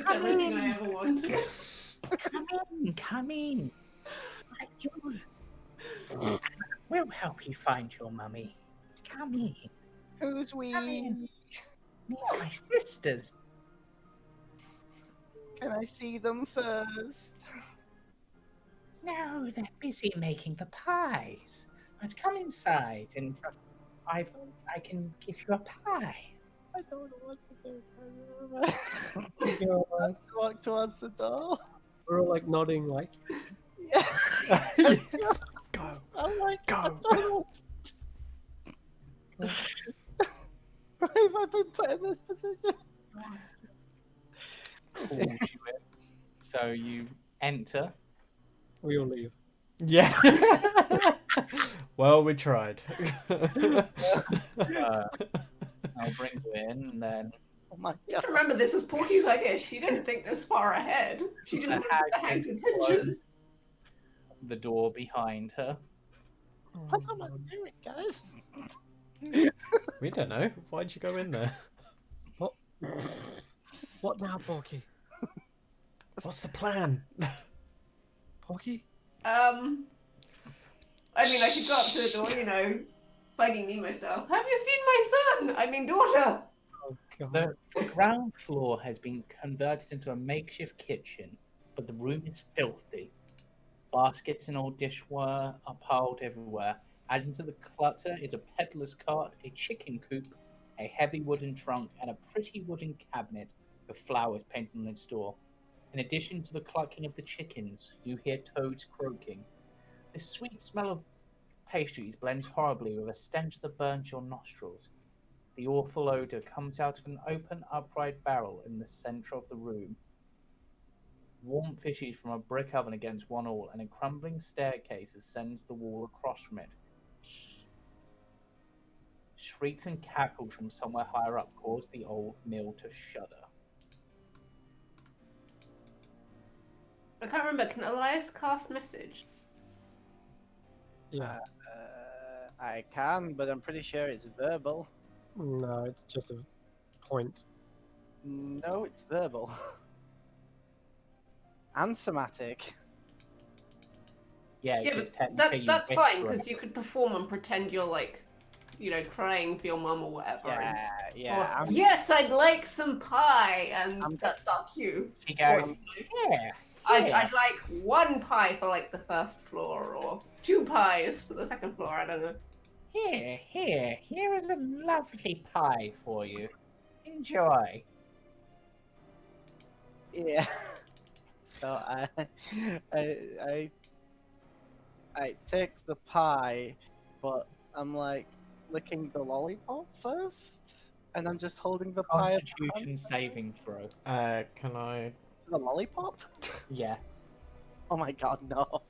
everything I ever wanted. Come in. We'll help you find your mummy. Come in. Who's we? Come in. Meet my sisters. Can I see them first? No, they're busy making the pies. But come inside, and I can give you a pie. I don't know what to do. Let's walk towards the door. we're all like nodding, like Yeah. Go. I'm like, Go. why have I been put in this position? Calls you in. So you enter. we all leave. Yeah. Well, we tried. I'll bring you in, and then Oh my You god. have to remember, this was Porky's idea. She didn't think this far ahead. She just The wanted the hag hag's is attention. the door behind her. What am I doing, guys? We don't know. Why'd you go in there? What now, Porky? What's the plan? Porky? I mean, I could go up to the door, you know, Finding Nemo style. Have you seen my son? I mean, daughter. Oh god. The ground floor has been converted into a makeshift kitchen, but the room is filthy. Baskets and old dishware are piled everywhere. Adding to the clutter is a peddler's cart, a chicken coop, a heavy wooden trunk, and a pretty wooden cabinet with flowers painted on its door. In addition to the clucking of the chickens, you hear toads croaking. The sweet smell of pastries blends horribly with a stench that burns your nostrils. The awful odor comes out of an open, upright barrel in the center of the room. Warmth issues from a brick oven against one wall, and a crumbling staircase ascends the wall across from it. Shrieks and cackles from somewhere higher up cause the old mill to shudder. I can't remember. Can Elias cast message? Yeah. I can, but I'm pretty sure it's verbal. No, it's just a point. No, it's verbal. And somatic. Yeah, Yeah, because but technically that's you fine whisper because you could perform and pretend you're like, you know, crying for your mum or whatever. Yeah. Or, yes, I'd like some pie, and that's not cute. She goes, yeah. I'd like one pie for like the first floor, or 2 pies for the second floor. I don't know. Here is a lovely pie for you. Enjoy. Yeah. So I take the pie, but I'm like licking the lollipop first, and I'm just holding the pie. Constitution saving throw. Can I? The lollipop? Yes. Oh my god, no.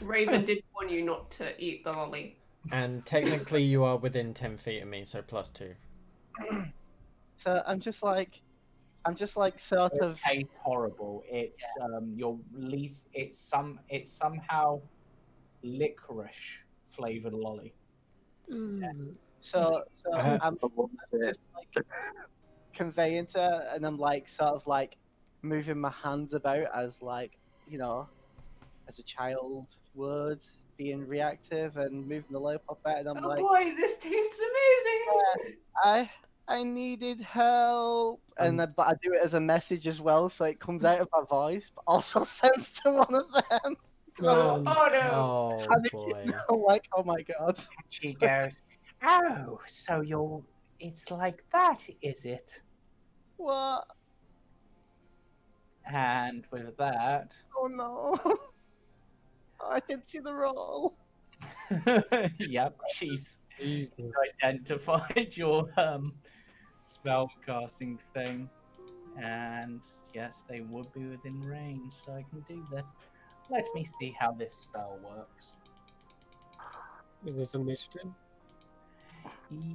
Raven did warn you not to eat the lolly. And technically, you are within 10 feet of me, so +2. So I'm just like sort It of. tastes horrible. It's your least. It's somehow licorice flavored lolly. So I'm it. just like conveying to, and I'm like sort of like moving my hands about as like, you know, as a child would, being reactive and moving the lollipop out, and I'm Oh like, boy, this tastes amazing! I needed help, and but I do it as a message as well, so it comes out of my voice, but also sends to one of them. Oh no! Oh Panicking. boy. I'm like, oh my god. She goes, "Oh, so it's like that, is it?" What? And with that, Oh no. Oh, I didn't see the roll. yep, she's Jesus. identified your spell casting thing, and yes, they would be within range, so I can do this. Let me see how this spell works. Is this initiative?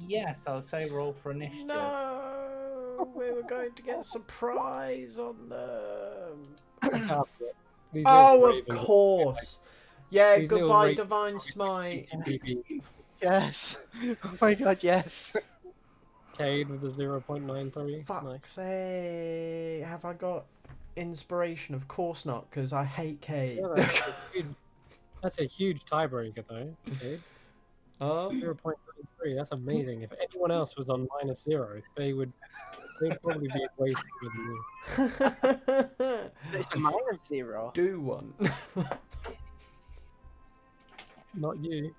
Yes, I'll say roll for initiative. No, we were going to get a surprise on them. These Oh, little of ravens- course. Yeah, These little goodbye, ravens- Divine Smite. Yes. Oh my god, yes. Cade with the 0.93. Fuck's Nice. sake. Have I got inspiration? Of course not, because I hate Cade. Yeah, that's a huge tiebreaker, though. Cade. 0.93. That's amazing. If anyone else was on -0, they'd probably be way stronger than you. It's -0. Do one. Not you.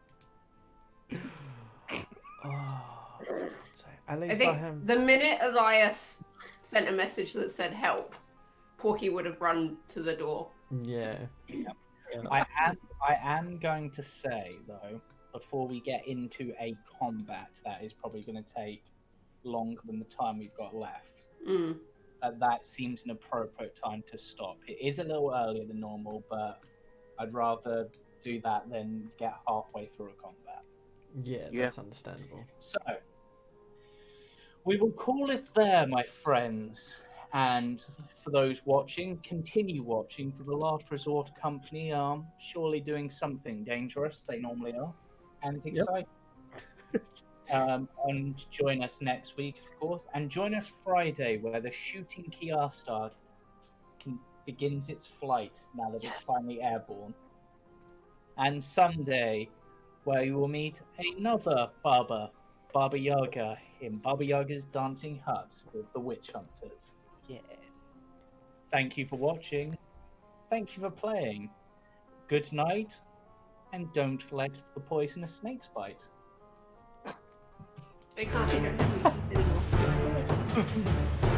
Oh, at I least I think have. the minute Elias sent a message that said help, Porky would have run to the door. Yeah. I am going to say though, before we get into a combat that is probably going to take longer than the time we've got left, that seems an appropriate time to stop. It is a little earlier than normal, but I'd rather do that than get halfway through a combat. Yeah, that's understandable. So, we will call it there, my friends. And for those watching, continue watching, for the Last Resort Company are surely doing something dangerous. They normally are. And exciting. And join us next week, of course. And join us Friday, where the shooting Kiar Star begins its flight now that it's finally airborne. And Sunday, where you will meet another Baba Yaga, in Baba Yaga's Dancing Hut with the Witch Hunters. Yeah. Thank you for watching. Thank you for playing. Good night, and don't let the poisonous snakes bite. We can't hear it anymore.